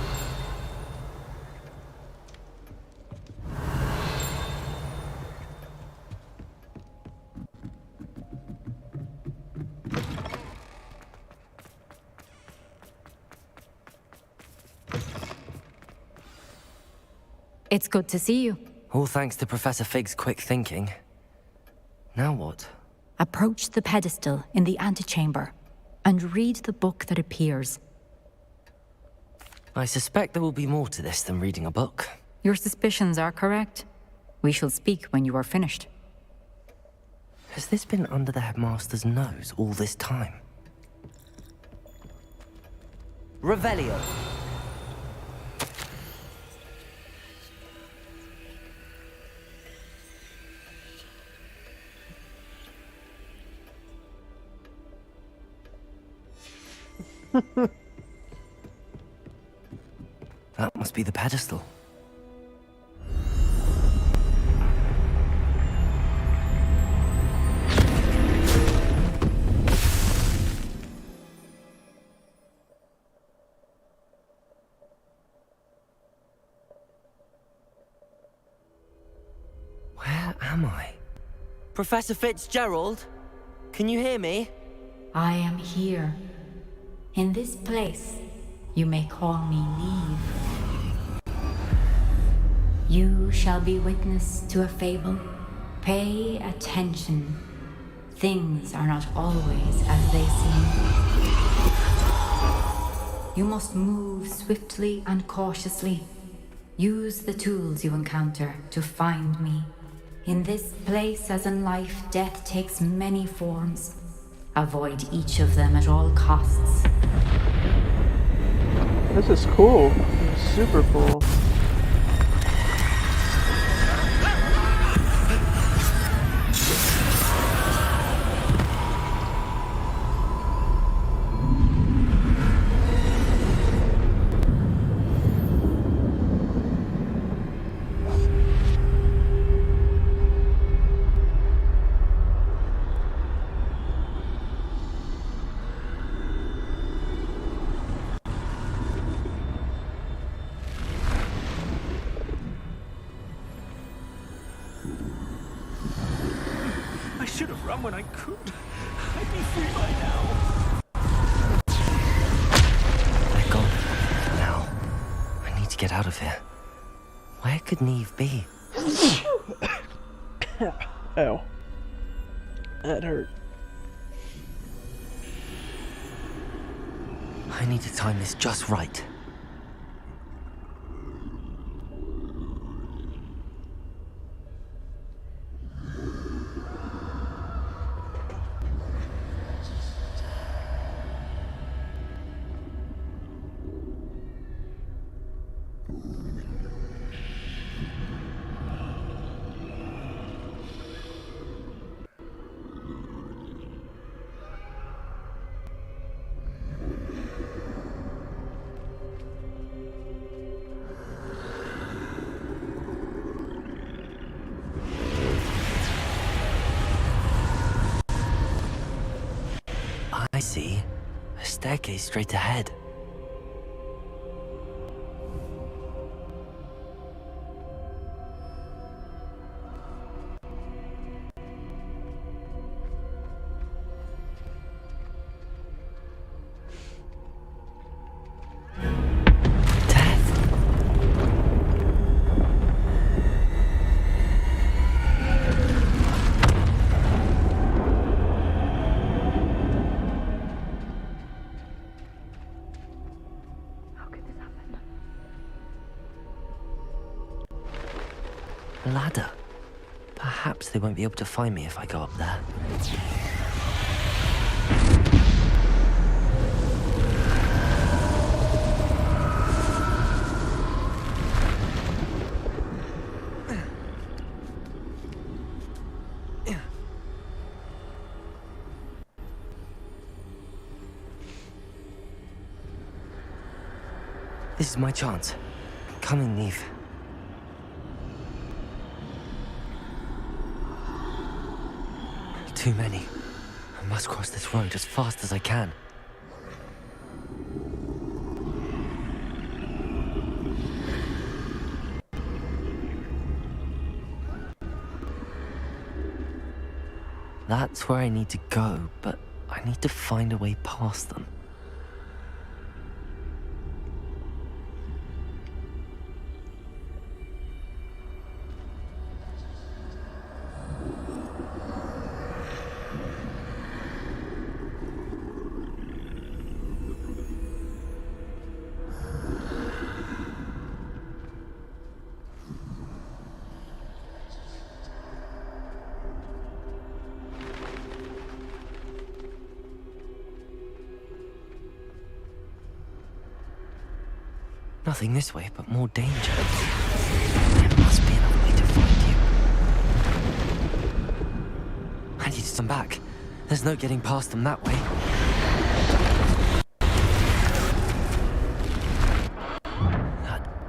[SPEAKER 20] It's good to see you.
[SPEAKER 2] All thanks to Professor Fig's quick thinking. Now what?
[SPEAKER 20] Approach the pedestal in the antechamber and read the book that appears.
[SPEAKER 2] I suspect there will be more to this than reading a book.
[SPEAKER 20] Your suspicions are correct. We shall speak when you are finished.
[SPEAKER 2] Has this been under the headmaster's nose all this time? Revelio. That must be the pedestal. Where am I? Professor Fitzgerald? Can you hear me?
[SPEAKER 20] I am here. In this place, you may call me Neve. You shall be witness to a fable. Pay attention. Things are not always as they seem. You must move swiftly and cautiously. Use the tools you encounter to find me. In this place, as in life, death takes many forms. Avoid each of them at all costs.
[SPEAKER 1] This is cool. It's super cool.
[SPEAKER 16] I should have run when I could. I'd be free by now.
[SPEAKER 2] They're gone. Now, I need to get out of here. Where could Neve be?
[SPEAKER 1] Ow. That hurt.
[SPEAKER 2] I need to time this just right. I see. A staircase straight ahead. Ladder. Perhaps they won't be able to find me if I go up there. This is my chance. Come in, Neve. Too many. I must cross this road as fast as I can. That's where I need to go, but I need to find a way past them. Nothing this way, but more danger. There must be another way to find you. I need to turn back. There's no getting past them that way.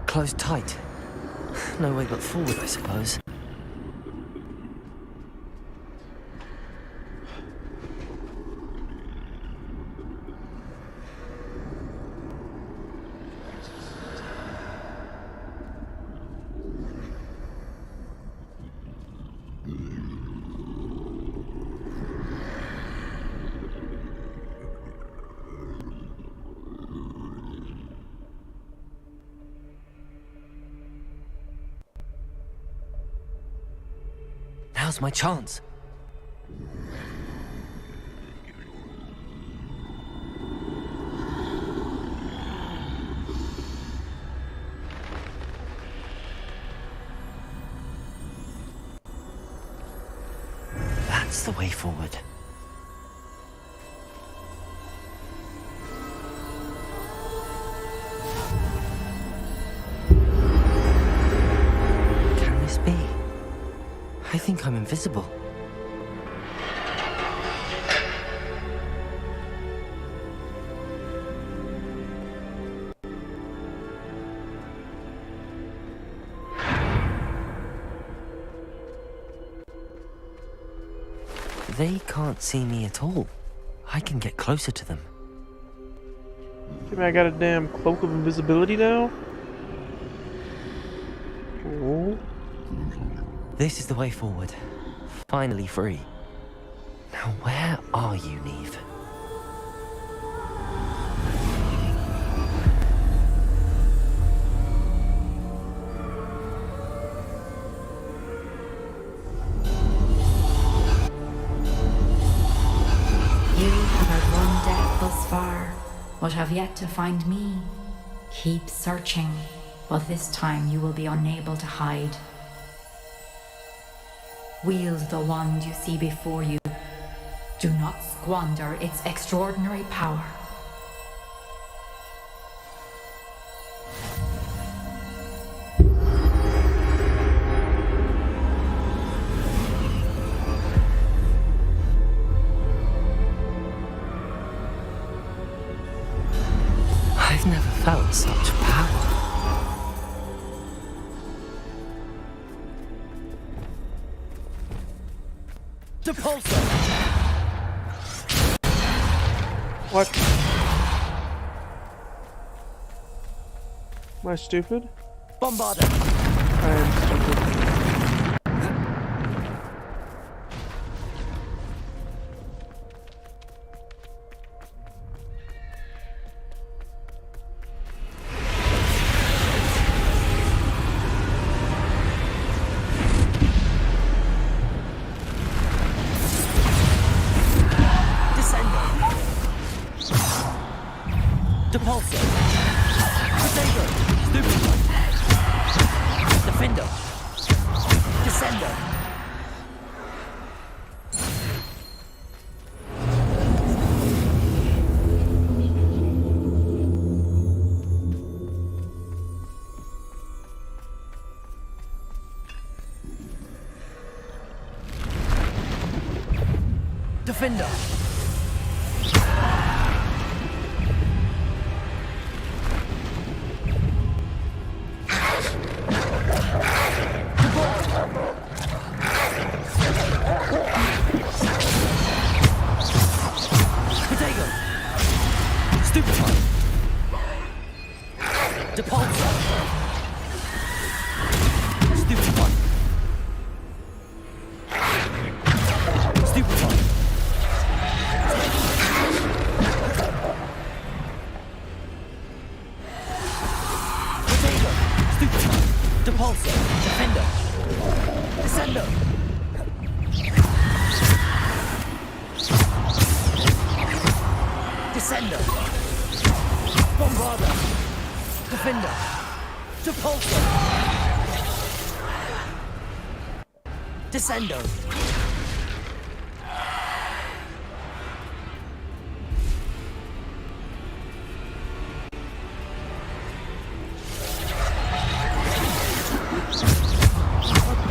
[SPEAKER 2] Closed tight. No way but forward, I suppose. Now's my chance. That's the way forward. Can this be? I think I'm invisible. They can't see me at all. I can get closer to them.
[SPEAKER 1] Maybe I got a damn cloak of invisibility now? Oh.
[SPEAKER 2] This is the way forward. Finally free. Now where are you, Neve?
[SPEAKER 20] You have had one death thus far, but have yet to find me. Keep searching, but this time you will be unable to hide. Wield the wand you see before you. Do not squander its extraordinary power.
[SPEAKER 2] I've never felt such power.
[SPEAKER 8] Depulso!
[SPEAKER 1] What? Am I stupid?
[SPEAKER 8] Bombarda!
[SPEAKER 1] I am stupid.
[SPEAKER 8] Depulso! Potato! Stupid! Defender! Descender! Defender! Depulso. Defender. Descendo. Descendo. Bombarda. Defender. Depulso. Descendo.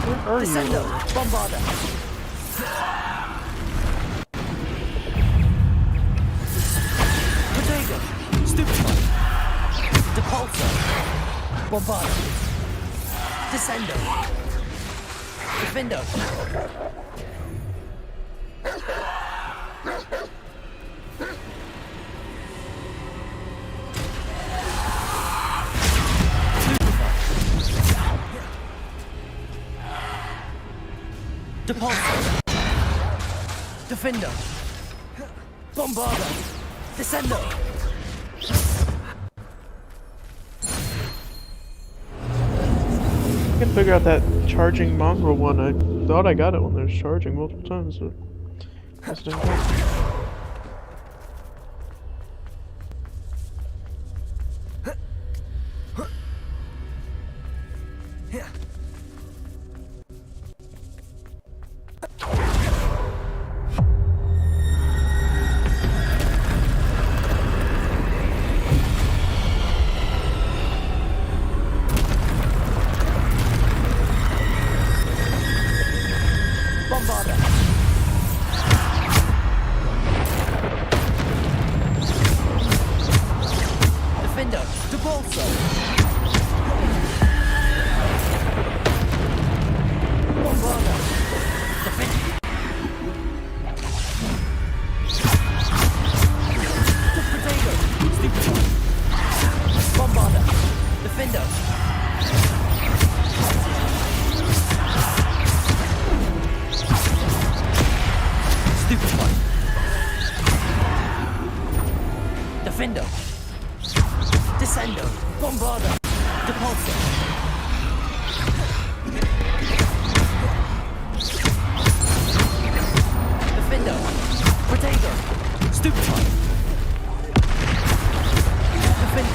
[SPEAKER 1] Where are
[SPEAKER 8] Descendo.
[SPEAKER 1] you?
[SPEAKER 8] Bombarda. Protego. Stupefy. Depulso. Bombarda. Descendo. Defendo. Depulso. Defendo. Bombarda. Descendo.
[SPEAKER 1] I can figure out that charging mongrel one. I thought I got it when there's charging multiple times, but I just didn't get it.
[SPEAKER 8] Bombarda. Defender. Depulso. Bombarda. Defender. Potato. Stupefy. Bombarda. Defender. Stupefy. Defendo. Descendo. Bombarda. Depulso. Defendo. Protego. Stupefy. Defendo.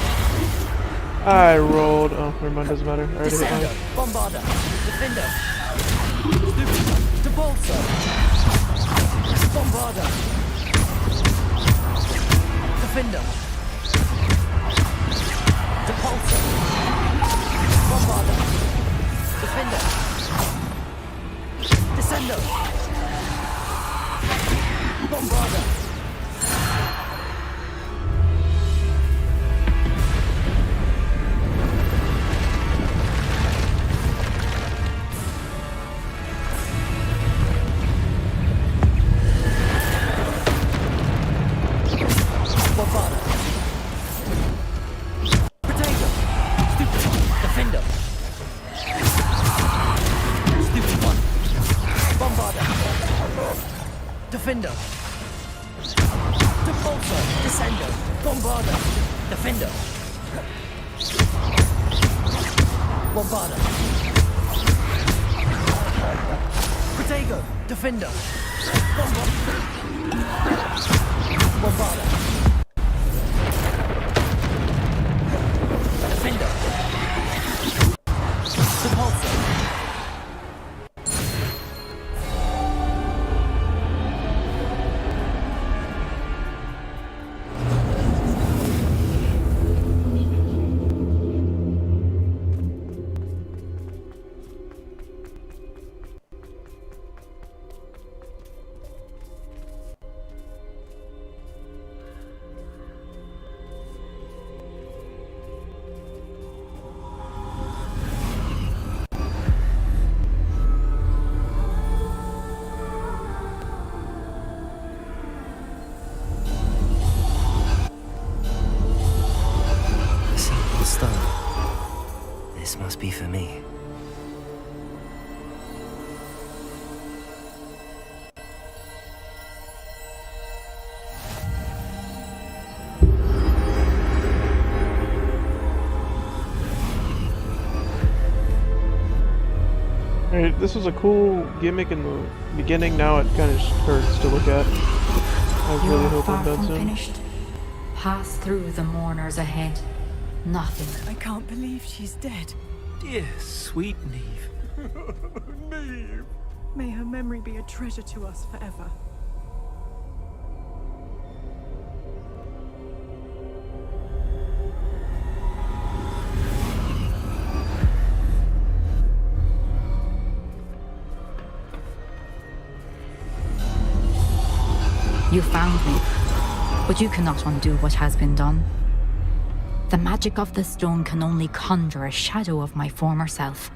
[SPEAKER 1] I rolled. Oh, never mind, doesn't matter. I already hit
[SPEAKER 8] Descendo.
[SPEAKER 1] mine.
[SPEAKER 8] Bombarda. Defendo. Stupefy. Depulso. Bombarda. Defender. Depulso. Bombarda. Defender. Descendo. Bombarda. Bombarda. Protego. Stupefy. Defender. Stupefy. Bombarda. Defender. Depulso. Descendo. Bombarda. Defender. Bombarda. Protego. Defender. Bombarda. Defender. Depulso.
[SPEAKER 1] Alright, this was a cool gimmick in the beginning, now it kind of hurts to look at. I really hope I'm done soon.
[SPEAKER 20] Finished. Pass through the mourners ahead. Nothing.
[SPEAKER 10] I can't believe she's dead.
[SPEAKER 16] Dear, sweet Neve.
[SPEAKER 10] Neve. May her memory be a treasure to us forever.
[SPEAKER 20] You found me, but you cannot undo what has been done. The magic of the stone can only conjure a shadow of my former self.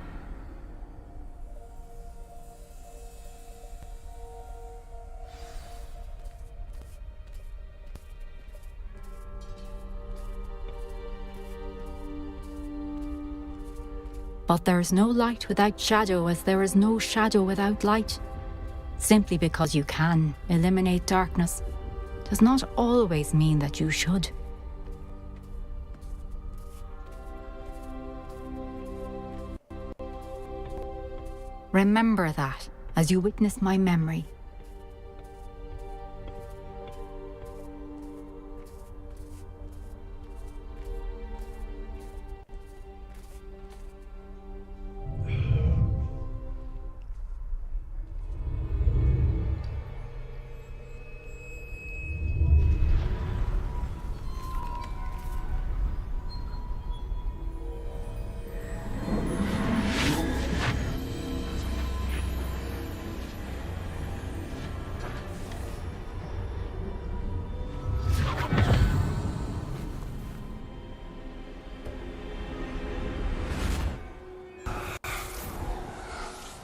[SPEAKER 20] But there is no light without shadow, as there is no shadow without light. Simply because you can eliminate darkness does not always mean that you should. Remember that as you witness my memory.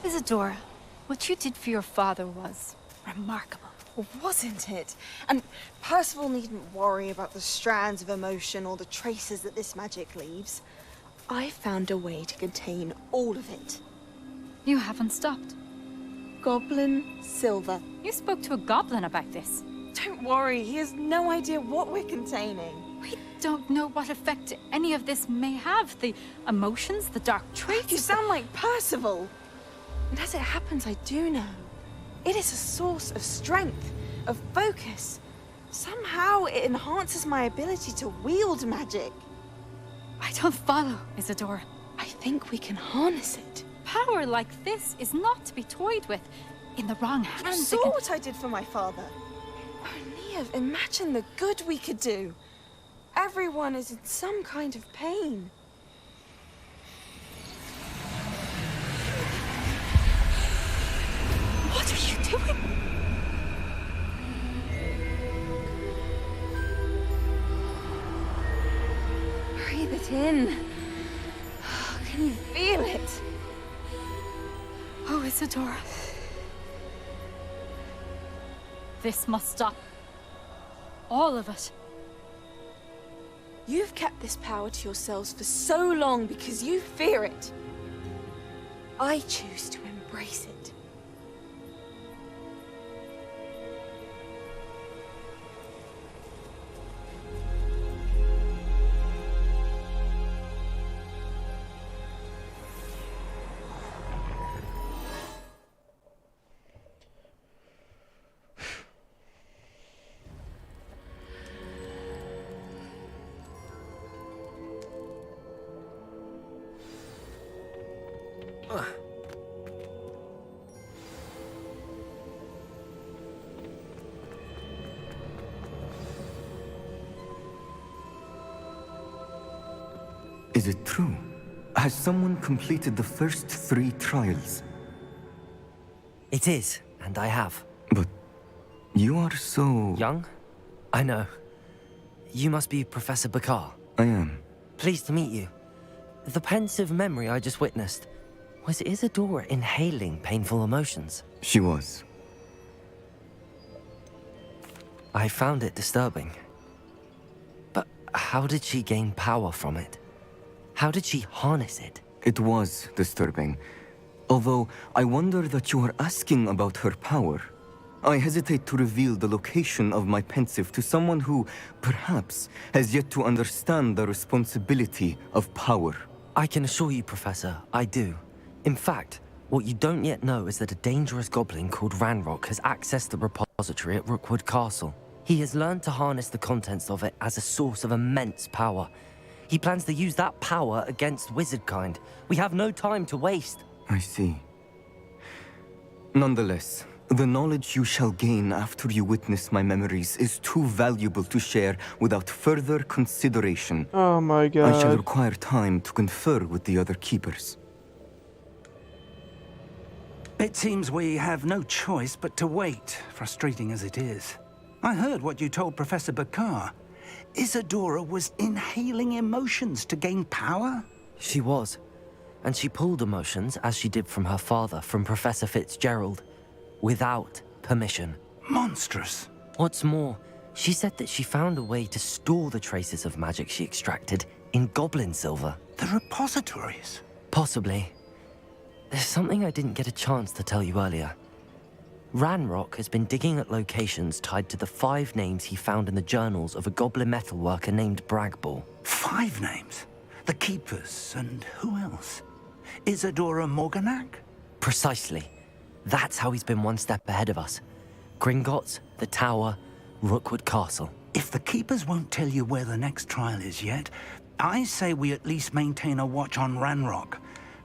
[SPEAKER 7] Isadora, what you did for your father was remarkable.
[SPEAKER 12] Wasn't it? And Percival needn't worry about the strands of emotion or the traces that this magic leaves. I found a way to contain all of it.
[SPEAKER 7] You haven't stopped.
[SPEAKER 12] Goblin silver.
[SPEAKER 7] You spoke to a goblin about this.
[SPEAKER 12] Don't worry, he has no idea what we're containing.
[SPEAKER 7] We don't know what effect any of this may have. The emotions, the dark traits.
[SPEAKER 12] You sound like Percival. And as it happens, I do know. It is a source of strength, of focus. Somehow it enhances my ability to wield magic.
[SPEAKER 7] I don't follow, Isadora.
[SPEAKER 12] I think we can harness it.
[SPEAKER 7] Power like this is not to be toyed with. In the wrong hands.
[SPEAKER 12] You saw what I did for my father. Oh, Neve, imagine the good we could do. Everyone is in some kind of pain.
[SPEAKER 7] What are you doing?
[SPEAKER 12] Breathe it in. Can you feel it?
[SPEAKER 7] Oh, Isadora. This must stop. All of it.
[SPEAKER 12] You've kept this power to yourselves for so long because you fear it. I choose to embrace it.
[SPEAKER 23] Is it true? Has someone completed the first 3 trials?
[SPEAKER 2] It is, and I have.
[SPEAKER 23] But you are so...
[SPEAKER 2] Young? I know. You must be Professor Bakar.
[SPEAKER 23] I am.
[SPEAKER 2] Pleased to meet you. The pensive memory I just witnessed, was Isadora inhaling painful emotions?
[SPEAKER 23] She was.
[SPEAKER 2] I found it disturbing. But how did she gain power from it? How did she harness it?
[SPEAKER 23] It was disturbing. Although, I wonder that you are asking about her power. I hesitate to reveal the location of my pensive to someone who, perhaps, has yet to understand the responsibility of power.
[SPEAKER 2] I can assure you, Professor, I do. In fact, What you don't yet know is that a dangerous goblin called Ranrock has accessed the repository at Rookwood Castle. He has learned to harness the contents of it as a source of immense power. He plans to use that power against wizardkind. We have no time to waste.
[SPEAKER 23] I see. Nonetheless, the knowledge you shall gain after you witness my memories is too valuable to share without further consideration.
[SPEAKER 1] Oh my god.
[SPEAKER 23] I shall require time to confer with the other keepers.
[SPEAKER 16] It seems we have no choice but to wait, frustrating as it is. I heard what you told Professor Bakar. Isadora was inhaling emotions to gain power?
[SPEAKER 2] She was. And she pulled emotions, as she did from her father, from Professor Fitzgerald, without permission.
[SPEAKER 16] Monstrous.
[SPEAKER 2] What's more, she said that she found a way to store the traces of magic she extracted in goblin silver.
[SPEAKER 16] The repositories?
[SPEAKER 2] Possibly. There's something I didn't get a chance to tell you earlier. Ranrock has been digging at locations tied to the 5 names he found in the journals of a goblin metalworker named Bragball.
[SPEAKER 16] 5 names? The Keepers, and who else? Isadora Morganac?
[SPEAKER 2] Precisely. That's how he's been one step ahead of us. Gringotts, the Tower, Rookwood Castle.
[SPEAKER 16] If the Keepers won't tell you where the next trial is yet, I say we at least maintain a watch on Ranrock.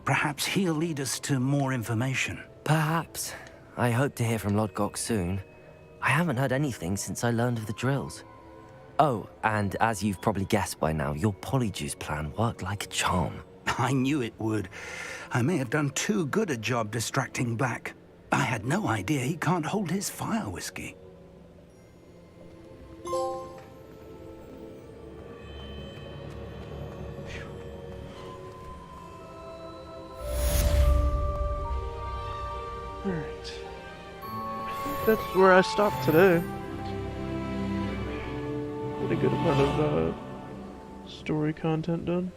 [SPEAKER 16] Perhaps he'll lead us to more information.
[SPEAKER 2] Perhaps. I hope to hear from Lodgok soon. I haven't heard anything since I learned of the drills. Oh, and as you've probably guessed by now, your Polyjuice plan worked like a charm.
[SPEAKER 16] I knew it would. I may have done too good a job distracting Black. I had no idea he can't hold his fire whiskey.
[SPEAKER 1] Alright. That's where I stopped today. Get a good amount of story content done.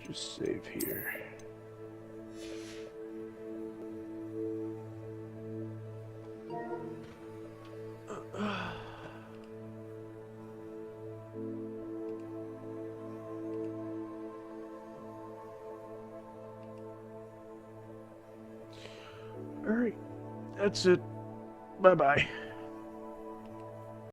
[SPEAKER 1] Just save here. Alright, that's it. Bye-bye.